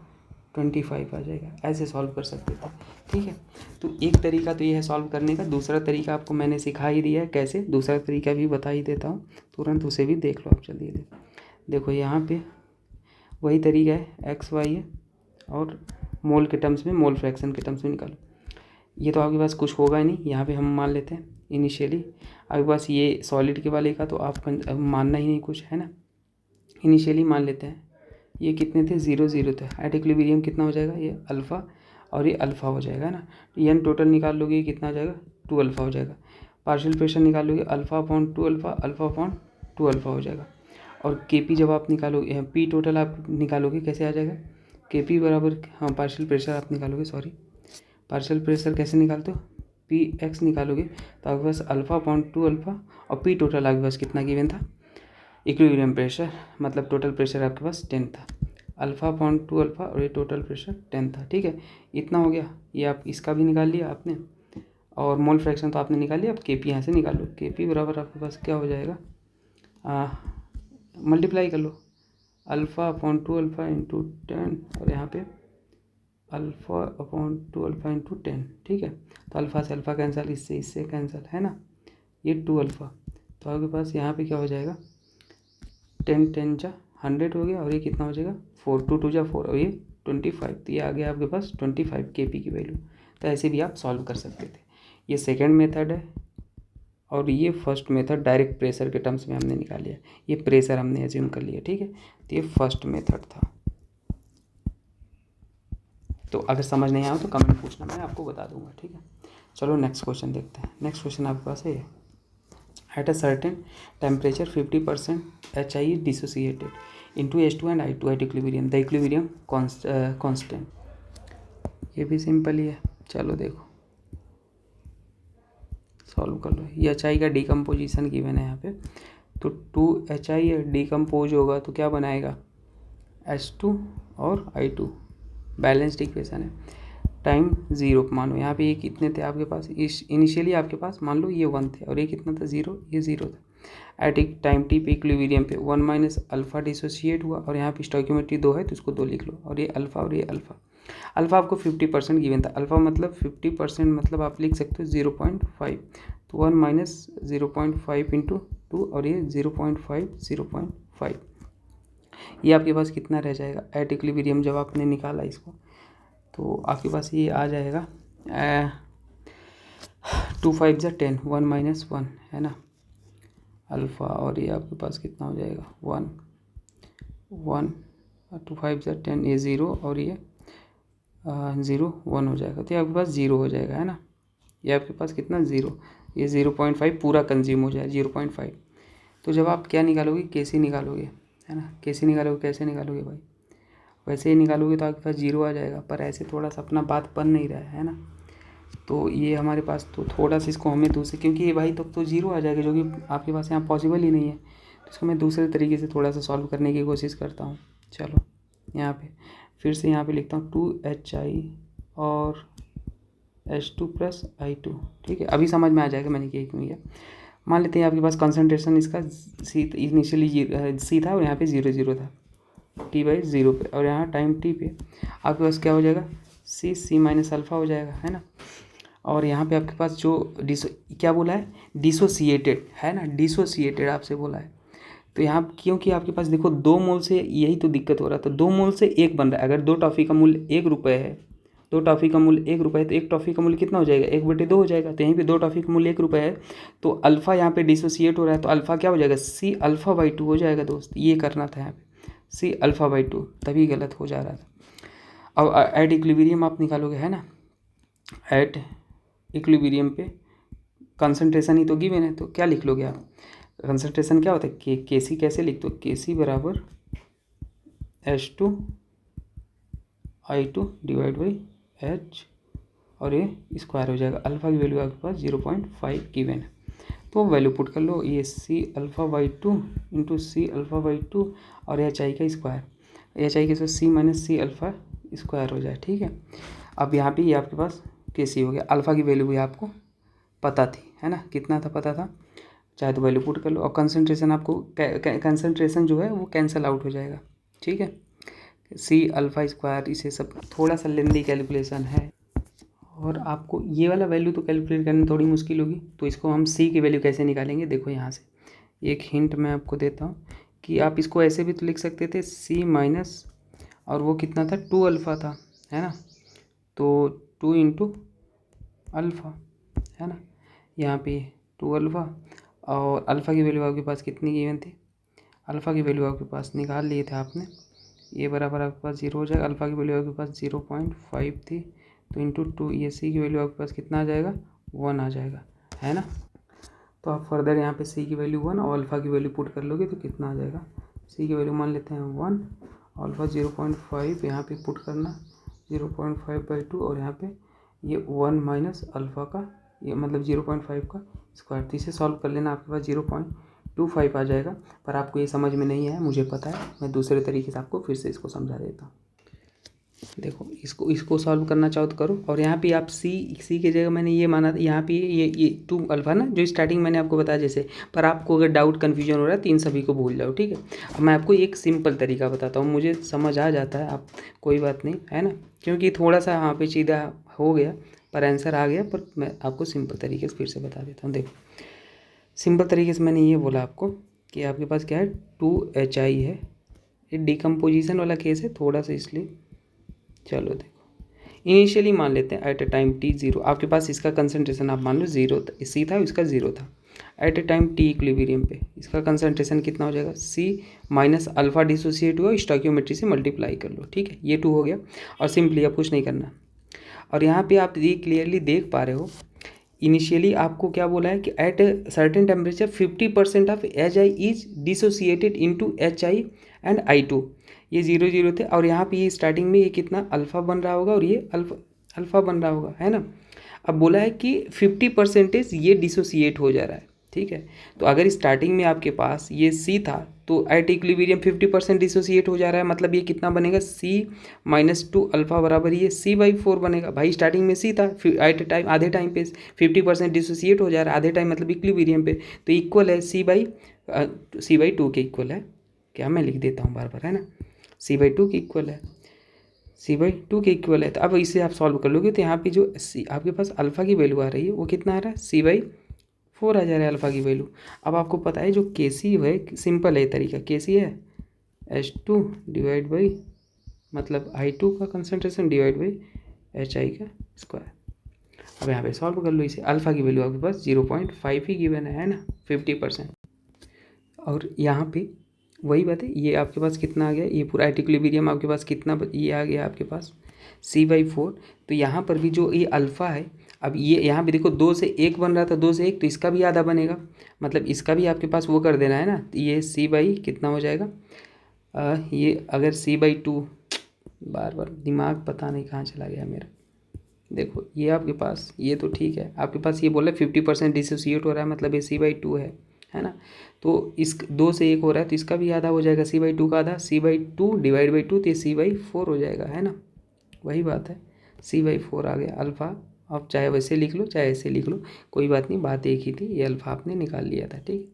25 आ जाएगा। ऐसे सॉल्व कर सकते थे, ठीक है। तो एक तरीका तो ये है सॉल्व करने का, दूसरा तरीका आपको मैंने सिखा ही दिया है कैसे, दूसरा तरीका भी बता ही देता हूँ, तुरंत उसे भी देख लो आप, चलिए देखो यहाँ पे वही तरीका है, एक्स वाई है और मोल के टर्म्स में, मोल फ्रैक्शन के टर्म्स में निकालो। ये तो आपके पास कुछ होगा ही नहीं, यहाँ पे हम मान लेते हैं इनिशियली आपके पास ये सॉलिड के वाले का, तो आप मानना ही नहीं कुछ, है ना, इनिशियली मान लेते हैं ये कितने थे 0 0 थे, एट इक्विलिब्रियम कितना हो जाएगा ये अल्फ़ा और ये अल्फ़ा हो जाएगा ना, एन टोटल निकाल लोगे ये कितना हो जाएगा 2 अल्फ़ा हो जाएगा, पार्शियल प्रेशर निकाल लोगे alpha upon 2 alpha, alpha upon 2 alpha हो जाएगा, और के पी जब आप निकालोगे, पी टोटल आप निकालोगे कैसे आ जाएगा, के पी बराबर, हाँ पार्शियल प्रेशर आप निकालोगे, सॉरी पार्शियल प्रेशर कैसे निकालते हो, पी एक्स निकालोगे तो आपके पास अल्फ़ा अपॉन 2 अल्फ़ा, और पी टोटल आपके पास कितना गिवन था, इक्विलिब्रियम प्रेशर मतलब टोटल प्रेशर आपके पास 10 था, अल्फ़ा अपॉन 2 अल्फ़ा और ये टोटल प्रेशर 10 था, ठीक है, इतना हो गया। ये आप इसका भी निकाल लिया आपने, और मोल फ्रैक्शन तो आपने निकाल लिया, अब के पी यहाँ से निकाल लो, के पी बराबर आपके पास क्या हो जाएगा, मल्टीप्लाई कर लो अल्फ़ा अपॉन 2 अल्फ़ा इंटू 10, और यहाँ पे अल्फ़ा अपॉन 2 अल्फ़ा इंटू 10, ठीक है। तो अल्फ़ा से अल्फ़ा कैंसिल, इससे कैंसिल, है ना, ये 2 अल्फ़ा, तो आपके पास यहाँ पे क्या हो जाएगा 10 10 जा 100 हो गया, और ये कितना हो जाएगा 4 2 2 जा 4, और ये 25, तो ये आ गया आपके पास 25 के पी की वैल्यू। तो ऐसे भी आप सॉल्व कर सकते थे, ये सेकेंड मेथड है, और ये फर्स्ट मेथड डायरेक्ट प्रेशर के टर्म्स में हमने निकाल लिया, ये प्रेशर हमने एज्यूम कर लिया, ठीक है। तो ये फर्स्ट मेथड था। तो अगर समझ नहीं आया तो कमेंट पूछना, मैं आपको बता दूंगा, ठीक है। चलो नेक्स्ट क्वेश्चन देखते हैं। नेक्स्ट क्वेश्चन आपके पास है, at a certain temperature 50% HI is dissociated into H2 and I2 at equilibrium, the equilibrium constant। ये भी सिंपल ही है, चलो देखो सॉल्व कर लो। ये HI का डिकम्पोजिशन गिवन है यहाँ पे, तो 2HI डिकम्पोज होगा तो क्या बनाएगा, H2 और I2, बैलेंस्ड इक्वेशन है। टाइम 0 मानो, यहाँ पे ये कितने थे आपके पास, इनिशियली आपके पास मान लो ये 1 थे और ये कितना था 0, ये 0 था। एट एक टाइम टी पे इक्विलिब्रियम पे 1 माइनस अल्फा डिसोसिएट हुआ और यहाँ पे स्टोइकियोमेट्री 2 है तो इसको 2 लिख लो, और ये अल्फा और ये अल्फा। अल्फा आपको 50% गिवन था, अल्फा मतलब 50% मतलब आप लिख सकते हो 0.5, तो 1 माइनस 0.5 इंटू 2 और ये 0.5 ये आपके पास कितना रह जाएगा एट इक्विलिब्रियम जब आपने निकाला इसको, तो आपके पास ये आ जाएगा 2 5 जा 10, 1 माइनस 1 है ना अल्फ़ा, और ये आपके पास कितना हो जाएगा 1 1 2 5 जा 10, ये 0 और ये 0 1 हो जाएगा, तो ये आपके पास 0 हो जाएगा, है ना। ये आपके पास कितना 0, ये 0.5 पूरा कंज्यूम हो जाए 0.5। तो जब आप क्या निकालोगे, कैसे निकालोगे, है ना, कैसे निकालोगे, कैसे निकालोगे भाई, वैसे ही निकालोगे तो आपके पास 0 आ जाएगा, पर ऐसे थोड़ा सा अपना बात बन नहीं रहा है ना। तो ये हमारे पास तो थोड़ा सा इसको हमें दूसरे, क्योंकि ये भाई तो 0 आ जाएगा जो कि आपके पास यहाँ पॉसिबल ही नहीं है, तो इसको मैं दूसरे तरीके से थोड़ा सा सॉल्व करने की कोशिश करता हूँ। चलो यहाँ पे फिर से यहाँ पे लिखता हूँ 2HI और H2 प्लस I2, ठीक है। अभी समझ में आ जाएगा मैंने क्या क्यों किया। मान लेते हैं आपके पास कंसनट्रेशन इसका इनिशियली सी था और यहाँ पे 0 था T/0 पे, और यहाँ टाइम T पे आपके पास क्या हो जाएगा C माइनस अल्फ़ा हो जाएगा, है ना। और यहाँ पे आपके पास जो क्या बोला है, डिसोसिएटेड है ना, डिसोसिएटेड आपसे बोला है। तो यहाँ क्योंकि आपके पास देखो 2 मोल से यही तो दिक्कत हो रहा था, 2 मोल से 1 बन रहा है। अगर 2 टॉफ़ी का मूल्य 1 रुपये है, 2 टॉफ़ी का मूल्य 1 रुपये है, तो 1 टॉफ़ी का मूल्य कितना हो जाएगा 1/2 हो जाएगा। तो यहीं पे 2 टॉफ़ी का मूल्य 1 रुपये है, तो अल्फ़ा यहाँ पे डिसोसिएट हो रहा है, तो अल्फ़ा क्या हो जाएगा C अल्फ़ा/2 हो जाएगा दोस्त। ये करना था यहाँ पे C अल्फ़ा/2, तभी गलत हो जा रहा था। अब एट इक्विलिब्रियम आप निकालोगे, है ना, एट इक्विलिब्रियम पे कंसंट्रेशन ही तो गिवन है, तो क्या लिख लोगे आप, कंसंट्रेशन क्या होता है के सी कैसे लिख दो, Kc बराबर H2 I2 divide by H और ये स्क्वायर हो जाएगा। अल्फ़ा की वैल्यू आपके पास 0.5 गिवन है, तो वैल्यू पुट कर लो, ये C अल्फ़ा/2 इंटू C अल्फ़ा/2 और HI का स्क्वायर, HI के साथ C minus C alpha square हो जाए, ठीक है। अब यहाँ पे ये आपके पास Kc हो गया। अल्फ़ा की वैल्यू भी आपको पता थी, है ना, कितना था पता था, चाहे तो वैल्यू पुट कर लो। और कंसंट्रेशन आपको कंसंट्रेशन जो है वो कैंसिल आउट हो जाएगा, ठीक है। C अल्फ़ा स्क्वायर, इसे सब थोड़ा सा लेंदी कैलकुलेशन है और आपको ये वाला वैल्यू तो कैलकुलेट करने में थोड़ी मुश्किल होगी। तो इसको हम C की वैल्यू कैसे निकालेंगे, देखो यहाँ से एक हिंट मैं आपको देता हूँ कि आप इसको ऐसे भी तो लिख सकते थे C माइनस, और वो कितना था 2 अल्फ़ा था, है ना, तो 2 इंटू अल्फ़ा, है ना, यहाँ पे 2 अल्फ़ा, और अल्फ़ा की वैल्यू आपके पास कितनी गिवन थी, अल्फ़ा की वैल्यू आपके पास निकाल लिए थे आपने, ये बराबर आपके पास 0 हो जाएगा। अल्फ़ा की वैल्यू आपके पास 0.5 थी, तो इंटू 2, ये C की वैल्यू आपके पास कितना आ जाएगा 1 आ जाएगा, है ना। तो आप फर्दर यहाँ पे C की वैल्यू 1 और अल्फ़ा की वैल्यू पुट कर लोगे तो कितना आ जाएगा, C की वैल्यू मान लेते हैं 1, अल्फ़ा 0.5 यहाँ पे पुट करना 0.5/2, और यहाँ पे ये 1 माइनस अल्फ़ा का, ये मतलब 0.5 का स्क्वायर। तो इसे सॉल्व कर लेना, आपके पास 0.25 आ जाएगा। पर आपको ये समझ में नहीं आया, मुझे पता है, मैं दूसरे तरीके से आपको फिर से इसको समझा देता हूँ। देखो इसको सॉल्व करना चाहो तो करो, और यहाँ पे आप सी की जगह मैंने ये माना था, यहाँ पे ये 2 अल्फ़ा ना, जो स्टार्टिंग मैंने आपको बताया जैसे। पर आपको अगर डाउट कन्फ्यूजन हो रहा है तो इन सभी को भूल जाओ, ठीक है। अब मैं आपको एक सिंपल तरीका बताता हूँ, मुझे समझ आ जाता है, आप कोई बात नहीं, है ना, क्योंकि थोड़ा सा यहाँ पे सीधा हो गया पर आंसर आ गया, पर मैं आपको सिंपल तरीके से फिर से बता देता हूँ। देखो सिंपल तरीके से मैंने ये बोला आपको कि आपके पास क्या है 2HI है, ये डिकम्पोजिशन वाला केस है थोड़ा सा, इसलिए चलो देखो इनिशियली मान लेते हैं एट अ टाइम T 0, आपके पास इसका कंसंट्रेशन आप मान लो 0 C था, इसका 0 था, at a time T equilibrium पे इसका कंसंट्रेशन कितना हो जाएगा, C माइनस अल्फा डिसोसिएट हुआ, स्टोइकियोमेट्री से मल्टीप्लाई कर लो, ठीक है, ये 2 हो गया। और सिंपली अब कुछ नहीं करना। और यहाँ पे आप ये क्लियरली देख पा रहे हो, इनिशियली आपको क्या बोला है कि at a certain temperature 50% of HI is dissociated into HI and I2, ये 0 0 थे। और यहाँ पे ये स्टार्टिंग में ये कितना अल्फ़ा बन रहा होगा और ये अल्फ़ा बन रहा होगा, है ना। अब बोला है कि 50% ये डिसोसिएट हो जा रहा है, ठीक है। तो अगर स्टार्टिंग में आपके पास ये C था तो एट इक्विलिब्रियम 50% डिसोसिएट हो जा रहा है, मतलब ये कितना बनेगा, C माइनस 2 अल्फ़ा बराबर ये C/4 बनेगा। भाई स्टार्टिंग में C था, एट टाइम आधे टाइम पे 50% डिसोसिएट हो जा रहा है, आधे टाइम मतलब इक्विलिब्रियम पे, तो इक्वल है C/2 के इक्वल है। क्या मैं लिख देता हूँ बार बार, है ना, C/2 के इक्वल है, C/2 के इक्वल है। तो अब इसे आप सॉल्व कर लोगे तो यहाँ पे जो आपके पास अल्फ़ा की वैल्यू आ रही है वो कितना आ रहा है, C/4 आ जा रहा है अल्फ़ा की वैल्यू। अब आपको पता है जो KC है, सिंपल है तरीका, KC है H2 डिवाइड बाई मतलब I2 का कंसनट्रेशन डिवाइड बाई HI का स्क्वायर। अब यहाँ पे सॉल्व कर लो इसे, अल्फ़ा की वैल्यू आपके पास 0.5 ही गिवन है ना, 50%। और यहाँ पे वही बात है, ये आपके पास कितना आ गया, ये पूरा एट इक्विलिब्रियम आपके पास कितना ये आ गया आपके पास C/4। तो यहाँ पर भी जो ये अल्फ़ा है, अब ये यहाँ पे देखो 2 से 1 बन रहा था, 2 से 1 तो इसका भी आधा बनेगा, मतलब इसका भी आपके पास वो कर देना है ना। तो ये C/ कितना हो जाएगा, ये अगर C/2, बार बार दिमाग पता नहीं कहाँ चला गया मेरा। देखो ये आपके पास ये तो ठीक है, आपके पास ये बोला 50% डिसोसिएट हो रहा है, मतलब ये C/2 है ना। तो इस 2 से 1 हो रहा है तो इसका भी आधा हो जाएगा, C/2 का आधा, C/2 डिवाइड बाई 2 तो ये C/4 हो जाएगा, है ना। वही बात है, C/4 आ गया अल्फ़ा। आप चाहे वैसे लिख लो चाहे ऐसे लिख लो, कोई बात नहीं, बात एक ही थी, ये अल्फ़ा आपने निकाल लिया था, ठीक।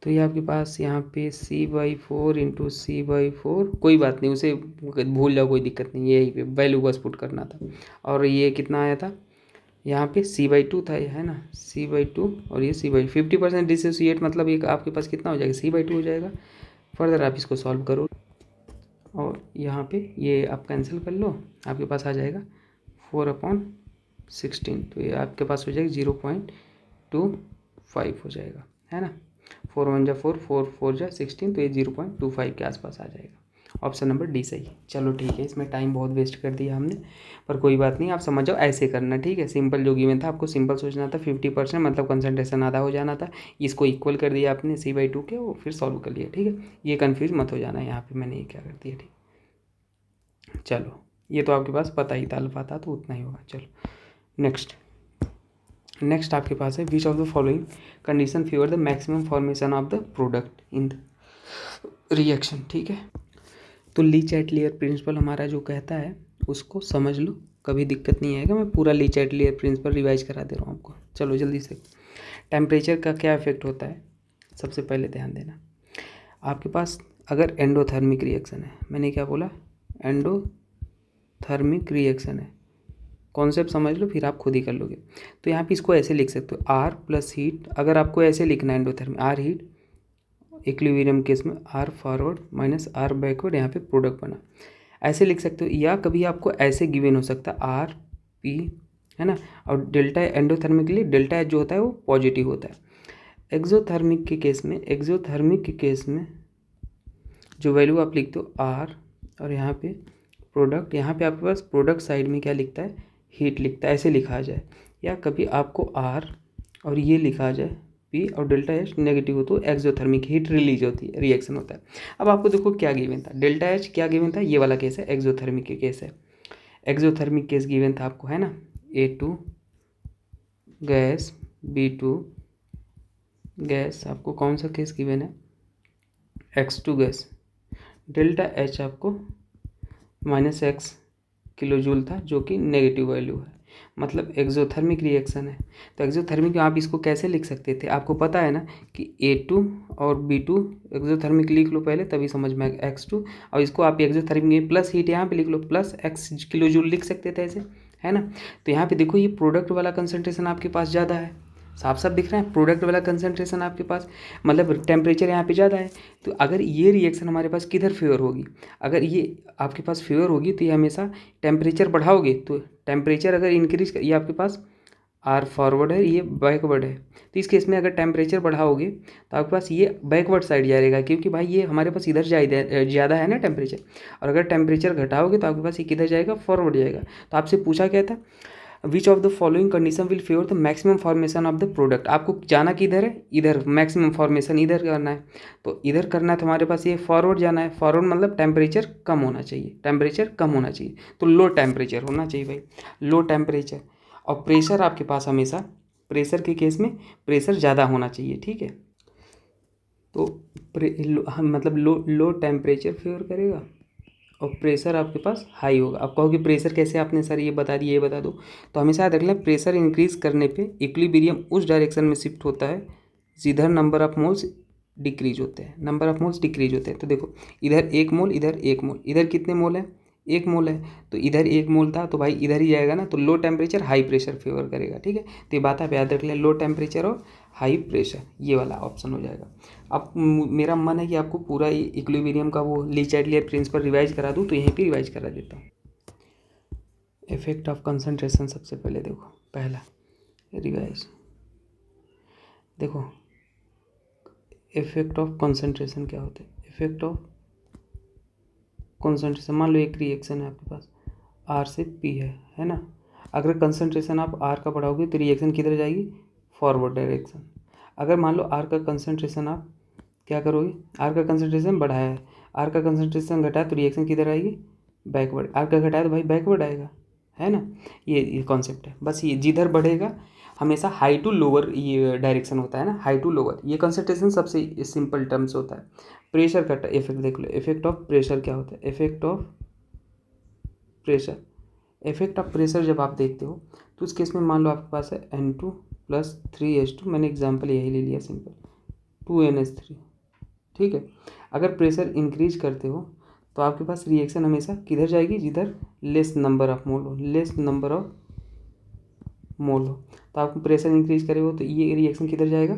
तो ये आपके पास यहाँ पे C/4 इंटू C/4, कोई बात नहीं, उसे भूल जाओ, कोई दिक्कत नहीं, यही पे वैल्यू बस पुट करना था। और ये कितना आया था, यहाँ पे C/2 था, ये है ना, C/2 और ये C/2, 50% डिसोसिएट मतलब ये आपके पास कितना हो जाएगा, C/2 हो जाएगा। फर्दर आप इसको सॉल्व करो और यहाँ पे ये आप कैंसिल कर लो, आपके पास आ जाएगा 4/16, तो ये आपके पास हो जाएगा 0.25 हो जाएगा, है ना। 4 1 जा 4, 4 4 जा 16, तो ये 0.25 के आसपास आ जाएगा। ऑप्शन नंबर डी सही है। चलो ठीक है, इसमें टाइम बहुत वेस्ट कर दिया हमने, पर कोई बात नहीं, आप समझ जाओ ऐसे करना, ठीक है। सिंपल जो गिवन था आपको सिंपल सोचना था, 50% मतलब कंसंट्रेशन आधा हो जाना था, इसको इक्वल कर दिया आपने C/2 के, वो फिर सॉल्व कर लिया, ठीक है। ये कन्फ्यूज मत हो जाना, यहाँ पे मैंने ये क्या कर दिया, ठीक। चलो ये तो आपके पास पता ही था, अल्फा था तो उतना ही होगा। चलो नेक्स्ट आपके पास है, which of the following condition favour the maximum formation of the product in the reaction, ठीक है। तो ली चैटलियर प्रिंसिपल हमारा जो कहता है उसको समझ लो, कभी दिक्कत नहीं आएगा, मैं पूरा ली चैटलियर प्रिंसिपल रिवाइज करा दे रहा हूँ आपको। चलो जल्दी से, टेम्परेचर का क्या इफेक्ट होता है, सबसे पहले ध्यान देना। आपके पास अगर एंडोथर्मिक रिएक्शन है, मैंने क्या बोला, एंडोथर्मिक रिएक्शन है, कॉन्सेप्ट समझ लो फिर आप खुद ही कर लोगे। तो यहाँ पे इसको ऐसे लिख सकते हो, R प्लस हीट, अगर आपको ऐसे लिखना है endothermic, R heat, equilibrium case में R forward minus R backward, यहाँ पे प्रोडक्ट बना, ऐसे लिख सकते हो। या कभी आपको ऐसे गिवन हो सकता है R P, है ना, और डेल्टा एंडोथर्मिक के लिए डेल्टा एच जो होता है वो पॉजिटिव होता है। एक्सोथर्मिक के केस में जो वैल्यू आप लिखते हो R, और यहाँ पे प्रोडक्ट, यहाँ पे आपके पास प्रोडक्ट साइड में क्या लिखता है, हीट लिखता है, ऐसे लिखा जाए। या कभी आपको R और ये लिखा जाए P और डेल्टा एच नेगेटिव हो तो एक्सोथर्मिक हीट रिलीज होती है, रिएक्शन होता है। अब आपको देखो क्या गिवन था, डेल्टा एच क्या गिवन था, ये वाला केस है, एक्सोथर्मिक के केस है। एक्सोथर्मिक केस गिवन था आपको, है ना, A2 गैस B2 गैस, आपको कौन सा केस गिवन है, X2 गैस, डेल्टा एच आपको -x किलोजूल था जो कि नेगेटिव वैल्यू है, मतलब एक्सोथर्मिक रिएक्शन है। तो एक्सोथर्मिक आप इसको कैसे लिख सकते थे, आपको पता है ना कि A2 और B2 एक्सोथर्मिक लिख लो पहले, तभी समझ में आएगा X2, और इसको आप एक्सोथर्मिक प्लस हीट यहाँ पे लिख लो, प्लस x किलोजूल लिख सकते थे ऐसे, है ना। तो यहाँ पे देखो ये प्रोडक्ट वाला कंसंट्रेशन आपके पास ज़्यादा है, साफ साफ दिख रहा है, प्रोडक्ट वाला कंसंट्रेशन आपके पास, मतलब टेम्परेचर यहाँ पे ज़्यादा है। तो अगर ये रिएक्शन हमारे पास किधर फेवर होगी, अगर ये आपके पास फेवर होगी तो ये हमेशा टेम्परेचर बढ़ाओगे, तो टेम्परेचर अगर इंक्रीज, ये आपके पास आर फॉरवर्ड है, ये बैकवर्ड है। तो इस केस में अगर टेम्परेचर बढ़ाओगे तो आपके पास ये बैकवर्ड साइड जाएगा, क्योंकि भाई ये हमारे पास इधर ज़्यादा है ना टेम्परेचर। और अगर टेम्परेचर घटाओगे तो आपके पास ये किधर जाएगा, फॉरवर्ड जाएगा। तो आपसे पूछा क्या था, which of the following condition will favour the maximum formation of the product. आपको जाना किधर है, इधर मैक्सिमम फॉर्मेशन इधर करना है। तो इधर करना है तो हमारे पास ये फॉरवर्ड जाना है। फॉरवर्ड मतलब टेम्परेचर कम होना चाहिए, टेम्परेचर कम होना चाहिए, तो लो टेम्परेचर होना चाहिए भाई, लो टेम्परेचर। और प्रेशर आपके पास हमेशा, प्रेशर के केस में प्रेशर ज़्यादा होना चाहिए, ठीक है। तो मतलब लो टेम्परेचर फेवर करेगा और प्रेशर आपके पास हाई होगा। आप कहोगे प्रेशर कैसे, आपने सर ये बता दिए, ये बता दो। तो हमेशा याद रख लें, प्रेशर इंक्रीज करने पे इक्विलिब्रियम उस डायरेक्शन में शिफ्ट होता है जिधर नंबर ऑफ मोल्स डिक्रीज होते हैं, नंबर ऑफ मोल्स डिक्रीज होते हैं। तो देखो इधर 1 मोल, इधर 1 मोल, इधर कितने मोल है, 1 मोल है। तो इधर 1 मोल था तो भाई इधर ही जाएगा ना, तो low temperature high pressure favour करेगा, ठीक है। तो ये बात आप याद रख लें, लो टेम्परेचर और हाई प्रेशर, ये वाला ऑप्शन हो जाएगा। अब मेरा मन है कि आपको पूरा इक्विलिब्रियम का वो ली चाइटलियर प्रिंसिपल रिवाइज करा दूँ, तो यहीं पे रिवाइज करा देता हूँ। इफेक्ट ऑफ कंसंट्रेशन सबसे पहले देखो, पहला रिवाइज देखो, इफेक्ट ऑफ कंसंट्रेशन क्या होता है। इफेक्ट ऑफ कंसंट्रेशन, मान लो एक रिएक्शन है आपके पास, आर से पी है ना। अगर कंसंट्रेशन आप आर का बढ़ाओगे तो रिएक्शन किधर जाएगी, फॉरवर्ड डायरेक्शन। अगर मान लो आर का कंसंट्रेशन आप क्या करोगे, आर का कंसंट्रेशन बढ़ाया है, आर का कंसंट्रेशन घटाया तो रिएक्शन किधर आएगी, बैकवर्ड। आर का घटाया तो भाई बैकवर्ड आएगा, है ना। ये कॉन्सेप्ट है बस। ये जिधर बढ़ेगा हमेशा हाई टू लोअर ये डायरेक्शन होता है ना, हाई टू लोअर, ये कंसंट्रेशन सबसे सिंपल टर्म्स होता है। प्रेशर का इफेक्ट देख लो, इफेक्ट ऑफ प्रेशर क्या होता है, effect of pressure. Effect of pressure जब आप देखते हो तो उस केस में मान लो आपके पास है N2 + 3H2, मैंने एग्जांपल यही ले लिया सिंपल, 2NH3, ठीक है। अगर प्रेशर इंक्रीज करते हो तो आपके पास रिएक्शन हमेशा किधर जाएगी, जिधर लेस नंबर ऑफ मोल हो, लेस नंबर ऑफ मोल हो। तो आपको प्रेशर इंक्रीज करे हो तो ये रिएक्शन किधर जाएगा,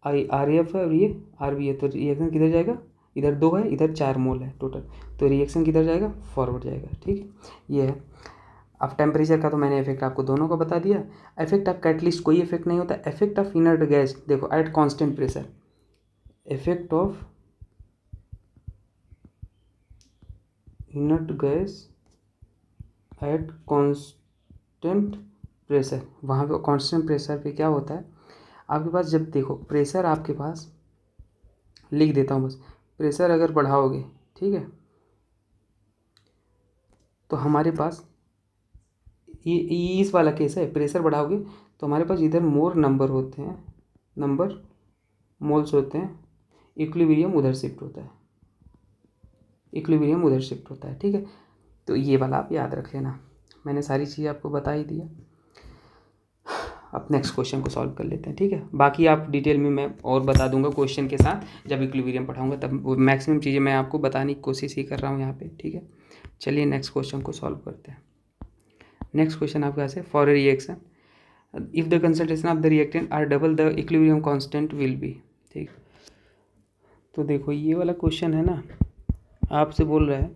RAF है और ये RB है, तो रिएक्शन किधर जाएगा, इधर 2 है, इधर 4 मोल है टोटल, तो रिएक्शन किधर जाएगा, फॉरवर्ड जाएगा, ठीक है। ये है। अब टेम्परेचर का तो मैंने इफेक्ट आपको दोनों का बता दिया। इफेक्ट ऑफ कैटलिस्ट कोई इफेक्ट नहीं होता। इफेक्ट ऑफ इनर्ट गैस देखो, at constant pressure, effect of inert gas at constant pressure, वहाँ पे कांस्टेंट प्रेशर पे क्या होता है आपके पास, जब देखो प्रेशर आपके पास, लिख देता हूँ बस, प्रेशर अगर बढ़ाओगे, ठीक है, तो हमारे पास ये इस वाला केस है, प्रेशर बढ़ाओगे तो हमारे पास इधर मोर नंबर होते हैं, नंबर मोल्स होते हैं, इक्विलिब्रियम उधर शिफ्ट होता है, इक्विलिब्रियम उधर शिफ्ट होता है, ठीक है। तो ये वाला आप याद रख लेना, मैंने सारी चीज़ आपको बता ही दिया। अब नेक्स्ट क्वेश्चन को सॉल्व कर लेते हैं, ठीक है। बाकी आप डिटेल में मैं और बता दूंगा क्वेश्चन के साथ, जब इक्विलिब्रियम पढ़ाऊंगा तब मैक्सिमम चीज़ें मैं आपको बताने की कोशिश ही कर रहा हूँ यहाँ पे, ठीक है। चलिए नेक्स्ट क्वेश्चन को सॉल्व करते हैं। नेक्स्ट क्वेश्चन आपके पास है, for a reaction if the concentration of the reactant are double the equilibrium constant will be, ठीक। तो देखो ये वाला क्वेश्चन है ना, आपसे बोल रहा है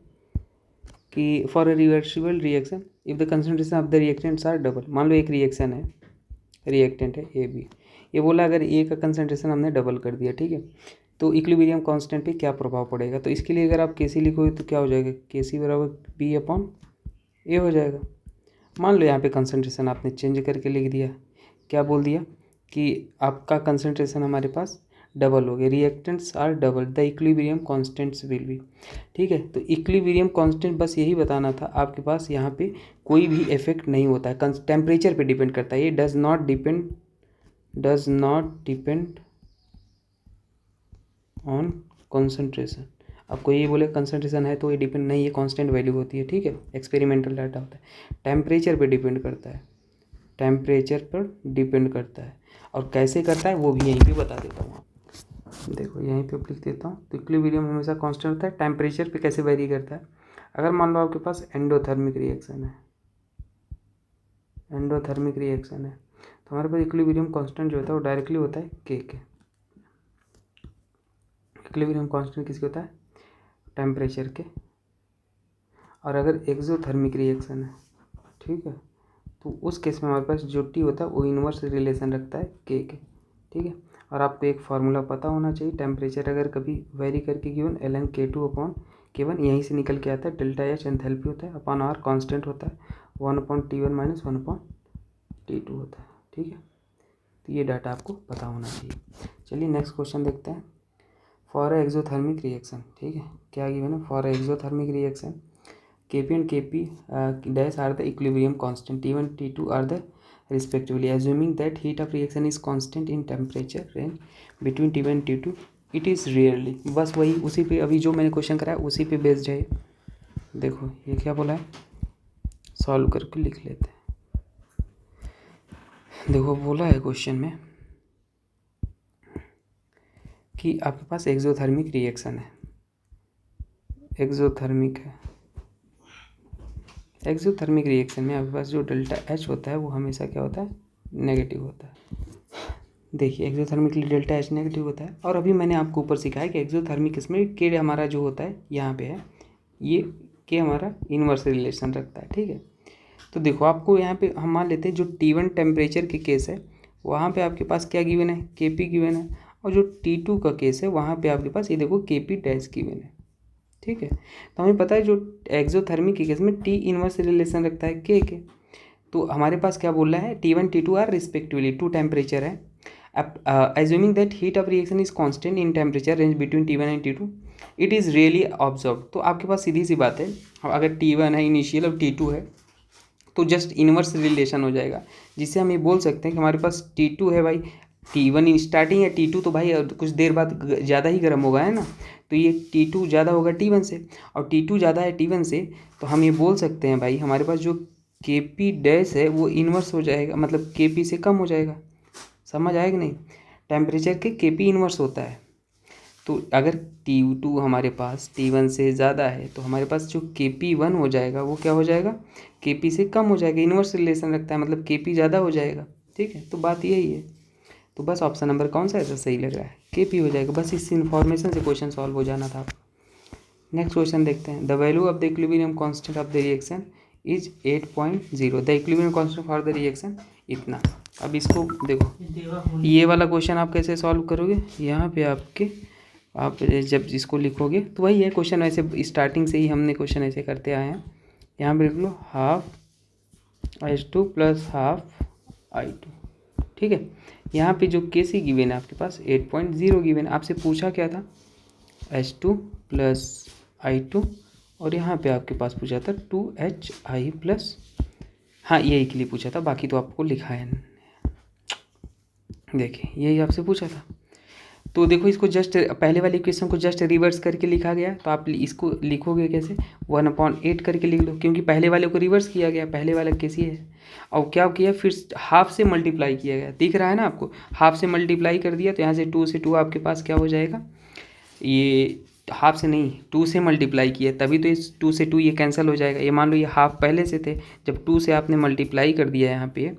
कि for a reversible reaction if the concentration of the reactants are double. मान लो एक रिएक्शन है, रिएक्टेंट है AB, ये बोला अगर A का कंसंट्रेशन हमने डबल कर दिया, ठीक है, तो इक्विलिब्रियम कांस्टेंट पे क्या प्रभाव पड़ेगा। तो इसके लिए अगर आप KC लिखोगे तो क्या हो जाएगा, KC बराबर B/A हो जाएगा। मान लो यहाँ पे कंसंट्रेशन आपने चेंज करके लिख दिया, क्या बोल दिया कि आपका कंसंट्रेशन हमारे पास डबल हो गया, reactants are double, the equilibrium constants will be, ठीक है। तो इक्विलिब्रियम कांस्टेंट बस यही बताना था आपके पास, यहाँ पे कोई भी इफेक्ट नहीं होता है, टेम्परेचर पे डिपेंड करता है, ये does not depend on concentration. आपको ये बोले कंसंट्रेशन है तो ये डिपेंड नहीं है, कांस्टेंट वैल्यू होती है, ठीक है, एक्सपेरिमेंटल डाटा होता है। टेम्परेचर पे डिपेंड करता है, टेम्परेचर पर डिपेंड करता है, और कैसे करता है वो भी यहीं पे बता देता हूँ। देखो यहीं पे लिख देता हूँ, तो इक्विलिब्रियम हमेशा कांस्टेंट होता है, टेम्परेचर पे कैसे वेरी करता है। अगर मान लो आपके पास एंडोथर्मिक रिएक्शन है, एंडोथर्मिक रिएक्शन है, तो हमारे पास इक्विलिब्रियम कांस्टेंट जो होता है वो डायरेक्टली होता है के। इक्विलिब्रियम कांस्टेंट किसके होता है, टेम्परेचर के। और अगर एक्सोथर्मिक रिएक्शन है, ठीक है, तो उस केस में हमारे पास जो टी होता है वो इन्वर्स रिलेशन रखता है के, ठीक है। और आपको एक फार्मूला पता होना चाहिए, टेम्परेचर अगर कभी वेरी करके given ln K2 upon K1, यहीं से निकल के आता है, डेल्टा एच एंथैल्पी होता है, अपॉन आर कांस्टेंट होता है, 1/T1 माइनस 1/T2 होता है, ठीक है। तो ये डाटा आपको पता होना चाहिए। चलिए नेक्स्ट क्वेश्चन देखते हैं। फॉर एक्सोथर्मिक रिएक्शन, ठीक है, क्या गिवन है, for exothermic reaction Kp and Kp dash are the equilibrium constant, T1 T2 are the respectively, assuming that heat of reaction is constant in temperature range between T1 and T2, it is rarely, बस वही उसी पे अभी जो मैंने question कराया उसी पे बेस्ड है। देखो ये क्या बोला है, सॉल्व करके लिख लेते हैं। देखो बोला है क्वेश्चन में कि आपके पास एक्सोथर्मिक रिएक्शन है, एक्सोथर्मिक है, एक्सोथर्मिक रिएक्शन में आपके पास जो डेल्टा एच होता है वो हमेशा क्या होता है, नेगेटिव होता है। देखिए एक्सोथर्मिक डेल्टा एच नेगेटिव होता है, और अभी मैंने आपको ऊपर सिखाया कि एक्सोथर्मिक इसमें के हमारा जो होता है यहाँ पे है, ये के हमारा इन्वर्स रिलेशन रखता है, ठीक है। तो देखो आपको यहाँ पे हम मान लेते हैं जो T1 टेम्परेचर के केस है वहाँ पे आपके पास क्या गिवन है, Kp गिवन है, और जो T2 का केस है वहाँ पे आपके पास ये देखो Kp डैश गिवन है, ठीक है। तो हमें पता है जो एक्सोथर्मिक के केस में टी इनवर्स रिलेशन रखता है के, तो हमारे पास क्या बोल रहा है, T1 T2 are respectively two temperature है, assuming that heat of reaction is constant in temperature range between T1 and T2 it is really observe. तो आपके पास सीधी सी बात है, अगर T1 है इनिशियल और T2 है तो जस्ट इनवर्स रिलेशन हो जाएगा, जिससे हम ये बोल सकते हैं कि हमारे पास T2 है भाई, T1 स्टार्टिंग है, T2 तो भाई कुछ देर बाद ज़्यादा ही गर्म होगा, है ना, तो ये T2 ज़्यादा होगा T1 से, और T2 ज़्यादा है T1 से, तो हम ये बोल सकते हैं भाई हमारे पास जो Kp डैश है वो इन्वर्स हो जाएगा, मतलब Kp से कम हो जाएगा। समझ आएगा नहीं, टेम्परेचर के Kp इन्वर्स होता है, तो अगर T2 हमारे पास T1 से ज़्यादा है तो हमारे पास जो Kp1 हो जाएगा वो क्या हो जाएगा, Kp से कम हो जाएगा, इन्वर्स रिलेशन रखता है, मतलब Kp ज़्यादा हो जाएगा, ठीक है। तो बात यही है, तो बस ऑप्शन नंबर कौन सा ऐसा सही लग रहा है, Kp हो जाएगा। बस इस इन्फॉर्मेशन से क्वेश्चन सॉल्व हो जाना था। नेक्स्ट क्वेश्चन देखते हैं। The value of the equilibrium constant of the reaction is 8.0, the equilibrium constant for the reaction इतना। अब इसको देखो, ये वाला क्वेश्चन आप कैसे सॉल्व करोगे, यहाँ पे आप जब इसको लिखोगे तो वही है क्वेश्चन, ऐसे स्टार्टिंग से ही हमने क्वेश्चन ऐसे करते आए हैं। यहाँ पे लिख लो half H2 plus half I2, ठीक है। यहाँ पे जो Kc गिवन है आपके पास 8.0 गिवन, आपसे पूछा क्या था, H2 प्लस I2, और यहाँ पे आपके पास पूछा था 2HI प्लस, हाँ यही के लिए पूछा था, बाकी तो आपको लिखा है, देखिए यही आपसे पूछा था। तो देखो इसको जस्ट पहले वाले इक्वेशन को जस्ट रिवर्स करके लिखा गया, तो आप इसको लिखोगे कैसे, 1/8 करके लिख लो, क्योंकि पहले वाले को रिवर्स किया गया, पहले वाला कैसी है, और क्या किया फिर हाफ से मल्टीप्लाई किया गया, दिख रहा है ना आपको, हाफ से मल्टीप्लाई कर दिया, तो यहाँ से 2 से 2 आपके पास क्या हो जाएगा, ये हाफ से नहीं 2 से मल्टीप्लाई किया, तभी तो इस 2 से 2 ये कैंसिल हो जाएगा। ये मान लो ये हाफ पहले से थे, जब 2 से आपने मल्टीप्लाई कर दिया यहाँ पे,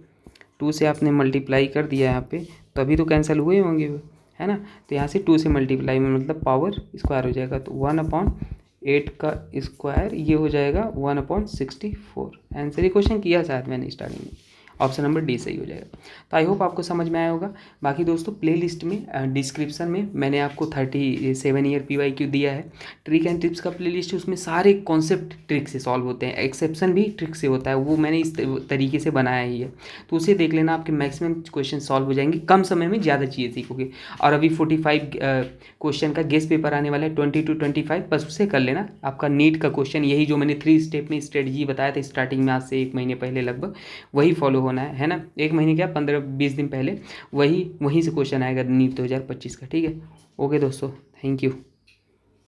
2 से आपने मल्टीप्लाई कर दिया यहाँ पे, तभी तो कैंसिल हुए होंगे वो, है ना। तो यहाँ से 2 से मल्टीप्लाई में मतलब पावर स्क्वायर हो जाएगा, तो 1/8 का स्क्वायर ये हो जाएगा 1/64। आंसर ये क्वेश्चन किया शायद मैंने स्टार्टिंग में, ऑप्शन नंबर डी सही हो जाएगा। तो आई होप आपको समझ में आया होगा। बाकी दोस्तों प्लेलिस्ट में डिस्क्रिप्शन में मैंने आपको 37 ईयर PYQ दिया है, ट्रिक एंड टिप्स का प्लेलिस्ट है, उसमें सारे कॉन्सेप्ट ट्रिक से सॉल्व होते हैं, एक्सेप्शन भी ट्रिक से होता है, वो मैंने इस तरीके से बनाया ही है, तो उसे देख लेना, आपके मैक्सिमम क्वेश्चन सॉल्व हो जाएंगे, कम समय में ज़्यादा चीज़ें सीखोगे। और अभी 45 क्वेश्चन का गेस्ट पेपर आने वाला है 20 to 25, बस उसे कर लेना। आपका नीट का क्वेश्चन यही जो मैंने 3 स्टेप में स्ट्रेटजी बताया था स्टार्टिंग में, आज से 1 महीने पहले लगभग, वही फॉलो होना है ना, 1 महीने क्या 15-20 दिन पहले वहीं से क्वेश्चन आएगा नीट 2025 का, ठीक है। ओके दोस्तों, थैंक यू।